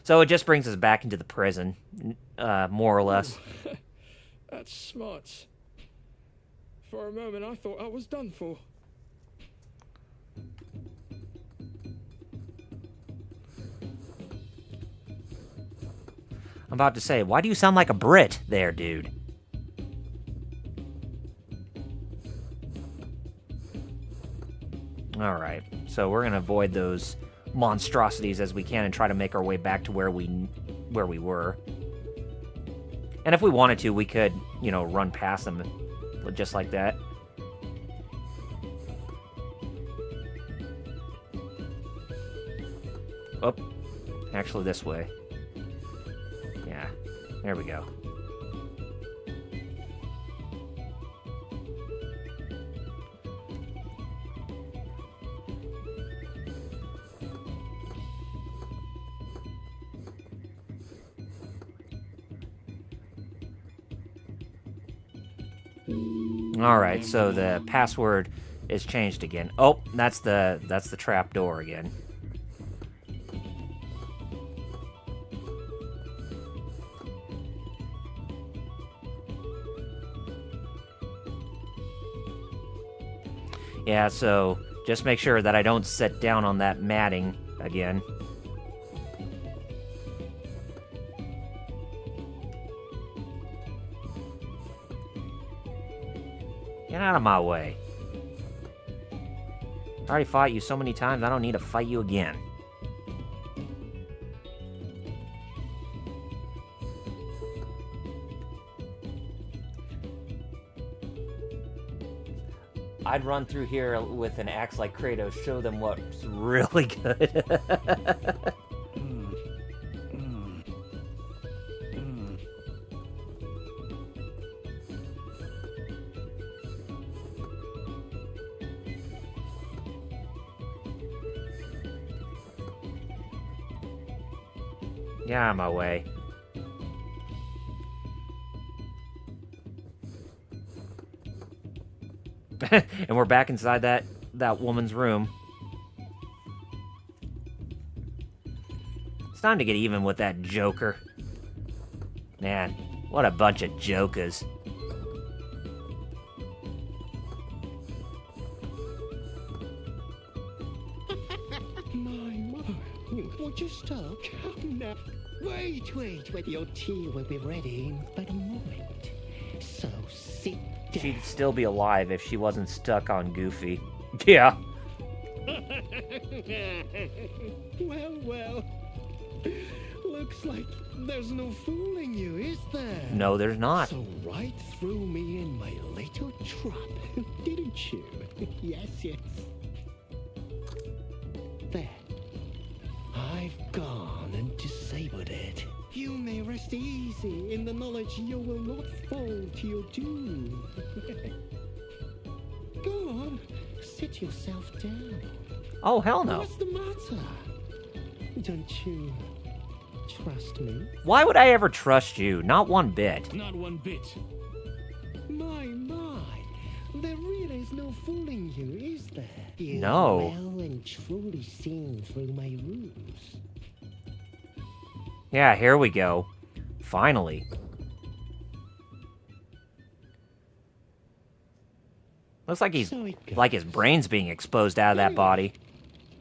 So it just brings us back into the prison, more or less. That's smart. For a moment, I thought I was done for. I'm about to say, why do you sound like a Brit there, dude? Alright, so we're going to avoid those monstrosities as we can and try to make our way back to where we were. And if we wanted to, we could, you know, run past them just like that. Oh, actually this way. Yeah, there we go. Alright, so the password is changed again. Oh, that's the trap door again. Yeah, so just make sure that I don't sit down on that matting again. Get out of my way. I already fought you so many times, I don't need to fight you again. I'd run through here with an axe like Kratos, show them what's really good. Get out of my way. And we're back inside that woman's room. It's time to get even with that Joker. Man, what a bunch of jokers. My, would you stop? No. Wait, your tea will be ready in but a moment. So sit down. She'd still be alive if she wasn't stuck on Goofy. Yeah. Well. Looks like there's no fooling you, is there? No, there's not. So right threw me in my little trap, didn't you? Yes. There. I've gone and disabled it. You may rest easy in the knowledge you will not fall to your doom. Go on, sit yourself down. Oh, hell no. What's the matter? Don't you trust me? Why would I ever trust you? Not one bit. Not one bit. My. There really is no fooling you, is there? You've No. well and truly seen through my ruse. Yeah, here we go. Finally. Looks like So it goes. like his brain's being exposed out of that body.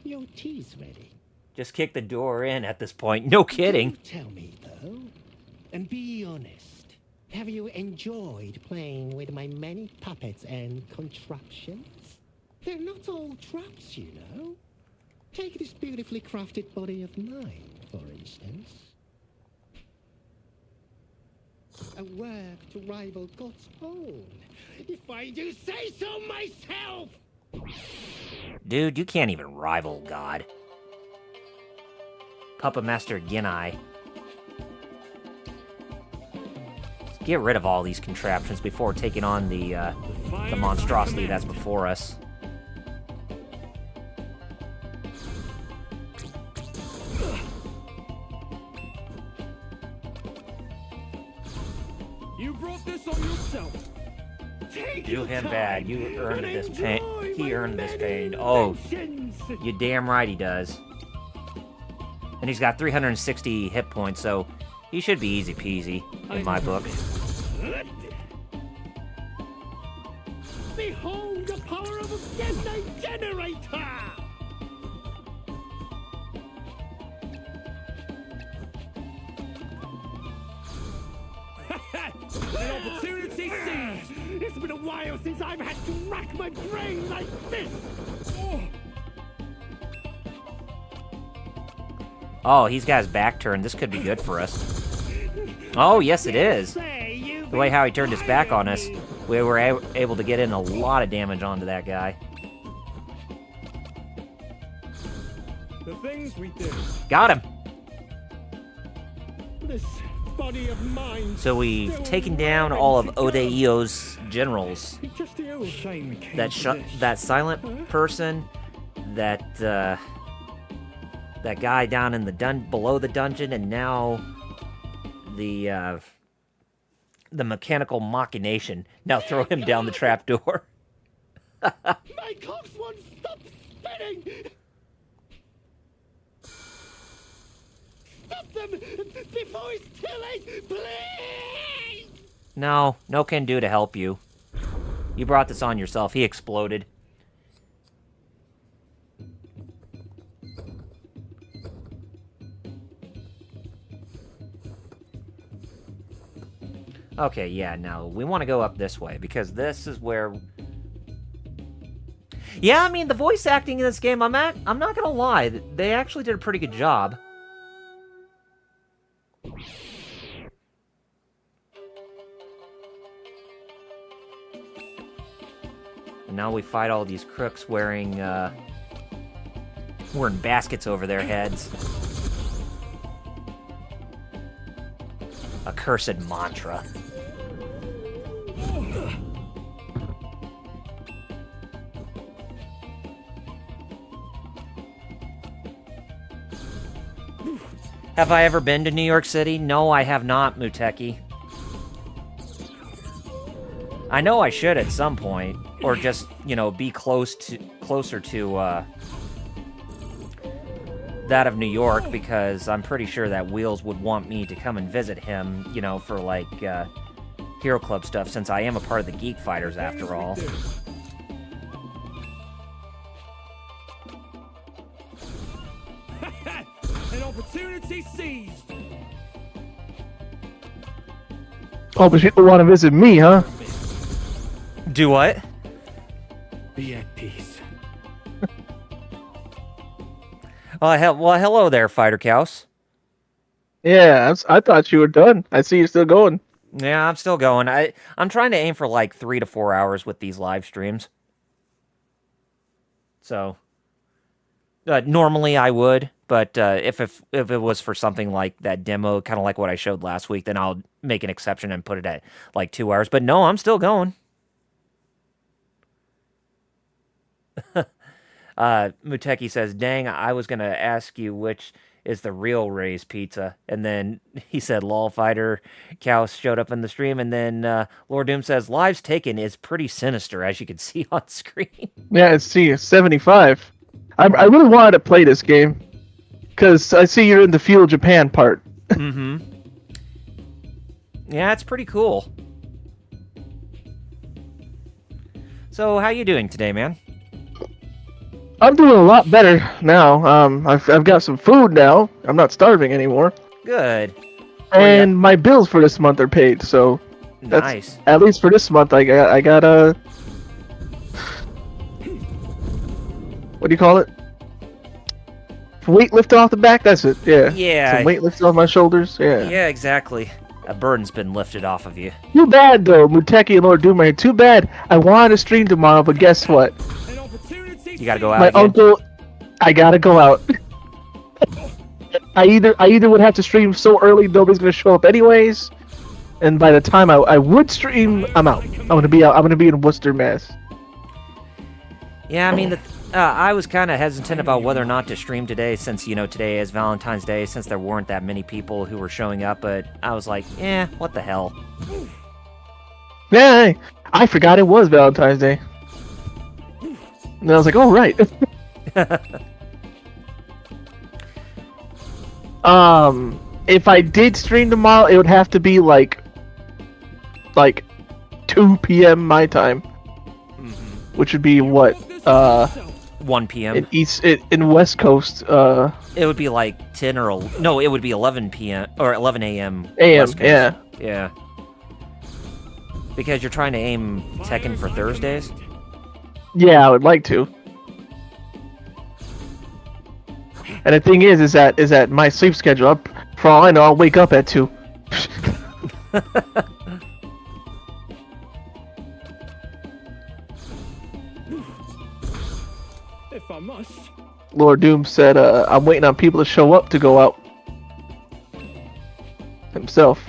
Your tea's ready. Just kick the door in at this point. No kidding. Do tell me, though, and be honest. Have you enjoyed playing with my many puppets and contraptions? They're not all traps, you know. Take this beautifully crafted body of mine, for instance. A work to rival God's own, if I do say so myself! Dude, you can't even rival God. Puppet Master Genai. Let's get rid of all these contraptions before taking on the monstrosity that's before us. yourself. Take Do your him time bad. You earned and this pain. enjoy He my earned this many pain. Oh, inventions. you damn right he does. And he's got 360 hit points, so he should be easy peasy in my book. Behold the power of a Gemini generator! An opportunity seized. It's been a while since I've had to rack my brain like this! Oh, he's got his back turned. This could be good for us. Oh, yes it is. The way how he turned his back on us, we were able to get in a lot of damage onto that guy. The things we do. Got him. This body of mine. So we've taken down all of Odeio's generals. It's just the old shame we came That to this. that silent person, that that guy down in the below the dungeon, and now the mechanical machination. Now throw him down the trapdoor. My cocks won't stop spinning! Stop them before it's too late, please! No can do to help you. You brought this on yourself. He exploded. Okay, yeah, no, we want to go up this way, because this is where... Yeah, I mean, the voice acting in this game, I'm not gonna lie, they actually did a pretty good job. And now we fight all these crooks wearing baskets over their heads. A cursed mantra. Have I ever been to New York City? No, I have not, Muteki. I know I should at some point, or just, you know, be closer to that of New York, because I'm pretty sure that Wheels would want me to come and visit him, you know, for like Hero Club stuff, since I am a part of the Geek Fighters after all. An opportunity seized. Oh, but people want to visit me, huh? Do what? Be at peace. Well, hello there, Fighter Cows. Yeah, I thought you were done. I see you're still going. Yeah, I'm still going. I'm trying to aim for like 3 to 4 hours with these live streams. So, normally I would, but if it was for something like that demo, kind of like what I showed last week, then I'll make an exception and put it at like 2 hours. But no, I'm still going. Muteki says, "Dang, I was gonna ask you which is the real Ray's Pizza," and then he said, "Lol, Fighter Cows showed up in the stream," and then Lord Doom says, "Lives Taken is pretty sinister, as you can see on screen." Yeah, it's 75. I really wanted to play this game because I see you're in the Feudal Japan part. Mm-hmm. Yeah, it's pretty cool. So, how you doing today, man? I'm doing a lot better now. I've got some food now. I'm not starving anymore. Good. And my bills for this month are paid, so that's, Nice. at least for this month, I got a what do you call it? Weight lifted off the back. That's it. Yeah. Yeah. Some weight lifted off my shoulders. Yeah. Yeah, exactly. A burden's been lifted off of you. Too bad though, Muteki and Lord Doom are here. Too bad. I wanted to stream tomorrow, but guess what? An opportunity You gotta go out My again. uncle, I gotta go out. I either would have to stream so early nobody's gonna show up anyways, and by the time I would stream, I'm out. I'm gonna be out. I'm gonna be in Worcester, Mass. Yeah, I mean, I was kind of hesitant about whether or not to stream today, since, you know, today is Valentine's Day, since there weren't that many people who were showing up, but I was like, what the hell. Yeah, I forgot it was Valentine's Day. And I was like, oh, right. If I did stream tomorrow, it would have to be like 2 p.m. my time, which would be what 1 p.m. in West Coast. It would be like 10 or no, it would be 11 p.m. or 11 a.m. AM, West Coast. yeah. Yeah. Because you're trying to aim Tekken for Thursdays? Yeah, I would like to. And the thing is that my sleep schedule, for all I know, I'll wake up at 2. If I must. Lord Doom said, I'm waiting on people to show up to go out. Himself.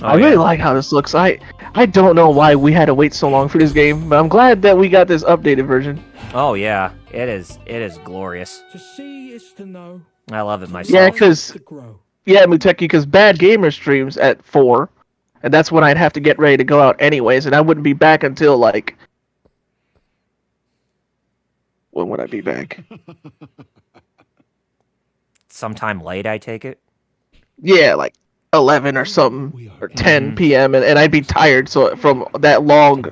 Oh, I really like how this looks. I don't know why we had to wait so long for this game, but I'm glad that we got this updated version. Oh yeah, it is glorious. To see is to know. I love it myself. Yeah, because To grow. Muteki, because Bad Gamer streams at 4, and that's when I'd have to get ready to go out anyways, and I wouldn't be back until like. When would I be back? Sometime late, I take it. Yeah, like 11 or something, or 10 p.m. And I'd be tired so from that long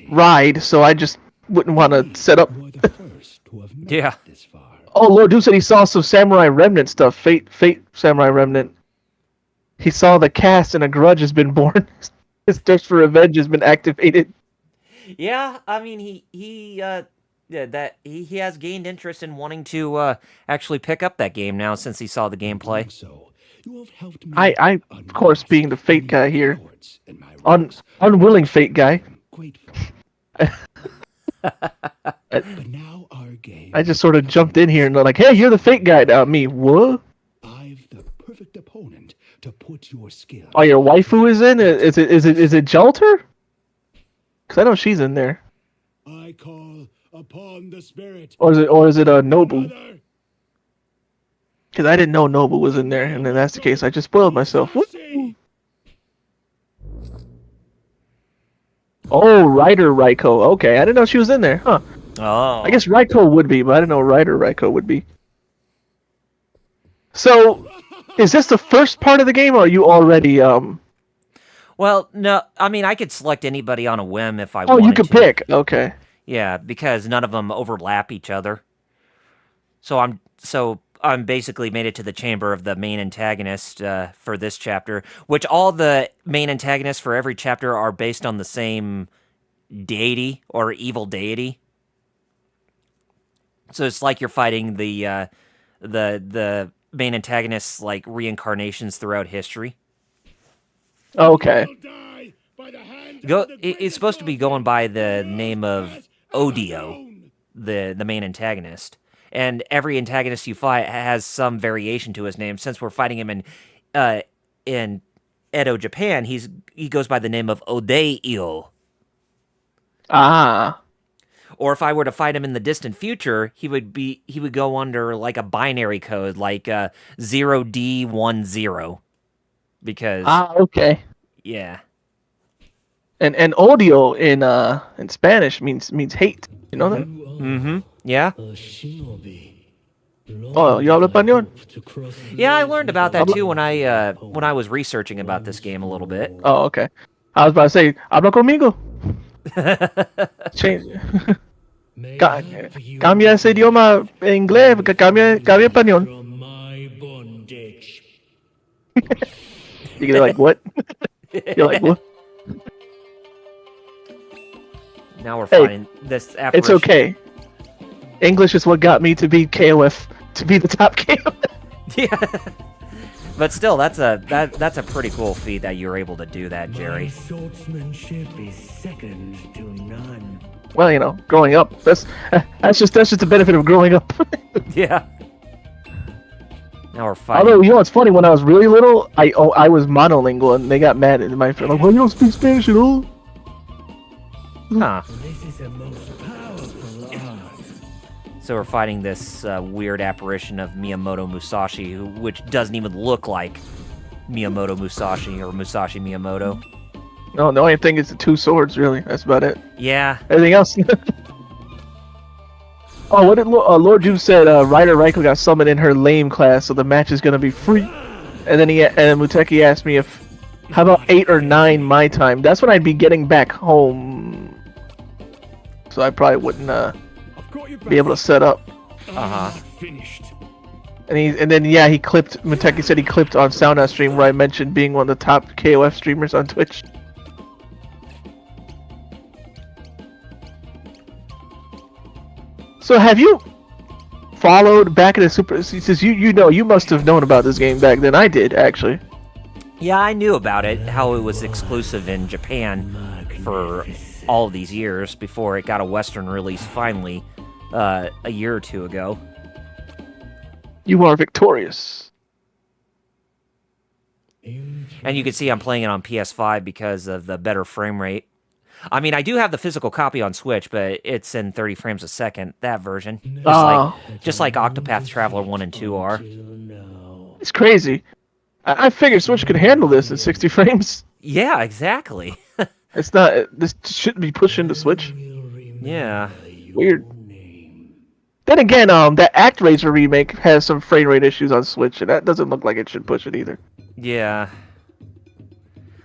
ride, so I just wouldn't want to set up. Yeah. Oh, Lord Doom said he saw some Samurai Remnant stuff. Fate Samurai Remnant. He saw the cast and a grudge has been born. His thirst for revenge has been activated. Yeah, I mean he has gained interest in wanting to actually pick up that game now since he saw the gameplay. I of course, being the Fate guy here, unwilling Fate guy. I just sort of jumped in here and they're like, "Hey, you're the Fate guy now." Me, what? I've the perfect opponent to put your skill. Oh, your waifu is in? Is it Jelter? Because I know she's in there. I call upon the spirit. Or is it Nobu? Because I didn't know Nobu was in there, and then that's the case. I just spoiled myself. Woo! Oh, Ryder Raiko. Okay, I didn't know she was in there. Huh. Oh. I guess Raiko would be, but I didn't know Ryder Raiko would be. So, is this the first part of the game, or are you already Well, no, I mean I could select anybody on a whim if I wanted to. Oh, you could pick. Okay. Yeah, because none of them overlap each other. So I'm basically made it to the chamber of the main antagonist for this chapter, which all the main antagonists for every chapter are based on the same deity or evil deity. So it's like you're fighting the main antagonists like reincarnations throughout history. Okay. It's supposed to be going by the name of Odio, the main antagonist. And every antagonist you fight has some variation to his name. Since we're fighting him in Edo, Japan, he goes by the name of Odeio. Ah. Or if I were to fight him in the distant future, he would go under like a binary code, like 0D10. Because okay. Yeah. And odio in Spanish means hate. You know that? Mm-hmm. Yeah. Oh, you habla español? Yeah, I learned about that too when I was researching about this game a little bit. Oh, okay. I was about to say, habla conmigo. Change. Cambia ese idioma en inglés, cambia español. You're like, what? You're like, what? Now we're fighting this apparition. It's okay. English is what got me to be KOF, to be the top KOF. Yeah. But still, that's a pretty cool feat that you're able to do that, Jerry. My swordsmanship is second to none. Well, you know, growing up, that's just the benefit of growing up. Yeah. Now we're fighting. Although, you know what's funny? When I was really little, I was monolingual, and they got mad at my friend. Like, well, you don't speak Spanish at all? Huh. This is a most powerful art. So we're fighting this weird apparition of Miyamoto Musashi, which doesn't even look like Miyamoto Musashi or Musashi Miyamoto. No, the only thing is the 2 swords, really. That's about it. Yeah. Everything else. Oh, what did Lord Doom said? Ryder Reiko got summoned in her lame class, so the match is gonna be free. And then Muteki asked me if, how about 8 or 9 my time? That's when I'd be getting back home. So I probably wouldn't be able to set up. Finished. And then he clipped. Muteki said he clipped on Sound Stream where I mentioned being one of the top KOF streamers on Twitch. So have you followed back in the Super? Since you must have known about this game back then. I did actually. Yeah, I knew about it. How it was exclusive in Japan for all of these years before it got a Western release finally a year or 2 ago. You are victorious. And you can see I'm playing it on PS5 because of the better frame rate. I mean, I do have the physical copy on Switch, but it's in 30 frames a second, that version. Just like Octopath Traveler 1 and 2 are. It's crazy. I figured Switch could handle this in 60 frames. Yeah, exactly. It's not. This shouldn't be pushed into Switch. Yeah. Weird. Then again, that ActRaiser remake has some frame rate issues on Switch, and that doesn't look like it should push it either. Yeah.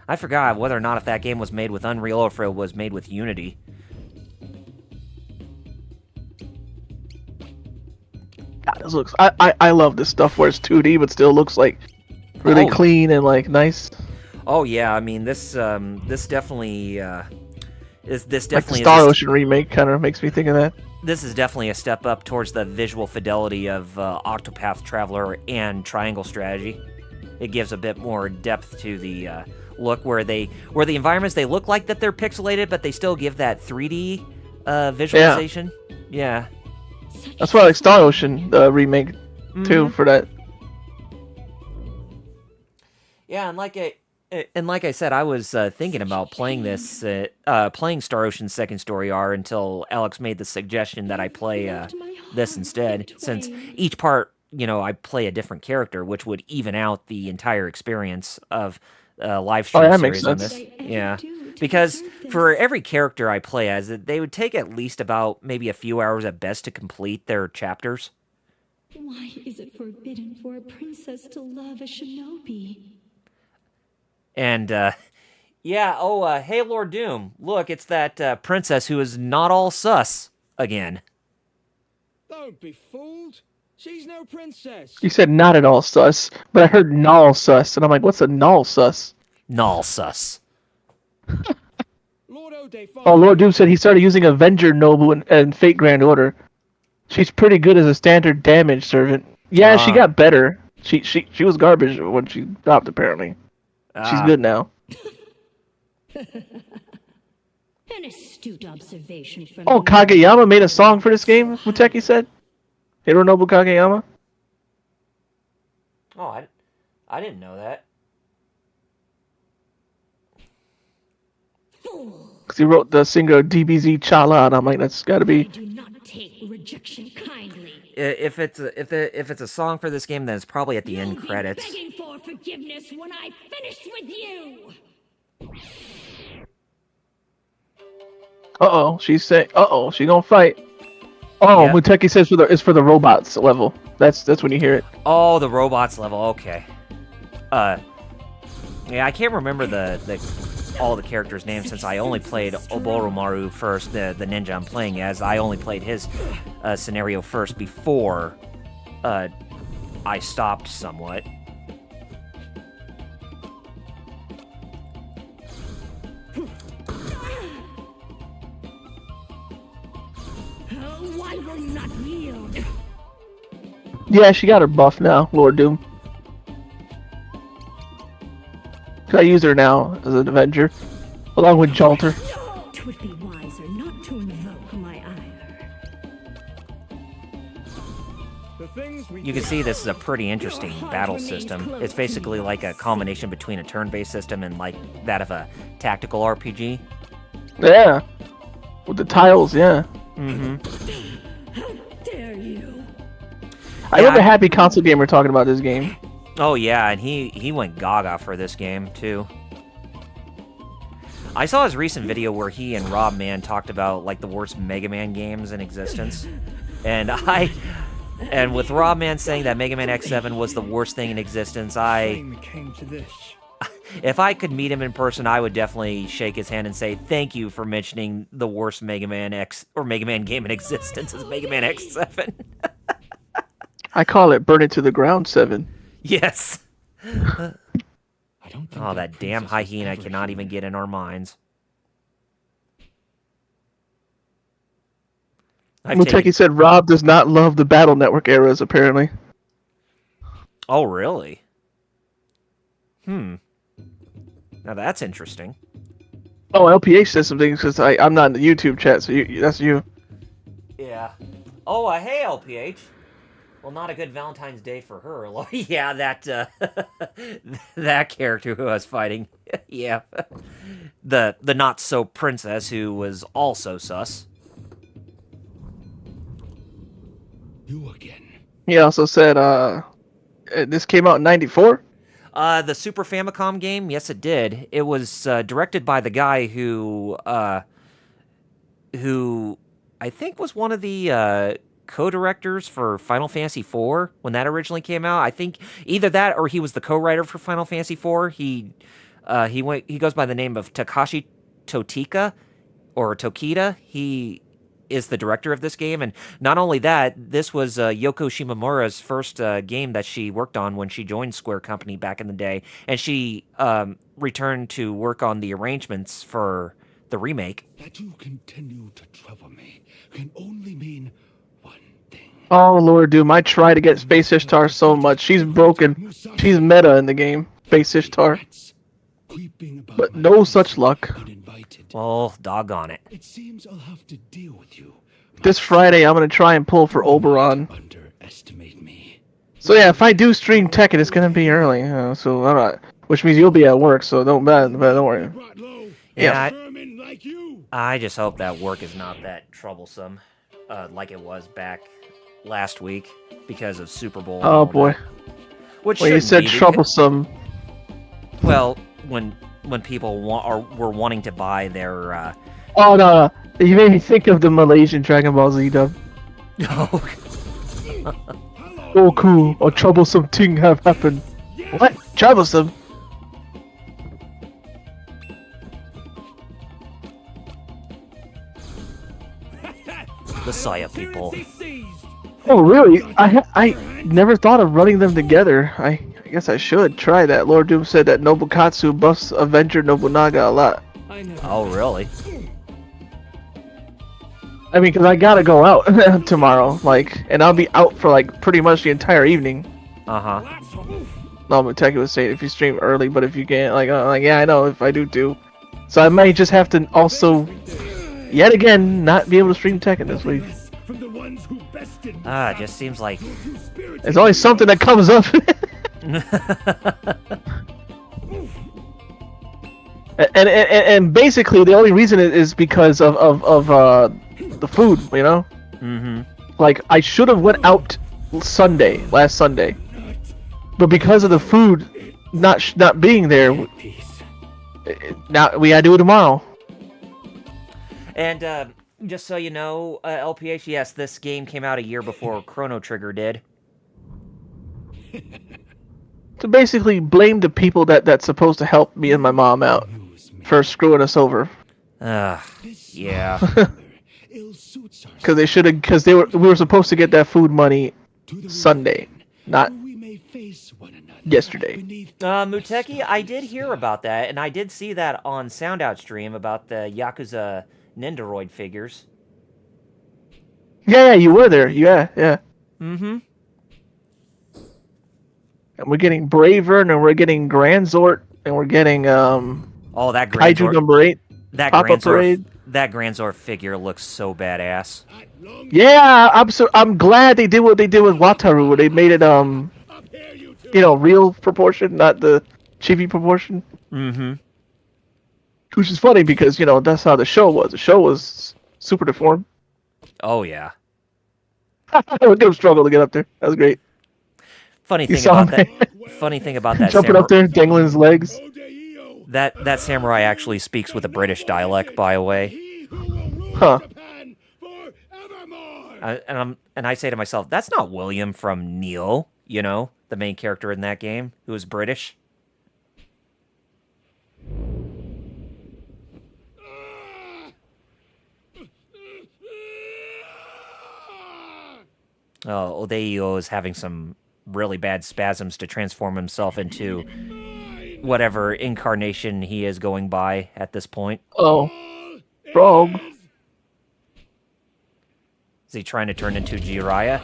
I forgot whether or not if that game was made with Unreal or if it was made with Unity. God, this looks. I love this stuff where it's 2D but still looks like really clean and like nice. Oh yeah, I mean this definitely is this Like the definitely Star Ocean remake kind of makes me think of that. This is definitely a step up towards the visual fidelity of Octopath Traveler and Triangle Strategy. It gives a bit more depth to the look where the environments they look like that they're pixelated, but they still give that 3D visualization. Yeah. That's why I like Star Ocean remake too for that. Yeah, and like I said, I was thinking about playing this, playing Star Ocean Second Story R until Alex made the suggestion that I play this instead, since each part, I play a different character, which would even out the entire experience of live stream that series makes on sense. this. Yeah, because for every character I play as, they would take at least about maybe a few hours at best to complete their chapters. Why is it forbidden for a princess to love a shinobi? And, hey, Lord Doom, look, it's that princess who is not all sus again. Don't be fooled. She's no princess. You said not at all sus, but I heard null sus, and I'm like, what's a null sus? Null sus. Oh, Lord Doom said he started using Avenger Noble and Fate Grand Order. She's pretty good as a standard damage servant. Yeah, she got better. She was garbage when she stopped, apparently. She's good now. An astute observation from Oh, Kageyama made a song for this game, Muteki said? Hironobu Kageyama? Oh, I didn't know that. Because he wrote the singer DBZ Chala, and I'm like, that's gotta be... do not take rejection kindly. If it's a song for this game, then it's probably at the end credits. Begging for forgiveness when I finished with you. Uh-oh, she's saying, she gonna fight. Oh, Yeah. Muteki says it's for the robots level. That's when you hear it. Oh, the robots level. Okay. Yeah, I can't remember all the characters' names since I only played Oboromaru first, the ninja I'm playing as. I only played his scenario first before I stopped somewhat. Why will you not yield? Yeah, she got her buff now, Lord Doom. I use her now as an Avenger, along with Jolter. It would be wiser not to invoke my ire. You can see this is a pretty interesting battle system. It's basically like a combination between a turn-based system and like that of a tactical RPG. Yeah, with the tiles, yeah. How dare you? I remember Happy Console Gamer talking about this game. Oh yeah, and he went gaga for this game too. I saw his recent video where he and Rob Man talked about like the worst Mega Man games in existence, and with Rob Man saying that Mega Man X7 was the worst thing in existence, Shame it came to this. if I could meet him in person, I would definitely shake his hand and say thank you for mentioning the worst Mega Man game in existence is Mega Man X7. I call it burn it to the ground 7. Yes. I don't think Oh, that damn princess was hyena ever cannot even human. get in our minds. I've Muteki taken... said Rob does not love the Battle Network eras, apparently. Oh, really? Now that's interesting. Oh, LPH says some things because I'm not in the YouTube chat, so that's you. Yeah. Oh, hey, LPH. Well, not a good Valentine's Day for her. Yeah, that that character who I was fighting. Yeah. The not-so princess who was also sus. You again. He also said this came out in 94? The Super Famicom game, yes, it did. It was directed by the guy who I think was one of the co-directors for Final Fantasy IV when that originally came out. I think either that or he was the co-writer for Final Fantasy IV. He goes by the name of Takashi Totika or Tokita. He is the director of this game, and not only that, this was Yoko Shimomura's first game that she worked on when she joined Square Company back in the day, and she returned to work on the arrangements for the remake. That you continue to trouble me can only mean one thing. Oh, Lord, dude, I try to get Space Ishtar so much. She's broken. She's meta in the game, Space Ishtar. But no such luck. Well, doggone it. It seems I'll have to deal with you. This Friday, I'm going to try and pull for Oberon. Underestimate me. So yeah, if I do stream Tekken, it's going to be early. So I'm not, which means you'll be at work, so don't worry. Yeah, I just hope that work is not that troublesome like it was back last week because of Super Bowl. Oh boy. Which you said troublesome. Well, when people were wanting to buy their... Oh, no. You made me think of the Malaysian Dragon Ball Z dub. Oh. Goku, a troublesome thing have happened. What? Troublesome? The Saya people. Oh, really? I never thought of running them together. I guess I should try that. Lord Doom said that Nobukatsu buffs Avenger Nobunaga a lot. Oh, really? I mean, because I gotta go out tomorrow, and I'll be out for, pretty much the entire evening. Uh-huh. No, Muteki was saying if you stream early, but if you can't, yeah, I know, if I do too. So I might just have to also, yet again, not be able to stream Tekken this week. It just seems like... There's always something that comes up. and basically the only reason is because of the food, you know? Mm-hmm. I should have went out last Sunday. But because of the food not being there, now we gotta do it tomorrow. And just so you know, LPH, yes, this game came out a year before Chrono Trigger did. To basically blame the people that's supposed to help me and my mom out for screwing us over. Yeah. Because we were supposed to get that food money Sunday, not yesterday. Muteki, I did hear about that, and I did see that on Soundout stream about the Yakuza Nendoroid figures. Yeah, you were there. Yeah. Mm-hmm. And we're getting Braver, and we're getting Grand Zort, and we're getting that Grand Kaiju number 8. That Papa Parade. That Grand Zord figure looks so badass. Yeah, I'm glad they did what they did with Wataru, where they made it real proportion, not the chibi proportion. Mm-hmm. Which is funny because that's how the show was. The show was super deformed. Oh yeah. Look at him struggle to get up there. That was great. Funny thing about that jumping up there, dangling his legs. That samurai actually speaks with a British dialect, by the way. Huh. And I say to myself, that's not William from Neo, you know, the main character in that game, who is British. Oh, Odeio is having some really bad spasms to transform himself into whatever incarnation he is going by at this point. Oh. Frog. Is he trying to turn into Jiraiya?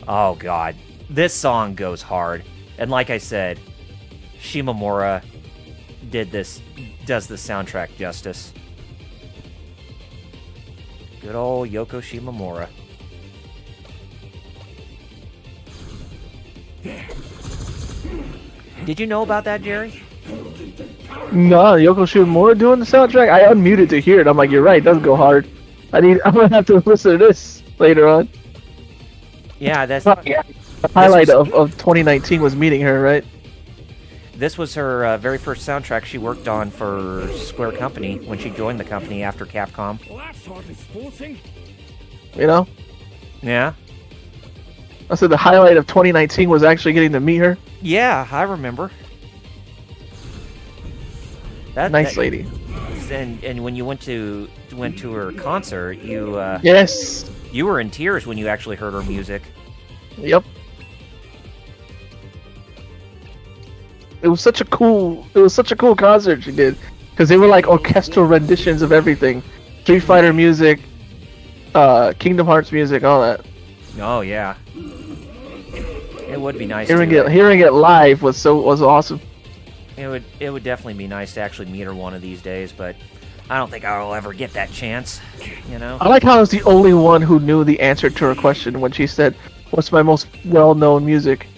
Oh god. This song goes hard. And like I said, Shimomura does the soundtrack justice. Good old Yoko Shimomura. Did you know about that, Jerry? No, Yoko Shimomura doing the soundtrack? I unmuted to hear it. I'm like, you're right, it does go hard. I'm gonna have to listen to this later on. Yeah, that's... The highlight of 2019 was meeting her, right? This was her very first soundtrack she worked on for Square Company when she joined the company after Capcom. Well, that's hardly sporting. You know? Yeah? I said the highlight of 2019 was actually getting to meet her. Yeah, I remember. Nice lady. And when you went to her concert, you yes, you were in tears when you actually heard her music. Yep. It was such a cool concert she did, because they were like orchestral renditions of everything, Street Fighter music, Kingdom Hearts music, all that. Oh yeah. It would be nice. Hearing it live was awesome. It would definitely be nice to actually meet her one of these days, but I don't think I'll ever get that chance. You know. I like how I was the only one who knew the answer to her question when she said, "What's my most well-known music?"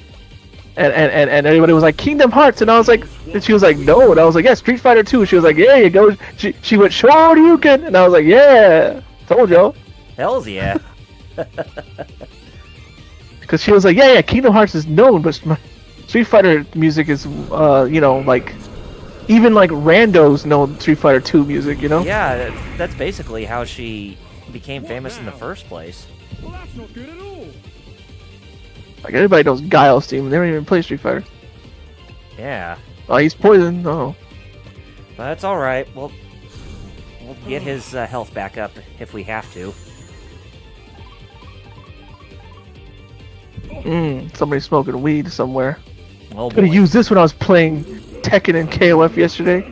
And everybody was like, Kingdom Hearts, and I was like, and she was like, no, and I was like, yeah, Street Fighter 2. She was like, yeah, you go. She went, Shoryuken, and I was like, yeah, told y'all. Hells yeah. Because she was like, yeah, Kingdom Hearts is known, but Street Fighter music is, you know, like, even like randos know Street Fighter 2 music, you know? Yeah, that's basically how she became famous in the first place. Well, that's not good at all. Like, everybody knows Guile's team, they don't even play Street Fighter. Yeah. Oh, he's poisoned, oh. But that's alright, we'll get his health back up if we have to. Somebody's smoking weed somewhere. Oh, Could have used this when I was playing Tekken and KOF yesterday.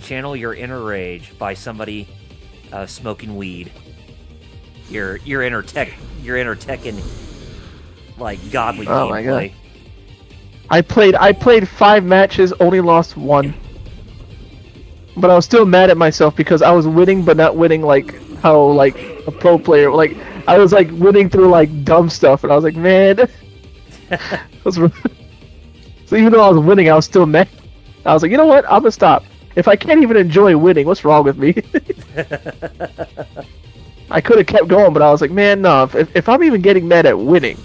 Channel your inner rage by somebody smoking weed. Your inner Tekken, like godly gameplay. I played 5 matches, only lost 1. But I was still mad at myself because I was winning, but not winning like how like a pro player. Like I was like winning through like dumb stuff, and I was like, man. So even though I was winning, I was still mad. I was like, you know what? I'm gonna stop. If I can't even enjoy winning, what's wrong with me? I could have kept going, but I was like, man, no. If I'm even getting mad at winning.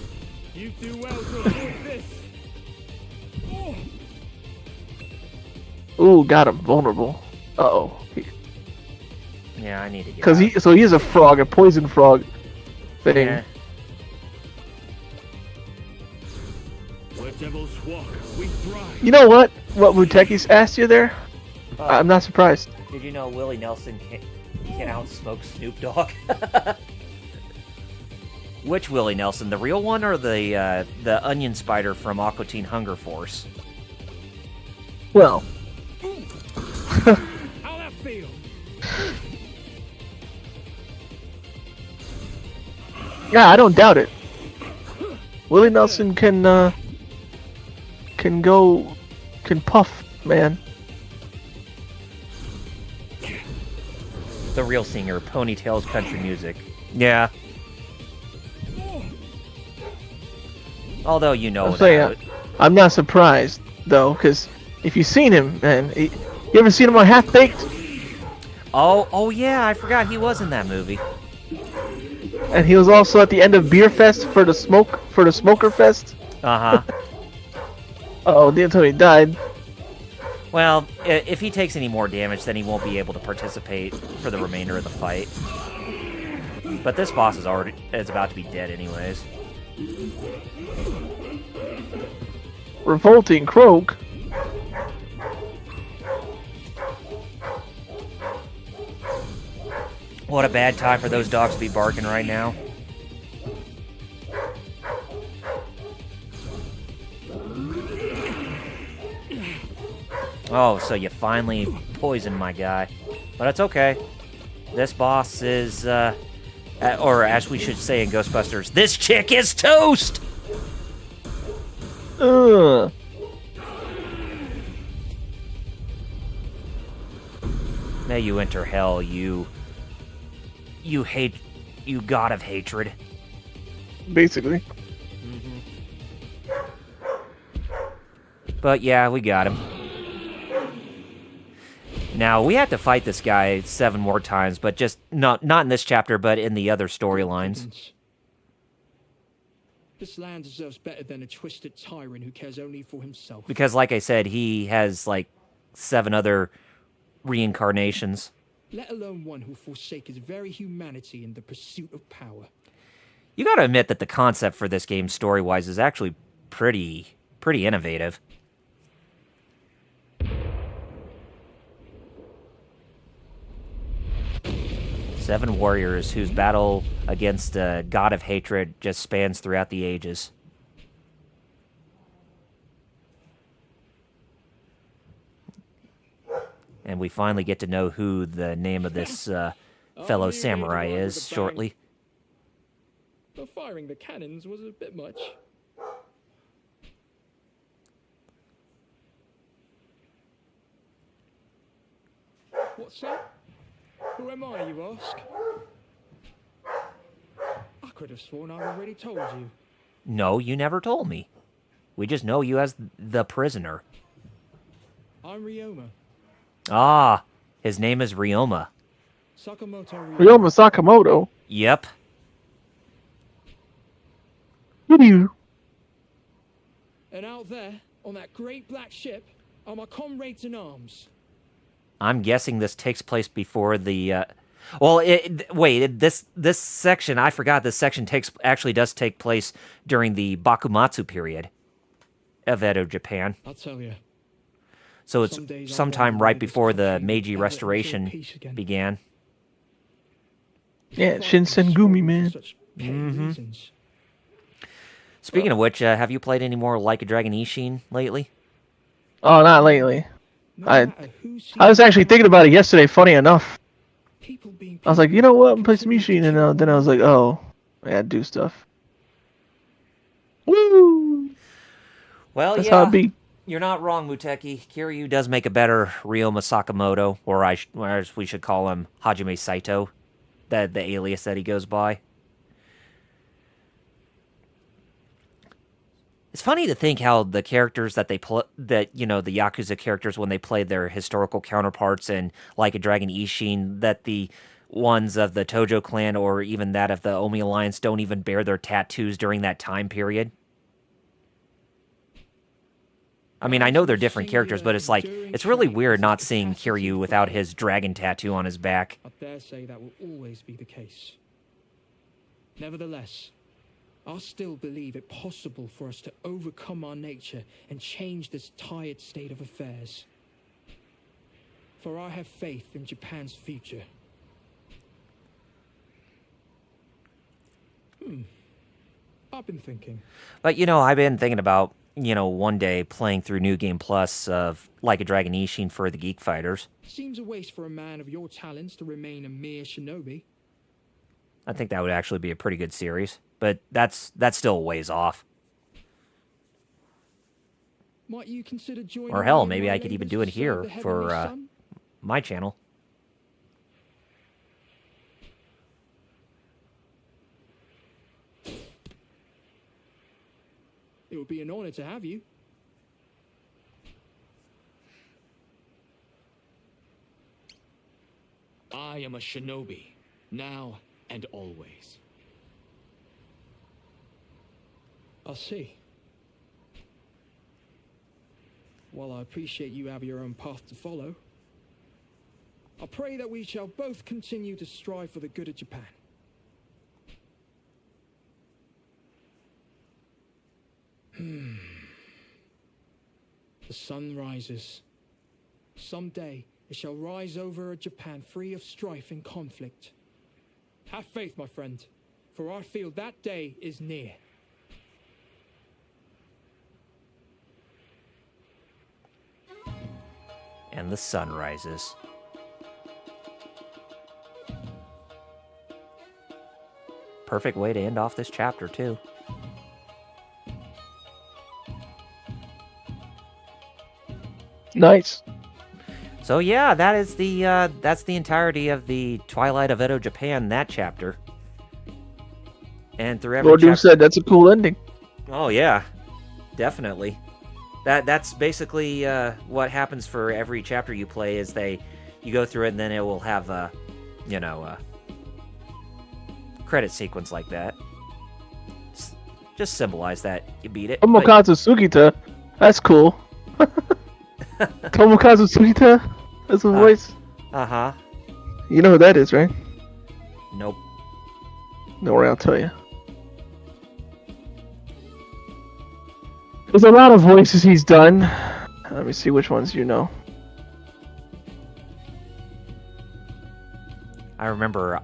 You do well to avoid this. Ooh, got him vulnerable. Uh-oh. Yeah, I need to get. Because he is a frog, a poison frog thing. Yeah. You know what? What Muteki's asked you there? I'm not surprised. Did you know Willie Nelson can outsmoke Snoop Dogg? Which Willie Nelson, the real one or the onion spider from Aqua Teen Hunger Force? Well. How'd that feel? Yeah, I don't doubt it. Willie Nelson can puff, man. The real singer, Ponytails Country Music. Yeah. Although you know that. I'm not surprised though, because if you've seen him, man, you ever seen him on Half Baked? Oh yeah, I forgot he was in that movie. and he was also at the end of Beer Fest for the Smoker Fest. Uh-huh. Oh, the until he died. Well, if he takes any more damage, then he won't be able to participate for the remainder of the fight. But this boss is about to be dead anyways. Revolting Croak. What a bad time for those dogs to be barking right now. Oh, so you finally poisoned my guy. But it's okay. This boss is, or as we should say in Ghostbusters, this chick is toast! Ugh. May you enter hell, you god of hatred. Basically. But yeah, we got him. Now, we have to fight this guy 7 more times, but just not in this chapter, but in the other storylines. This land deserves better than a twisted tyrant who cares only for himself. Because, like I said, he has, like, 7 other reincarnations. Let alone one who forsake his very humanity in the pursuit of power. You gotta admit that the concept for this game, story-wise, is actually pretty innovative. Seven warriors whose battle against a god of hatred just spans throughout the ages. And we finally get to know who the name of this fellow samurai is shortly. But firing the cannons was a bit much. What's that? Who am I, you ask? I could have sworn I already told you. No, you never told me. We just know you as the prisoner. I'm Ryoma. Ah, his name is Ryoma. Sakamoto Ryoma Sakamoto. Yep. Who do you? And out there, on that great black ship, are my comrades in arms. I'm guessing this takes place before the. This section, I forgot. This section actually does take place during the Bakumatsu period of Edo, Japan. I'll tell you. So it's sometime right before the Meiji Restoration began. Yeah, Shinsengumi, man. Mm-hmm. Speaking of which, have you played any more Like a Dragon Ishin lately? Oh, not lately. I was actually thinking about it yesterday, funny enough. I was like, you know what, I'm playing some Ishin, and then I was like, oh, I gotta do stuff. Woo! Well, that's yeah, how it be. You're not wrong, Muteki. Kiryu does make a better Ryoma Sakamoto, or as we should call him, Hajime Saito, the alias that he goes by. It's funny to think how the characters that the Yakuza characters, when they play their historical counterparts in Like a Dragon Ishin, that the ones of the Tojo clan or even that of the Omi Alliance don't even bear their tattoos during that time period. I mean, I know they're different characters, but it's like, it's really weird not seeing Kiryu without his dragon tattoo on his back. I dare say that will always be the case. Nevertheless, I still believe it possible for us to overcome our nature and change this tired state of affairs. For I have faith in Japan's future. I've been thinking. But, I've been thinking about, one day playing through New Game Plus of Like a Dragon Ishin for the Geek Fighters. Seems a waste for a man of your talents to remain a mere shinobi. I think that would actually be a pretty good series, but that's still a ways off. Might you consider joining or hell, maybe I could even do it here for my channel. It would be an honor to have you. I am a shinobi, now and always. I see. While I appreciate you have your own path to follow, I pray that we shall both continue to strive for the good of Japan. The sun rises. Someday it shall rise over a Japan free of strife and conflict. Have faith, my friend, for I feel that day is near. And the sun rises. Perfect way to end off this chapter, too. Nice. So yeah, that's the entirety of the Twilight of Edo Japan, that chapter. And through every Lord Doom said that's a cool ending. Oh yeah, definitely. That's basically what happens for every chapter you play is you go through it and then it will have a credit sequence like that. Just symbolize that you beat it. Tomokazu Sugita, that's cool. Tomokazu Sugita, that's the voice. Uh-huh. You know who that is, right? Nope. Don't worry, I'll tell you. There's a lot of voices he's done. Let me see which ones you know. I remember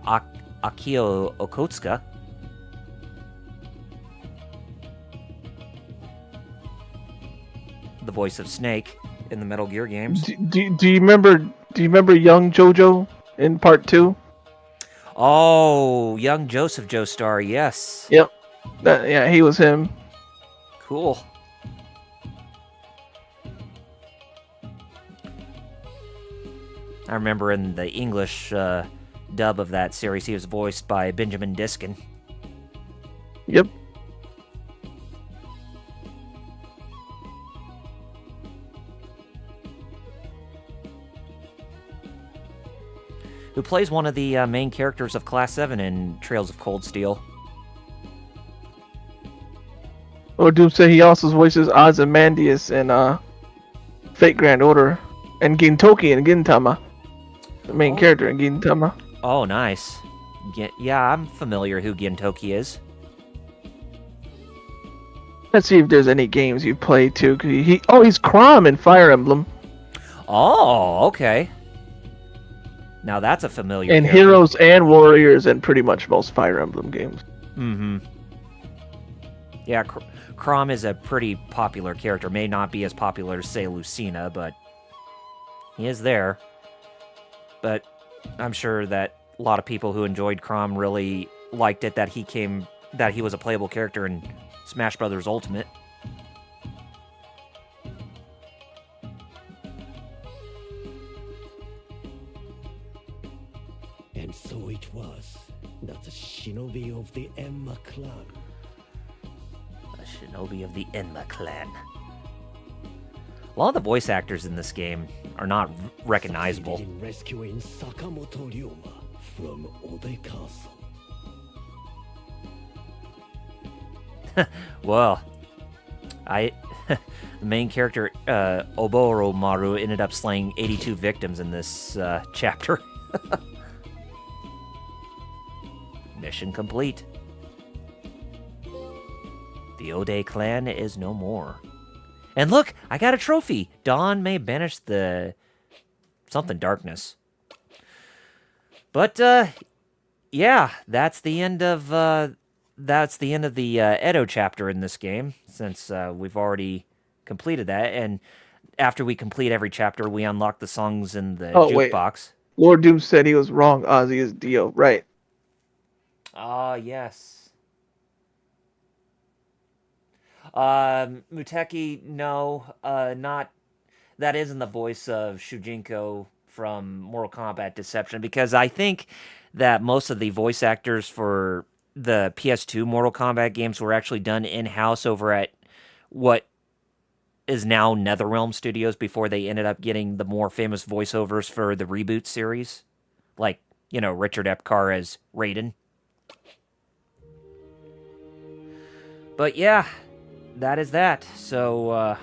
Akio Okotsuka. The voice of Snake in the Metal Gear games. Do you remember young JoJo in part 2? Oh, young Joseph Joestar, yes. Yep. Yeah, he was him. Cool. I remember in the English dub of that series, he was voiced by Benjamin Diskin. Yep. Who plays one of the main characters of Class 7 in Trails of Cold Steel. Lord Doom said he also voices Ozymandias in Fate Grand Order and Gintoki and Gintama. The main character in Gintama. Oh, nice. Yeah, I'm familiar who Gintoki is. Let's see if there's any games you play too. He's Crom in Fire Emblem. Oh, okay. Now that's a familiar and character. Heroes and Warriors and pretty much most Fire Emblem games. Mm-hmm. Yeah, Crom is a pretty popular character. May not be as popular as, say, Lucina, but he is there. But I'm sure that a lot of people who enjoyed Crom really liked it that he was a playable character in Smash Brothers Ultimate. And so it was that the shinobi of the Emma clan. A shinobi of the Enma clan. A lot of the voice actors in this game are not recognizable. Succeeded in rescuing Sakamoto Ryoma from Ode Castle. Well, the main character, Oboro Maru, ended up slaying 82 victims in this chapter. Mission complete. The Ode clan is no more. And look, I got a trophy. Dawn may banish the something darkness. But yeah, that's the end of the Edo chapter in this game, since we've already completed that. And after we complete every chapter, we unlock the songs in the jukebox. Wait. Lord Doom said he was wrong. Ozzy is Dio, right? Ah, yes. Muteki, no, not. That isn't the voice of Shujinko from Mortal Kombat Deception, because I think that most of the voice actors for the PS2 Mortal Kombat games were actually done in-house over at what is now NetherRealm Studios before they ended up getting the more famous voiceovers for the reboot series. Like, Richard Epcar as Raiden. But yeah, that is that. So,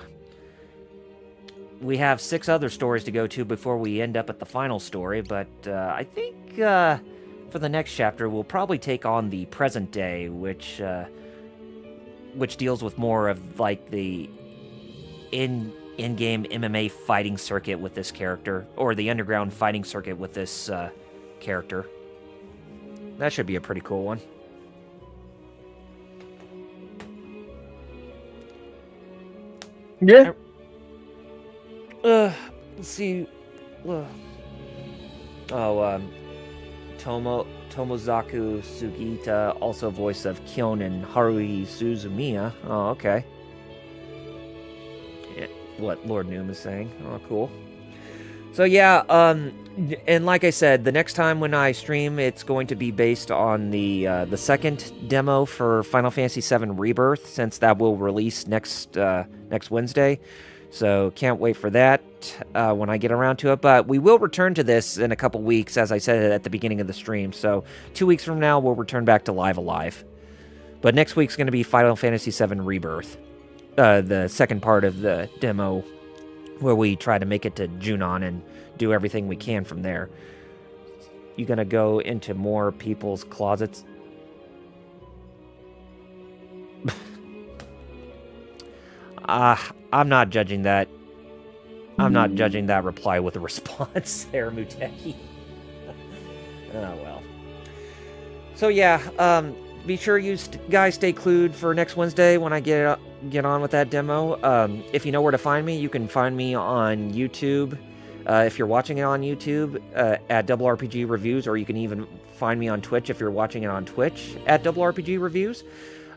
we have 6 other stories to go to before we end up at the final story, but I think for the next chapter, we'll probably take on the present day, which deals with more of, like, the in-game MMA fighting circuit with this character, or the underground fighting circuit with this character. That should be a pretty cool one. Yeah. Let's see. Tomozaku Sugita, also voice of Kyon and Haruhi Suzumiya. Oh, okay. Yeah, what Lord Noom is saying. Oh, cool. So yeah, and like I said, the next time when I stream, it's going to be based on the second demo for Final Fantasy VII Rebirth, since that will release next Wednesday. So can't wait for that when I get around to it. But we will return to this in a couple weeks, as I said at the beginning of the stream. So 2 weeks from now, we'll return back to Live Alive. But next week's going to be Final Fantasy VII Rebirth, the second part of the demo, where we try to make it to Junon and do everything we can from there. You going to go into more people's closets? I'm not judging that. I'm not judging that reply with a response there, Muteki. Oh, well. So, yeah, be sure you guys stay clued for next Wednesday when I get on with that demo. If you know where to find me, you can find me on YouTube. If you're watching it on YouTube, at RPG Reviews, or you can even find me on Twitch if you're watching it on Twitch at RPG Reviews.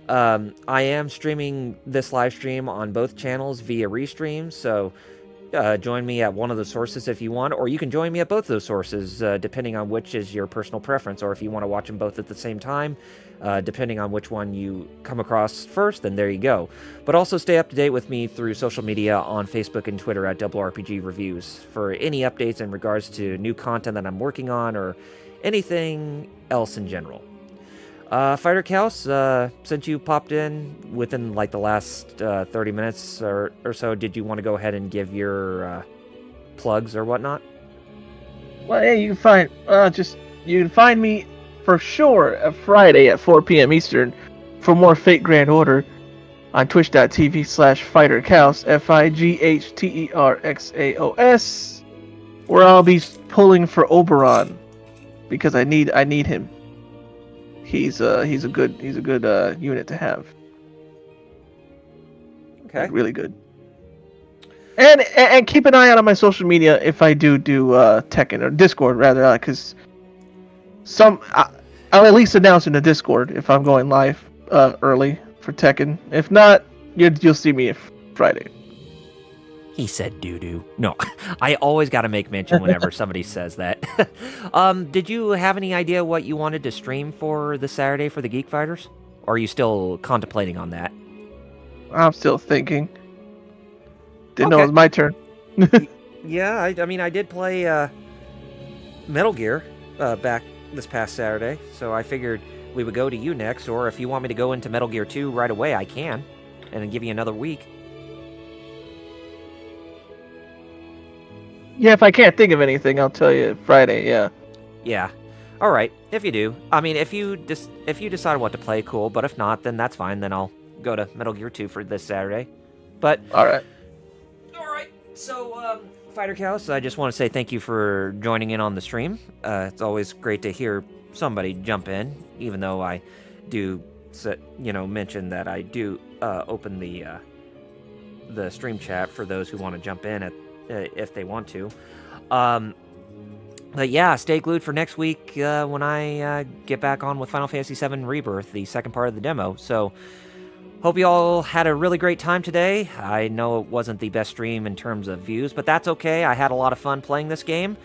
I am streaming this live stream on both channels via Restream, so join me at one of the sources if you want, or you can join me at both those sources, depending on which is your personal preference, or if you want to watch them both at the same time, depending on which one you come across first, then there you go. But also stay up to date with me through social media on Facebook and Twitter at RPG Reviews for any updates in regards to new content that I'm working on, or anything else in general. Fighter Chaos, since you popped in within like the last 30 minutes or so, did you want to go ahead and give your plugs or whatnot? Well, hey, you can find me for sure Friday at 4 p.m. Eastern for more Fate Grand Order on twitch.tv/FighterChaos, FIGHTERXAOS, where I'll be pulling for Oberon because I need him. He's a good unit to have. Okay. Like, really good. And keep an eye out on my social media if I do Tekken, or Discord rather, because I'll at least announce in the Discord if I'm going live early for Tekken. If not, you'll see me Friday. He said doo-doo. No, I always got to make mention whenever somebody says that. Did you have any idea what you wanted to stream for this Saturday for the Geek Fighters? Or are you still contemplating on that? I'm still thinking. Didn't know it was my turn. Yeah, I mean, I did play Metal Gear back this past Saturday, so I figured we would go to you next, or if you want me to go into Metal Gear 2 right away, I can, and then give you another week. Yeah, if I can't think of anything, I'll tell you Friday. Yeah. Yeah. All right. If you do, I mean, if you decide what to play, cool. But if not, then that's fine. Then I'll go to Metal Gear 2 for this Saturday. But all right. So, Fighter Chaos, I just want to say thank you for joining in on the stream. It's always great to hear somebody jump in, even though I do, mention that I do open the stream chat for those who want to jump in if they want to. But yeah, stay glued for next week when I get back on with Final Fantasy VII Rebirth, the second part of the demo. So, hope you all had a really great time today. I know it wasn't the best stream in terms of views, but that's okay. I had a lot of fun playing this game.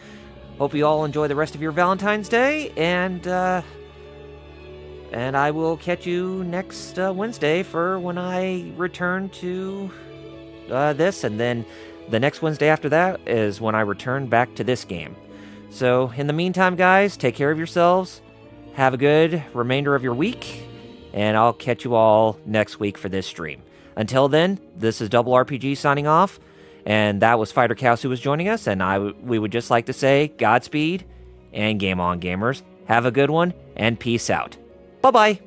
Hope you all enjoy the rest of your Valentine's Day, and I will catch you next Wednesday for when I return to this, and then the next Wednesday after that is when I return back to this game. So, in the meantime, guys, take care of yourselves. Have a good remainder of your week. And I'll catch you all next week for this stream. Until then, this is Double RPG signing off, and that was Fighter Chaos who was joining us, and we would just like to say Godspeed and game on, gamers. Have a good one, and peace out. Bye-bye.